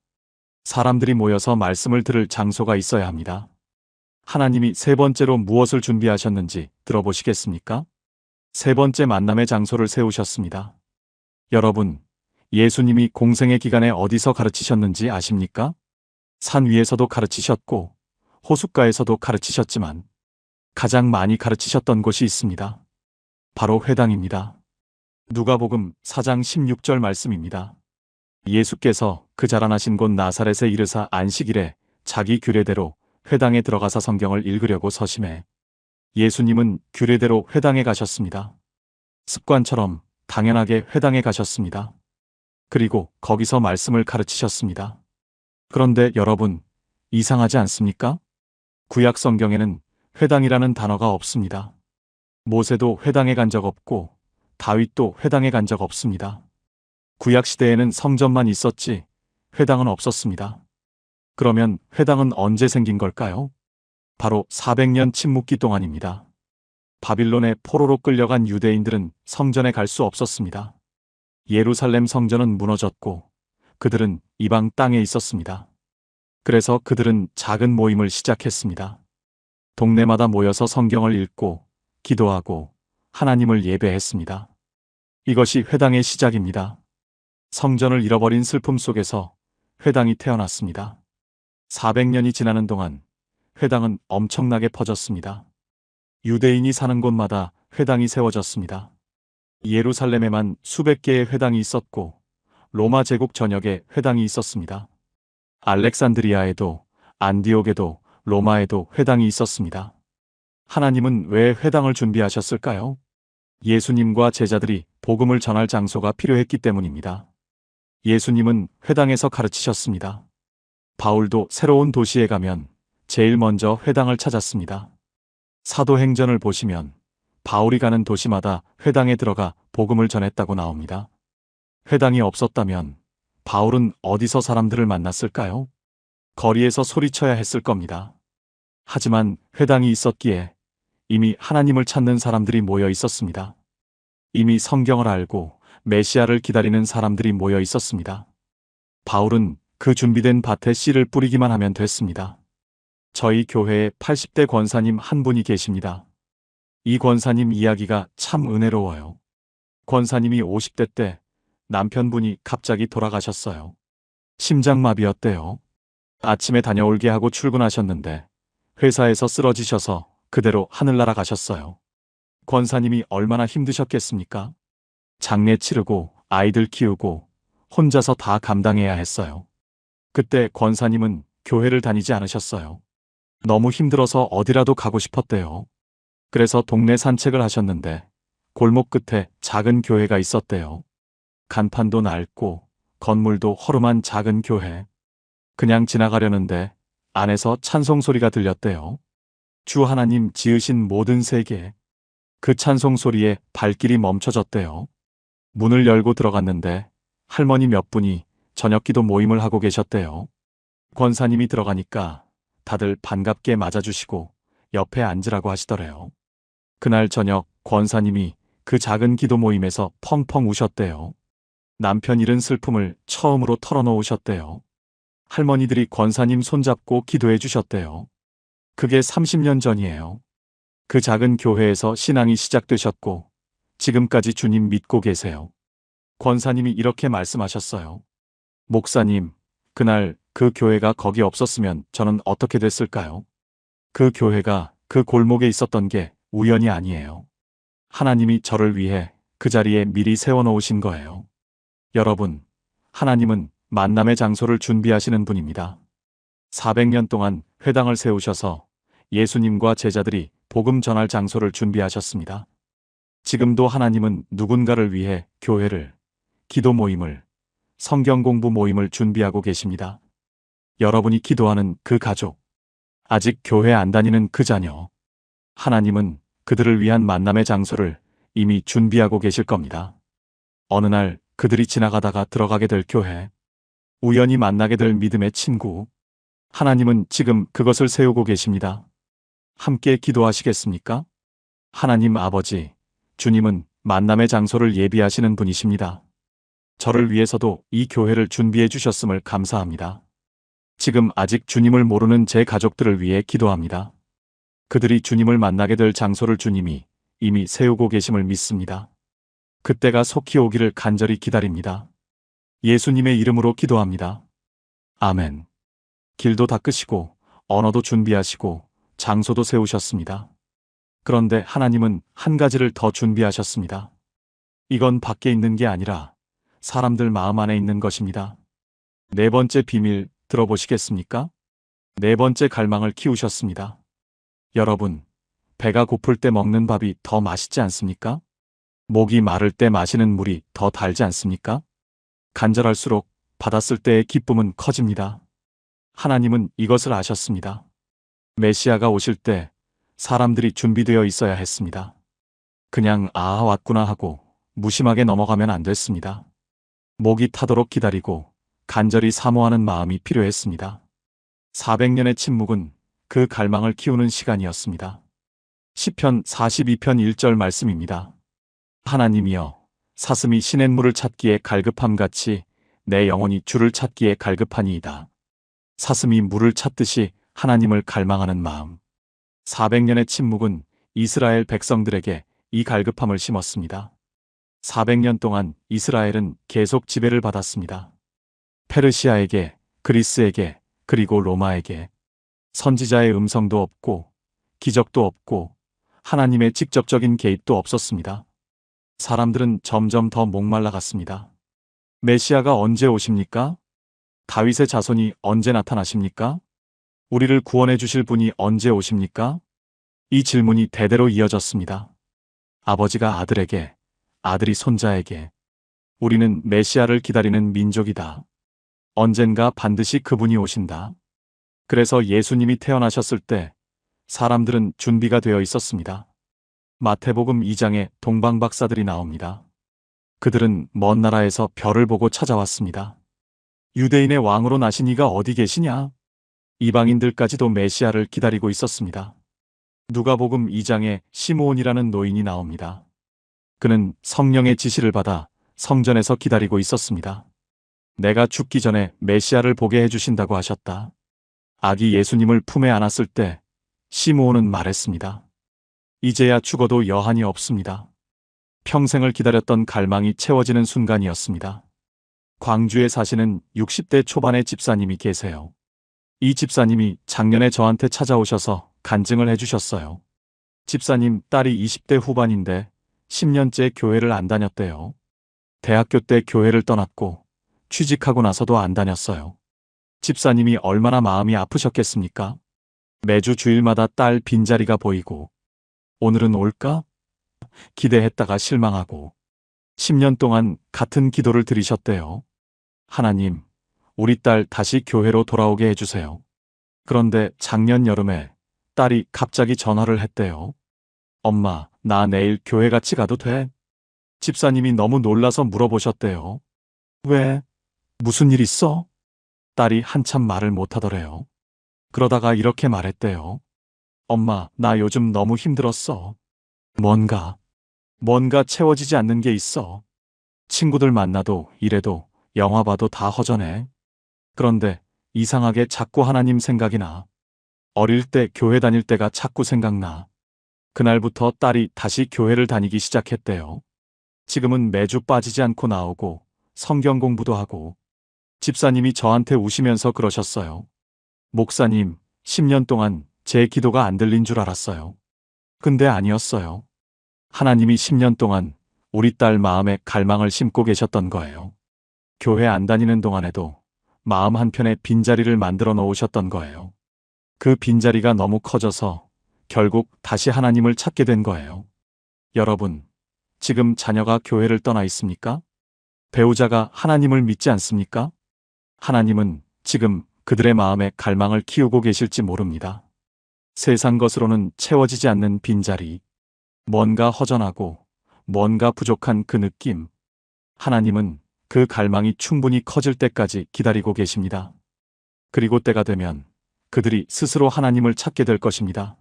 사람들이 모여서 말씀을 들을 장소가 있어야 합니다. 하나님이 세 번째로 무엇을 준비하셨는지 들어보시겠습니까? 세 번째 만남의 장소를 세우셨습니다. 여러분, 예수님이 공생의 기간에 어디서 가르치셨는지 아십니까? 산 위에서도 가르치셨고 호숫가에서도 가르치셨지만 가장 많이 가르치셨던 곳이 있습니다. 바로 회당입니다. 누가복음 4장 16절 말씀입니다. 예수께서 그 자라나신 곳 나사렛에 이르사 안식일에 자기 규례대로 회당에 들어가서 성경을 읽으려고 서심해 예수님은 규례대로 회당에 가셨습니다. 습관처럼 당연하게 회당에 가셨습니다. 그리고 거기서 말씀을 가르치셨습니다. 그런데 여러분, 이상하지 않습니까? 구약 성경에는 회당이라는 단어가 없습니다. 모세도 회당에 간 적 없고 다윗도 회당에 간 적 없습니다. 구약 시대에는 성전만 있었지 회당은 없었습니다. 그러면 회당은 언제 생긴 걸까요? 바로 400년 침묵기 동안입니다. 바빌론의 포로로 끌려간 유대인들은 성전에 갈 수 없었습니다. 예루살렘 성전은 무너졌고 그들은 이방 땅에 있었습니다. 그래서 그들은 작은 모임을 시작했습니다. 동네마다 모여서 성경을 읽고 기도하고 하나님을 예배했습니다. 이것이 회당의 시작입니다. 성전을 잃어버린 슬픔 속에서 회당이 태어났습니다. 400년이 지나는 동안 회당은 엄청나게 퍼졌습니다. 유대인이 사는 곳마다 회당이 세워졌습니다. 예루살렘에만 수백 개의 회당이 있었고 로마 제국 전역에 회당이 있었습니다. 알렉산드리아에도 안디옥에도 로마에도 회당이 있었습니다. 하나님은 왜 회당을 준비하셨을까요? 예수님과 제자들이 복음을 전할 장소가 필요했기 때문입니다. 예수님은 회당에서 가르치셨습니다. 바울도 새로운 도시에 가면 제일 먼저 회당을 찾았습니다. 사도행전을 보시면 바울이 가는 도시마다 회당에 들어가 복음을 전했다고 나옵니다. 회당이 없었다면 바울은 어디서 사람들을 만났을까요? 거리에서 소리쳐야 했을 겁니다. 하지만 회당이 있었기에 이미 하나님을 찾는 사람들이 모여 있었습니다. 이미 성경을 알고 메시아를 기다리는 사람들이 모여 있었습니다. 바울은 그 준비된 밭에 씨를 뿌리기만 하면 됐습니다. 저희 교회에 80대 권사님 한 분이 계십니다. 이 권사님 이야기가 참 은혜로워요. 권사님이 50대 때 남편분이 갑자기 돌아가셨어요. 심장마비였대요. 아침에 다녀올게 하고 출근하셨는데 회사에서 쓰러지셔서 그대로 하늘 날아가셨어요. 권사님이 얼마나 힘드셨겠습니까? 장례 치르고 아이들 키우고 혼자서 다 감당해야 했어요. 그때 권사님은 교회를 다니지 않으셨어요. 너무 힘들어서 어디라도 가고 싶었대요. 그래서 동네 산책을 하셨는데 골목 끝에 작은 교회가 있었대요. 간판도 낡고 건물도 허름한 작은 교회. 그냥 지나가려는데 안에서 찬송 소리가 들렸대요. 주 하나님 지으신 모든 세계. 그 찬송 소리에 발길이 멈춰졌대요. 문을 열고 들어갔는데 할머니 몇 분이 저녁 기도 모임을 하고 계셨대요. 권사님이 들어가니까 다들 반갑게 맞아주시고 옆에 앉으라고 하시더래요. 그날 저녁 권사님이 그 작은 기도 모임에서 펑펑 우셨대요. 남편 잃은 슬픔을 처음으로 털어놓으셨대요. 할머니들이 권사님 손잡고 기도해 주셨대요. 그게 30년 전이에요. 그 작은 교회에서 신앙이 시작되셨고 지금까지 주님 믿고 계세요. 권사님이 이렇게 말씀하셨어요. 목사님, 그날 그 교회가 거기 없었으면 저는 어떻게 됐을까요? 그 교회가 그 골목에 있었던 게 우연이 아니에요. 하나님이 저를 위해 그 자리에 미리 세워놓으신 거예요. 여러분, 하나님은 만남의 장소를 준비하시는 분입니다. 400년 동안 회당을 세우셔서 예수님과 제자들이 복음 전할 장소를 준비하셨습니다. 지금도 하나님은 누군가를 위해 교회를, 기도 모임을, 성경 공부 모임을 준비하고 계십니다. 여러분이 기도하는 그 가족, 아직 교회 안 다니는 그 자녀, 하나님은 그들을 위한 만남의 장소를 이미 준비하고 계실 겁니다. 어느 날 그들이 지나가다가 들어가게 될 교회, 우연히 만나게 될 믿음의 친구, 하나님은 지금 그것을 세우고 계십니다. 함께 기도하시겠습니까? 하나님 아버지, 주님은 만남의 장소를 예비하시는 분이십니다. 저를 위해서도 이 교회를 준비해 주셨음을 감사합니다. 지금 아직 주님을 모르는 제 가족들을 위해 기도합니다. 그들이 주님을 만나게 될 장소를 주님이 이미 세우고 계심을 믿습니다. 그때가 속히 오기를 간절히 기다립니다. 예수님의 이름으로 기도합니다. 아멘. 길도 닦으시고 언어도 준비하시고 장소도 세우셨습니다. 그런데 하나님은 한 가지를 더 준비하셨습니다. 이건 밖에 있는 게 아니라 사람들 마음 안에 있는 것입니다. 네 번째 비밀 들어보시겠습니까? 네 번째 갈망을 키우셨습니다. 여러분, 배가 고플 때 먹는 밥이 더 맛있지 않습니까? 목이 마를 때 마시는 물이 더 달지 않습니까? 간절할수록 받았을 때의 기쁨은 커집니다. 하나님은 이것을 아셨습니다. 메시아가 오실 때 사람들이 준비되어 있어야 했습니다. 그냥 아 왔구나 하고 무심하게 넘어가면 안 됐습니다. 목이 타도록 기다리고 간절히 사모하는 마음이 필요했습니다. 400년의 침묵은 그 갈망을 키우는 시간이었습니다. 시편 42편 1절 말씀입니다. 하나님이여, 사슴이 시냇물을 찾기에 갈급함같이 내 영혼이 주를 찾기에 갈급하니이다. 사슴이 물을 찾듯이 하나님을 갈망하는 마음. 400년의 침묵은 이스라엘 백성들에게 이 갈급함을 심었습니다. 400년 동안 이스라엘은 계속 지배를 받았습니다. 페르시아에게, 그리스에게, 그리고 로마에게. 선지자의 음성도 없고, 기적도 없고, 하나님의 직접적인 개입도 없었습니다. 사람들은 점점 더 목말라갔습니다. 메시아가 언제 오십니까? 다윗의 자손이 언제 나타나십니까? 우리를 구원해 주실 분이 언제 오십니까? 이 질문이 대대로 이어졌습니다. 아버지가 아들에게, 아들이 손자에게. 우리는 메시아를 기다리는 민족이다. 언젠가 반드시 그분이 오신다. 그래서 예수님이 태어나셨을 때 사람들은 준비가 되어 있었습니다. 마태복음 2장에 동방박사들이 나옵니다. 그들은 먼 나라에서 별을 보고 찾아왔습니다. 유대인의 왕으로 나신 이가 어디 계시냐? 이방인들까지도 메시아를 기다리고 있었습니다. 누가복음 2장에 시므온이라는 노인이 나옵니다. 그는 성령의 지시를 받아 성전에서 기다리고 있었습니다. 내가 죽기 전에 메시아를 보게 해주신다고 하셨다. 아기 예수님을 품에 안았을 때 시므온은 말했습니다. 이제야 죽어도 여한이 없습니다. 평생을 기다렸던 갈망이 채워지는 순간이었습니다. 광주에 사시는 60대 초반의 집사님이 계세요. 이 집사님이 작년에 저한테 찾아오셔서 간증을 해주셨어요. 집사님 딸이 20대 후반인데 10년째 교회를 안 다녔대요. 대학교 때 교회를 떠났고 취직하고 나서도 안 다녔어요. 집사님이 얼마나 마음이 아프셨겠습니까? 매주 주일마다 딸 빈자리가 보이고 오늘은 올까? 기대했다가 실망하고 10년 동안 같은 기도를 드리셨대요. 하나님, 우리 딸 다시 교회로 돌아오게 해주세요. 그런데 작년 여름에 딸이 갑자기 전화를 했대요. 엄마, 나 내일 교회 같이 가도 돼? 집사님이 너무 놀라서 물어보셨대요. 왜? 무슨 일 있어? 딸이 한참 말을 못하더래요. 그러다가 이렇게 말했대요. 엄마, 나 요즘 너무 힘들었어. 뭔가 채워지지 않는 게 있어. 친구들 만나도 일해도 영화 봐도 다 허전해. 그런데 이상하게 자꾸 하나님 생각이 나. 어릴 때 교회 다닐 때가 자꾸 생각나. 그날부터 딸이 다시 교회를 다니기 시작했대요. 지금은 매주 빠지지 않고 나오고 성경 공부도 하고. 집사님이 저한테 우시면서 그러셨어요. 목사님, 10년 동안 제 기도가 안 들린 줄 알았어요. 근데 아니었어요. 하나님이 10년 동안 우리 딸 마음에 갈망을 심고 계셨던 거예요. 교회 안 다니는 동안에도 마음 한편에 빈자리를 만들어 놓으셨던 거예요. 그 빈자리가 너무 커져서 결국 다시 하나님을 찾게 된 거예요. 여러분, 지금 자녀가 교회를 떠나 있습니까? 배우자가 하나님을 믿지 않습니까? 하나님은 지금 그들의 마음에 갈망을 키우고 계실지 모릅니다. 세상 것으로는 채워지지 않는 빈자리, 뭔가 허전하고 뭔가 부족한 그 느낌. 하나님은 그 갈망이 충분히 커질 때까지 기다리고 계십니다. 그리고 때가 되면 그들이 스스로 하나님을 찾게 될 것입니다.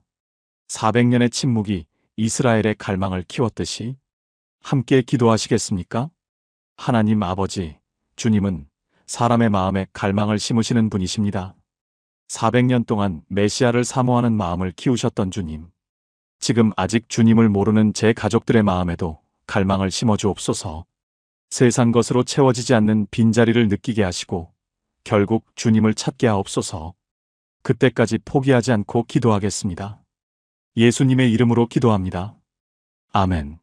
400년의 침묵이 이스라엘의 갈망을 키웠듯이 함께 기도하시겠습니까? 하나님 아버지, 주님은 사람의 마음에 갈망을 심으시는 분이십니다. 400년 동안 메시아를 사모하는 마음을 키우셨던 주님. 지금 아직 주님을 모르는 제 가족들의 마음에도 갈망을 심어주옵소서. 세상 것으로 채워지지 않는 빈자리를 느끼게 하시고 결국 주님을 찾게 하옵소서. 그때까지 포기하지 않고 기도하겠습니다. 예수님의 이름으로 기도합니다. 아멘.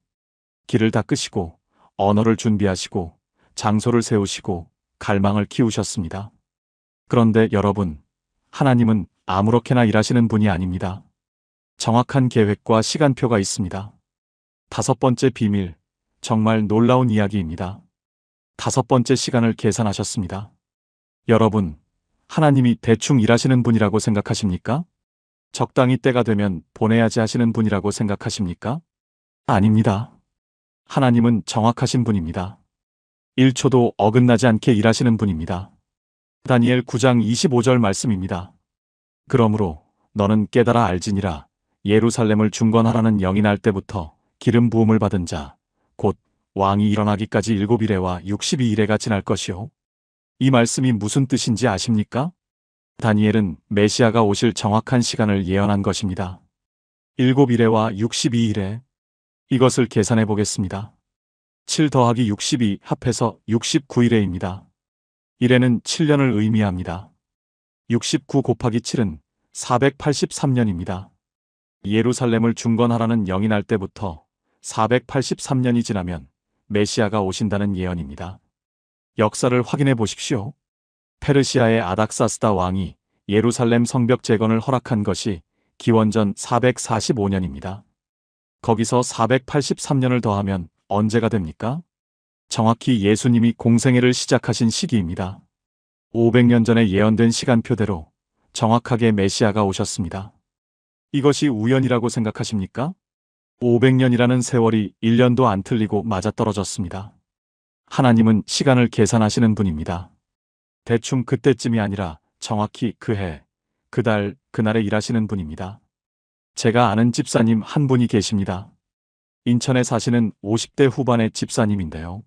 길을 닦으시고 언어를 준비하시고 장소를 세우시고 갈망을 키우셨습니다. 그런데 여러분, 하나님은 아무렇게나 일하시는 분이 아닙니다. 정확한 계획과 시간표가 있습니다. 5번째 비밀, 정말 놀라운 이야기입니다. 5번째 시간을 계산하셨습니다. 여러분, 하나님이 대충 일하시는 분이라고 생각하십니까? 적당히 때가 되면 보내야지 하시는 분이라고 생각하십니까? 아닙니다. 하나님은 정확하신 분입니다. 1초도 어긋나지 않게 일하시는 분입니다. 다니엘 9장 25절 말씀입니다. 그러므로 너는 깨달아 알지니라. 예루살렘을 중건하라는 영이 날 때부터 기름 부음을 받은 자, 곧 왕이 일어나기까지 7이레와 62이레가 지날 것이요. 이 말씀이 무슨 뜻인지 아십니까? 다니엘은 메시아가 오실 정확한 시간을 예언한 것입니다. 7이레와 62이레. 이것을 계산해 보겠습니다. 7 더하기 62 합해서 69이레입니다. 1에는 7년을 의미합니다. 69 곱하기 7은 483년입니다. 예루살렘을 중건하라는 영이 날 때부터 483년이 지나면 메시아가 오신다는 예언입니다. 역사를 확인해 보십시오. 페르시아의 아닥사스다 왕이 예루살렘 성벽 재건을 허락한 것이 기원전 445년입니다. 거기서 483년을 더하면 언제가 됩니까? 정확히 예수님이 공생애를 시작하신 시기입니다. 500년 전에 예언된 시간표대로 정확하게 메시아가 오셨습니다. 이것이 우연이라고 생각하십니까? 500년이라는 세월이 1년도 안 틀리고 맞아떨어졌습니다. 하나님은 시간을 계산하시는 분입니다. 대충 그때쯤이 아니라 정확히 그 해, 그 달, 그날에 일하시는 분입니다. 제가 아는 집사님 한 분이 계십니다. 인천에 사시는 50대 후반의 집사님인데요.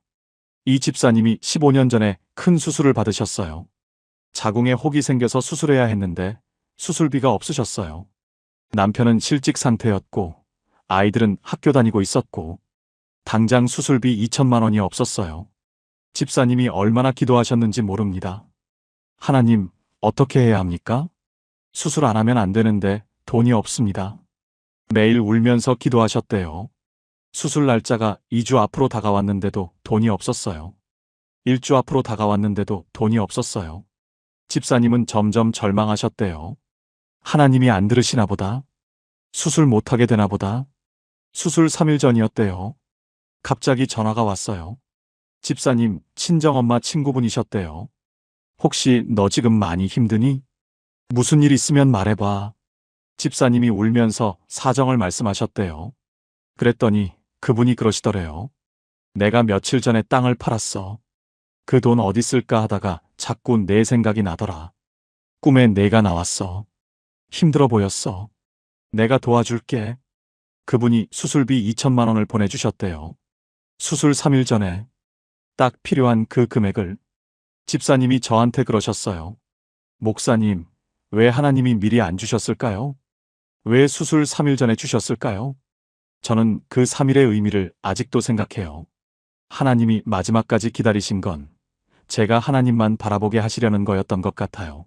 이 집사님이 15년 전에 큰 수술을 받으셨어요. 자궁에 혹이 생겨서 수술해야 했는데 수술비가 없으셨어요. 남편은 실직 상태였고 아이들은 학교 다니고 있었고 당장 수술비 2천만 원이 없었어요. 집사님이 얼마나 기도하셨는지 모릅니다. 하나님, 어떻게 해야 합니까? 수술 안 하면 안 되는데 돈이 없습니다. 매일 울면서 기도하셨대요. 수술 날짜가 2주 앞으로 다가왔는데도 돈이 없었어요. 1주 앞으로 다가왔는데도 돈이 없었어요. 집사님은 점점 절망하셨대요. 하나님이 안 들으시나 보다. 수술 못하게 되나 보다. 수술 3일 전이었대요. 갑자기 전화가 왔어요. 집사님, 친정엄마 친구분이셨대요. 혹시 너 지금 많이 힘드니? 무슨 일 있으면 말해봐. 집사님이 울면서 사정을 말씀하셨대요. 그랬더니 그분이 그러시더래요. 내가 며칠 전에 땅을 팔았어. 그 돈 어디 쓸까 하다가 자꾸 내 생각이 나더라. 꿈에 내가 나왔어. 힘들어 보였어. 내가 도와줄게. 그분이 수술비 2천만 원을 보내주셨대요. 수술 3일 전에 딱 필요한 그 금액을. 집사님이 저한테 그러셨어요. 목사님, 왜 하나님이 미리 안 주셨을까요? 왜 수술 3일 전에 주셨을까요? 저는 그 3일의 의미를 아직도 생각해요. 하나님이 마지막까지 기다리신 건 제가 하나님만 바라보게 하시려는 거였던 것 같아요.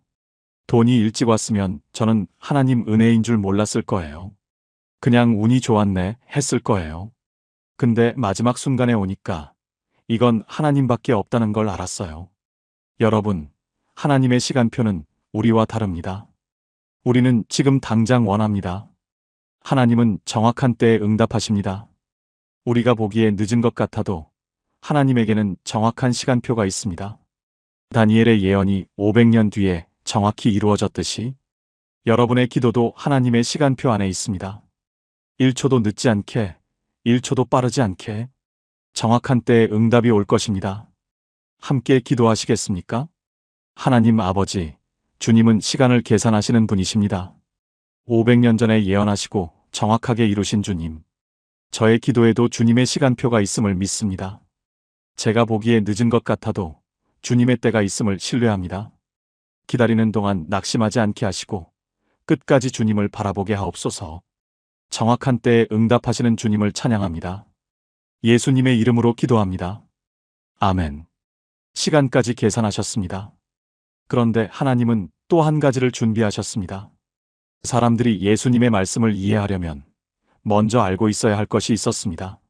돈이 일찍 왔으면 저는 하나님 은혜인 줄 몰랐을 거예요. 그냥 운이 좋았네 했을 거예요. 근데 마지막 순간에 오니까 이건 하나님밖에 없다는 걸 알았어요. 여러분, 하나님의 시간표는 우리와 다릅니다. 우리는 지금 당장 원합니다. 하나님은 정확한 때에 응답하십니다. 우리가 보기에 늦은 것 같아도 하나님에게는 정확한 시간표가 있습니다. 다니엘의 예언이 500년 뒤에 정확히 이루어졌듯이 여러분의 기도도 하나님의 시간표 안에 있습니다. 1초도 늦지 않게, 1초도 빠르지 않게 정확한 때에 응답이 올 것입니다. 함께 기도하시겠습니까? 하나님 아버지, 주님은 시간을 계산하시는 분이십니다. 500년 전에 예언하시고 정확하게 이루신 주님. 저의 기도에도 주님의 시간표가 있음을 믿습니다. 제가 보기에 늦은 것 같아도 주님의 때가 있음을 신뢰합니다. 기다리는 동안 낙심하지 않게 하시고 끝까지 주님을 바라보게 하옵소서. 정확한 때에 응답하시는 주님을 찬양합니다. 예수님의 이름으로 기도합니다. 아멘. 시간까지 계산하셨습니다. 그런데 하나님은 또 한 가지를 준비하셨습니다. 사람들이 예수님의 말씀을 이해하려면 먼저 알고 있어야 할 것이 있었습니다.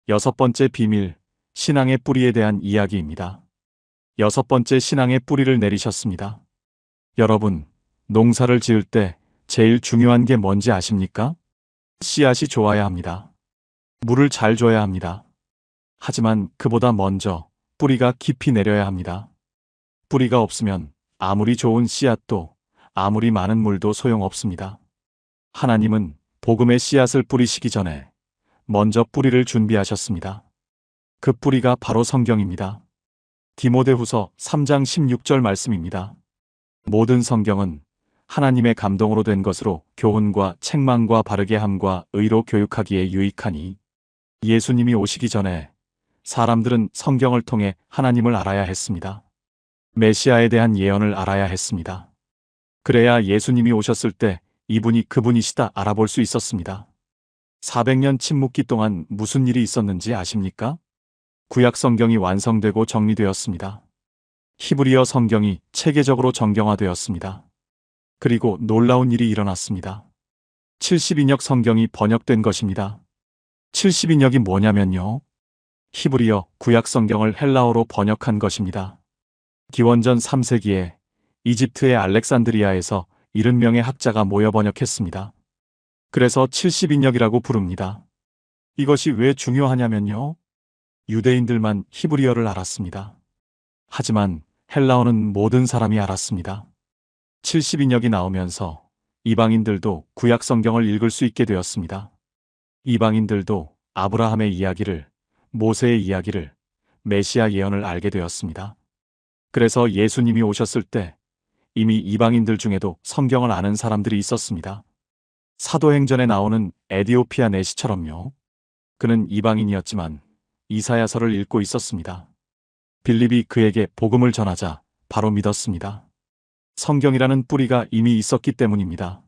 6번째 비밀, 신앙의 뿌리에 대한 이야기입니다. 6번째 신앙의 뿌리를 내리셨습니다. 여러분, 농사를 지을 때 제일 중요한 게 뭔지 아십니까? 씨앗이 좋아야 합니다. 물을 잘 줘야 합니다. 하지만 그보다 먼저 뿌리가 깊이 내려야 합니다. 뿌리가 없으면 아무리 좋은 씨앗도 아무리 많은 물도 소용없습니다. 하나님은 복음의 씨앗을 뿌리시기 전에 먼저 뿌리를 준비하셨습니다. 그 뿌리가 바로 성경입니다. 디모데후서 3장 16절 말씀입니다. 모든 성경은 하나님의 감동으로 된 것으로 교훈과 책망과 바르게 함과 의로 교육하기에 유익하니. 예수님이 오시기 전에 사람들은 성경을 통해 하나님을 알아야 했습니다. 메시아에 대한 예언을 알아야 했습니다. 그래야 예수님이 오셨을 때 이분이 그분이시다 알아볼 수 있었습니다. 400년 침묵기 동안 무슨 일이 있었는지 아십니까? 구약 성경이 완성되고 정리되었습니다. 히브리어 성경이 체계적으로 정경화되었습니다. 그리고 놀라운 일이 일어났습니다. 70인역 성경이 번역된 것입니다. 70인역이 뭐냐면요. 히브리어 구약 성경을 헬라어로 번역한 것입니다. 기원전 3세기에 이집트의 알렉산드리아에서 70명의 학자가 모여 번역했습니다. 그래서 70인역이라고 부릅니다. 이것이 왜 중요하냐면요. 유대인들만 히브리어를 알았습니다. 하지만 헬라어는 모든 사람이 알았습니다. 70인역이 나오면서 이방인들도 구약 성경을 읽을 수 있게 되었습니다. 이방인들도 아브라함의 이야기를, 모세의 이야기를, 메시아 예언을 알게 되었습니다. 그래서 예수님이 오셨을 때 이미 이방인들 중에도 성경을 아는 사람들이 있었습니다. 사도행전에 나오는 에디오피아 내시처럼요. 그는 이방인이었지만 이사야서를 읽고 있었습니다. 빌립이 그에게 복음을 전하자 바로 믿었습니다. 성경이라는 뿌리가 이미 있었기 때문입니다.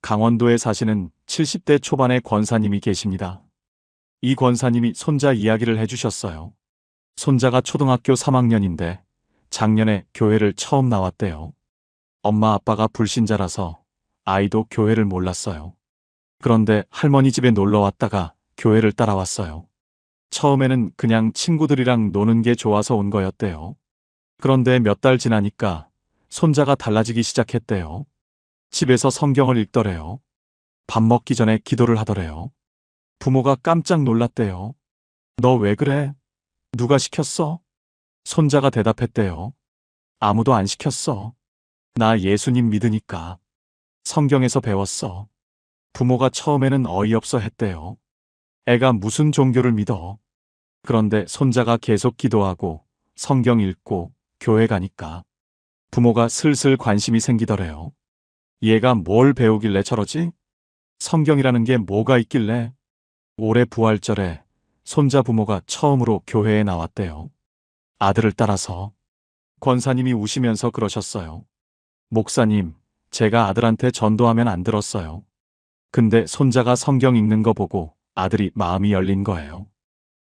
강원도에 사시는 70대 초반의 권사님이 계십니다. 이 권사님이 손자 이야기를 해주셨어요. 손자가 초등학교 3학년인데 작년에 교회를 처음 나왔대요. 엄마 아빠가 불신자라서 아이도 교회를 몰랐어요. 그런데 할머니 집에 놀러 왔다가 교회를 따라왔어요. 처음에는 그냥 친구들이랑 노는 게 좋아서 온 거였대요. 그런데 몇 달 지나니까 손자가 달라지기 시작했대요. 집에서 성경을 읽더래요. 밥 먹기 전에 기도를 하더래요. 부모가 깜짝 놀랐대요. 너 왜 그래? 누가 시켰어? 손자가 대답했대요. 아무도 안 시켰어. 나 예수님 믿으니까. 성경에서 배웠어. 부모가 처음에는 어이없어 했대요. 애가 무슨 종교를 믿어? 그런데 손자가 계속 기도하고 성경 읽고 교회 가니까 부모가 슬슬 관심이 생기더래요. 얘가 뭘 배우길래 저러지? 성경이라는 게 뭐가 있길래? 올해 부활절에 손자 부모가 처음으로 교회에 나왔대요. 아들을 따라서. 권사님이 우시면서 그러셨어요. 목사님, 제가 아들한테 전도하면 안 들었어요. 근데 손자가 성경 읽는 거 보고 아들이 마음이 열린 거예요.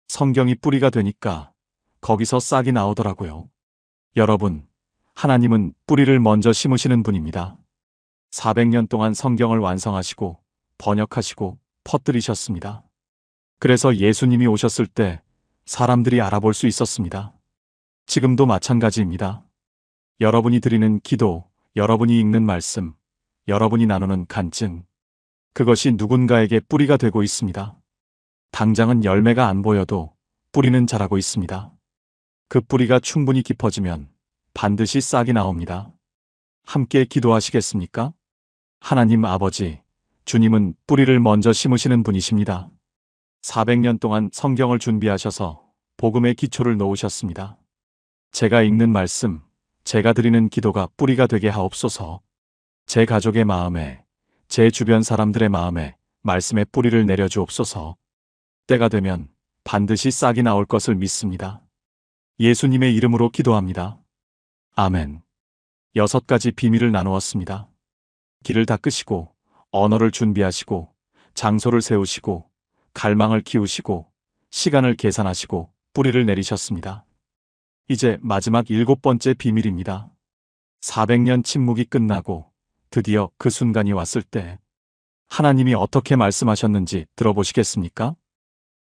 성경이 뿌리가 되니까 거기서 싹이 나오더라고요. 여러분, 하나님은 뿌리를 먼저 심으시는 분입니다. 400년 동안 성경을 완성하시고 번역하시고 퍼뜨리셨습니다. 그래서 예수님이 오셨을 때 사람들이 알아볼 수 있었습니다. 지금도 마찬가지입니다. 여러분이 드리는 기도, 여러분이 읽는 말씀, 여러분이 나누는 간증, 그것이 누군가에게 뿌리가 되고 있습니다. 당장은 열매가 안 보여도 뿌리는 자라고 있습니다. 그 뿌리가 충분히 깊어지면 반드시 싹이 나옵니다. 함께 기도하시겠습니까? 하나님 아버지, 주님은 뿌리를 먼저 심으시는 분이십니다. 400년 동안 성경을 준비하셔서 복음의 기초를 놓으셨습니다. 제가 읽는 말씀, 제가 드리는 기도가 뿌리가 되게 하옵소서. 제 가족의 마음에, 제 주변 사람들의 마음에 말씀의 뿌리를 내려주옵소서. 때가 되면 반드시 싹이 나올 것을 믿습니다. 예수님의 이름으로 기도합니다. 아멘. 6가지 비밀을 나누었습니다. 길을 닦으시고, 언어를 준비하시고, 장소를 세우시고, 갈망을 키우시고, 시간을 계산하시고, 뿌리를 내리셨습니다. 이제 마지막 7번째 비밀입니다. 400년 침묵이 끝나고 드디어 그 순간이 왔을 때 하나님이 어떻게 말씀하셨는지 들어보시겠습니까?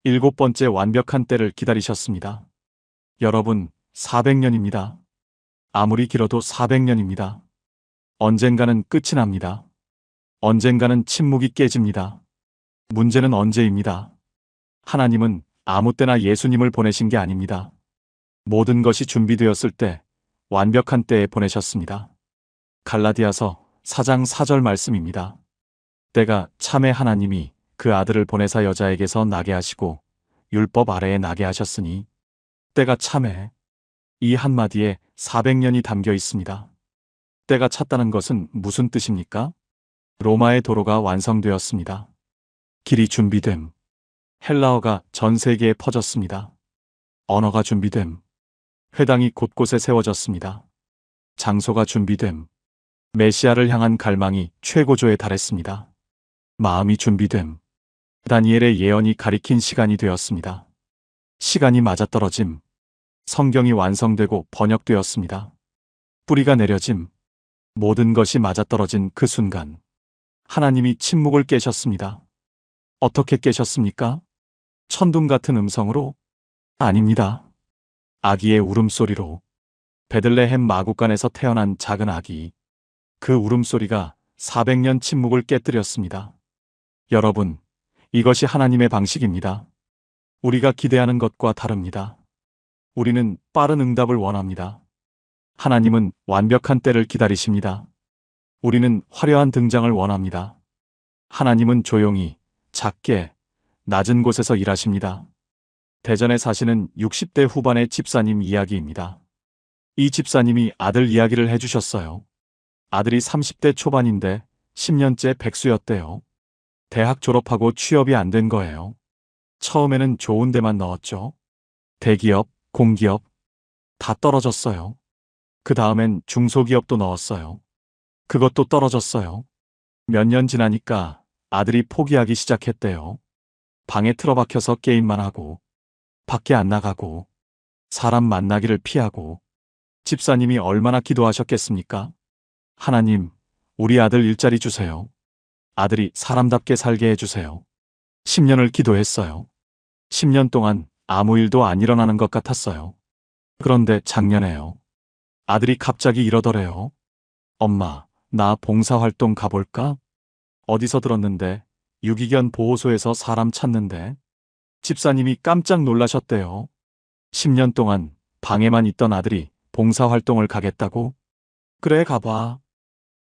7번째 완벽한 때를 기다리셨습니다. 여러분, 400년입니다. 아무리 길어도 400년입니다. 언젠가는 끝이 납니다. 언젠가는 침묵이 깨집니다. 문제는 언제입니다. 하나님은 아무 때나 예수님을 보내신 게 아닙니다. 모든 것이 준비되었을 때 완벽한 때에 보내셨습니다. 갈라디아서 4장 4절 말씀입니다. 때가 참에 하나님이 그 아들을 보내사 여자에게서 나게 하시고 율법 아래에 나게 하셨으니 때가 참에 이 한마디에 400년이 담겨 있습니다. 때가 찼다는 것은 무슨 뜻입니까? 로마의 도로가 완성되었습니다. 길이 준비됨. 헬라어가 전 세계에 퍼졌습니다. 언어가 준비됨. 회당이 곳곳에 세워졌습니다. 장소가 준비됨. 메시아를 향한 갈망이 최고조에 달했습니다. 마음이 준비됨. 다니엘의 예언이 가리킨 시간이 되었습니다. 시간이 맞아떨어짐. 성경이 완성되고 번역되었습니다. 뿌리가 내려짐. 모든 것이 맞아떨어진 그 순간 하나님이 침묵을 깨셨습니다. 어떻게 깨셨습니까? 천둥 같은 음성으로? 아닙니다. 아기의 울음소리로. 베들레헴 마구간에서 태어난 작은 아기. 그 울음소리가 400년 침묵을 깨뜨렸습니다. 여러분, 이것이 하나님의 방식입니다. 우리가 기대하는 것과 다릅니다. 우리는 빠른 응답을 원합니다. 하나님은 완벽한 때를 기다리십니다. 우리는 화려한 등장을 원합니다. 하나님은 조용히, 작게, 낮은 곳에서 일하십니다. 대전에 사시는 60대 후반의 집사님 이야기입니다. 이 집사님이 아들 이야기를 해주셨어요. 아들이 30대 초반인데 10년째 백수였대요. 대학 졸업하고 취업이 안 된 거예요. 처음에는 좋은 데만 넣었죠. 대기업, 공기업. 다 떨어졌어요. 그 다음엔 중소기업도 넣었어요. 그것도 떨어졌어요. 몇 년 지나니까 아들이 포기하기 시작했대요. 방에 틀어박혀서 게임만 하고, 밖에 안 나가고, 사람 만나기를 피하고. 집사님이 얼마나 기도하셨겠습니까? 하나님, 우리 아들 일자리 주세요. 아들이 사람답게 살게 해주세요. 10년을 기도했어요. 10년 동안 아무 일도 안 일어나는 것 같았어요. 그런데 작년에요. 아들이 갑자기 이러더래요. 엄마, 나 봉사활동 가볼까? 어디서 들었는데 유기견 보호소에서 사람 찾는데. 집사님이 깜짝 놀라셨대요. 10년 동안 방에만 있던 아들이 봉사활동을 가겠다고? 그래, 가봐.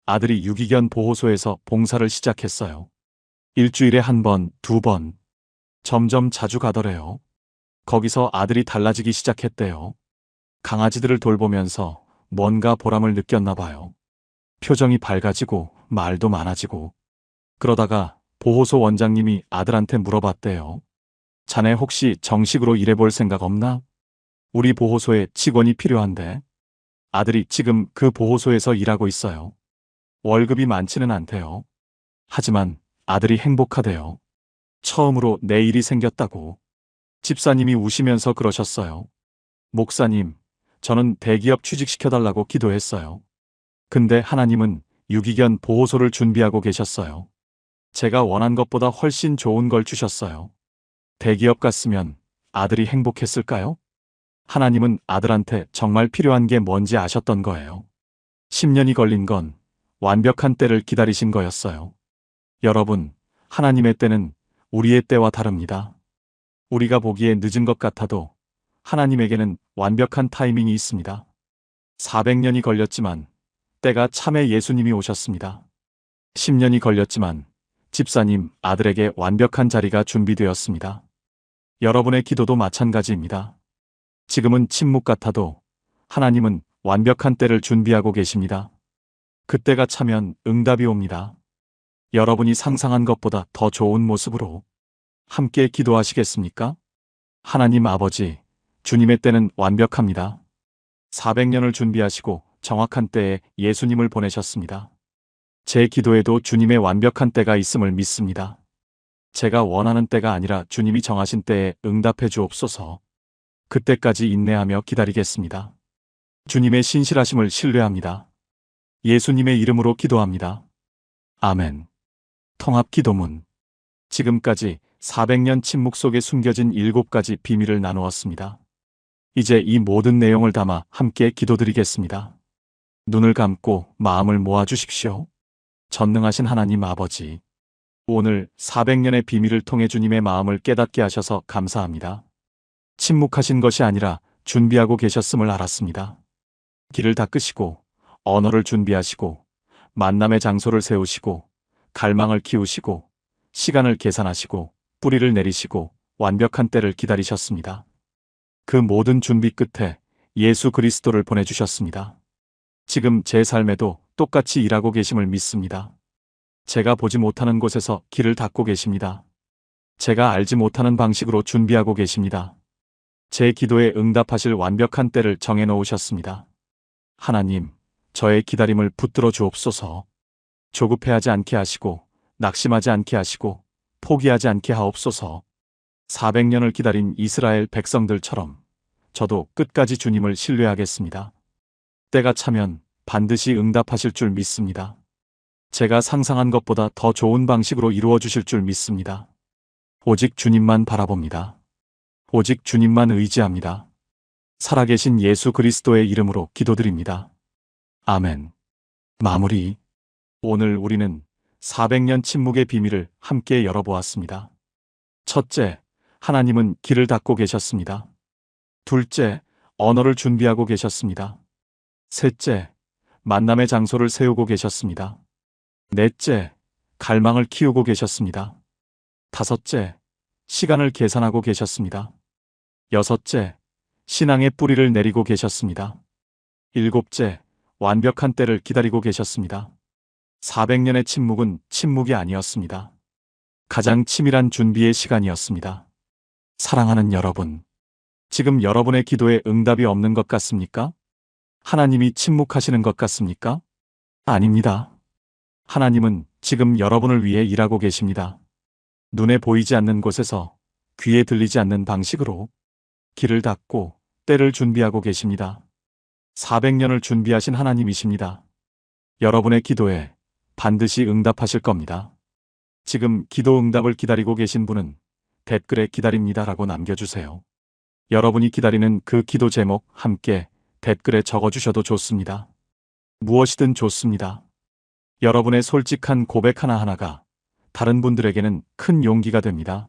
아들이 유기견 보호소에서 봉사를 시작했어요. 일주일에 한 번, 두 번. 점점 자주 가더래요. 거기서 아들이 달라지기 시작했대요. 강아지들을 돌보면서 뭔가 보람을 느꼈나 봐요. 표정이 밝아지고 말도 많아지고. 그러다가 보호소 원장님이 아들한테 물어봤대요. 자네 혹시 정식으로 일해볼 생각 없나? 우리 보호소에 직원이 필요한데. 아들이 지금 그 보호소에서 일하고 있어요. 월급이 많지는 않대요. 하지만 아들이 행복하대요. 처음으로 내 일이 생겼다고. 집사님이 우시면서 그러셨어요. 목사님, 저는 대기업 취직시켜달라고 기도했어요. 근데 하나님은 유기견 보호소를 준비하고 계셨어요. 제가 원한 것보다 훨씬 좋은 걸 주셨어요. 대기업 갔으면 아들이 행복했을까요? 하나님은 아들한테 정말 필요한 게 뭔지 아셨던 거예요. 10년이 걸린 건 완벽한 때를 기다리신 거였어요. 여러분, 하나님의 때는 우리의 때와 다릅니다. 우리가 보기에 늦은 것 같아도 하나님에게는 완벽한 타이밍이 있습니다. 400년이 걸렸지만 때가 참에 예수님이 오셨습니다. 10년이 걸렸지만 집사님 아들에게 완벽한 자리가 준비되었습니다. 여러분의 기도도 마찬가지입니다. 지금은 침묵 같아도 하나님은 완벽한 때를 준비하고 계십니다. 그때가 차면 응답이 옵니다. 여러분이 상상한 것보다 더 좋은 모습으로 함께 기도하시겠습니까? 하나님 아버지, 주님의 때는 완벽합니다. 400년을 준비하시고 정확한 때에 예수님을 보내셨습니다. 제 기도에도 주님의 완벽한 때가 있음을 믿습니다. 제가 원하는 때가 아니라 주님이 정하신 때에 응답해 주옵소서. 그때까지 인내하며 기다리겠습니다. 주님의 신실하심을 신뢰합니다. 예수님의 이름으로 기도합니다. 아멘. 통합 기도문. 지금까지 400년 침묵 속에 숨겨진 7가지 비밀을 나누었습니다. 이제 이 모든 내용을 담아 함께 기도드리겠습니다. 눈을 감고 마음을 모아주십시오. 전능하신 하나님 아버지, 오늘 400년의 비밀을 통해 주님의 마음을 깨닫게 하셔서 감사합니다. 침묵하신 것이 아니라 준비하고 계셨음을 알았습니다. 길을 닦으시고 언어를 준비하시고 만남의 장소를 세우시고 갈망을 키우시고 시간을 계산하시고 뿌리를 내리시고 완벽한 때를 기다리셨습니다. 그 모든 준비 끝에 예수 그리스도를 보내주셨습니다. 지금 제 삶에도 똑같이 일하고 계심을 믿습니다. 제가 보지 못하는 곳에서 길을 닦고 계십니다. 제가 알지 못하는 방식으로 준비하고 계십니다. 제 기도에 응답하실 완벽한 때를 정해놓으셨습니다. 하나님, 저의 기다림을 붙들어 주옵소서. 조급해하지 않게 하시고 낙심하지 않게 하시고 포기하지 않게 하옵소서. 400년을 기다린 이스라엘 백성들처럼 저도 끝까지 주님을 신뢰하겠습니다. 때가 차면 반드시 응답하실 줄 믿습니다. 제가 상상한 것보다 더 좋은 방식으로 이루어 주실 줄 믿습니다. 오직 주님만 바라봅니다. 오직 주님만 의지합니다. 살아계신 예수 그리스도의 이름으로 기도드립니다. 아멘. 마무리. 오늘 우리는 400년 침묵의 비밀을 함께 열어보았습니다. 첫째, 하나님은 길을 닦고 계셨습니다. 둘째, 언어를 준비하고 계셨습니다. 셋째, 만남의 장소를 세우고 계셨습니다. 넷째, 갈망을 키우고 계셨습니다. 다섯째, 시간을 계산하고 계셨습니다. 여섯째, 신앙의 뿌리를 내리고 계셨습니다. 일곱째, 완벽한 때를 기다리고 계셨습니다. 400년의 침묵은 침묵이 아니었습니다. 가장 치밀한 준비의 시간이었습니다. 사랑하는 여러분, 지금 여러분의 기도에 응답이 없는 것 같습니까? 하나님이 침묵하시는 것 같습니까? 아닙니다. 하나님은 지금 여러분을 위해 일하고 계십니다. 눈에 보이지 않는 곳에서 귀에 들리지 않는 방식으로 길을 닫고 때를 준비하고 계십니다. 400년을 준비하신 하나님이십니다. 여러분의 기도에 반드시 응답하실 겁니다. 지금 기도 응답을 기다리고 계신 분은 댓글에 기다립니다라고 남겨주세요. 여러분이 기다리는 그 기도 제목 함께 댓글에 적어주셔도 좋습니다. 무엇이든 좋습니다. 여러분의 솔직한 고백 하나하나가 다른 분들에게는 큰 용기가 됩니다.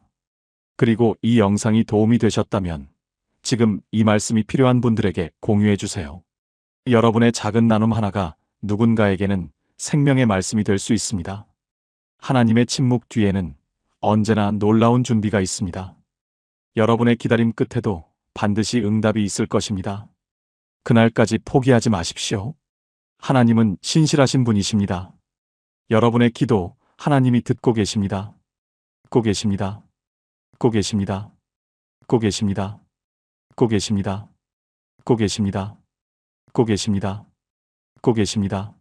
그리고 이 영상이 도움이 되셨다면 지금 이 말씀이 필요한 분들에게 공유해 주세요. 여러분의 작은 나눔 하나가 누군가에게는 생명의 말씀이 될 수 있습니다. 하나님의 침묵 뒤에는 언제나 놀라운 준비가 있습니다. 여러분의 기다림 끝에도 반드시 응답이 있을 것입니다. 그날까지 포기하지 마십시오. 하나님은 신실하신 분이십니다. 여러분의 기도 하나님이 듣고 계십니다. 듣고 계십니다. 듣고 계십니다. 듣고 계십니다. 듣고 계십니다. 듣고 계십니다. 듣고 계십니다. 듣고 계십니다.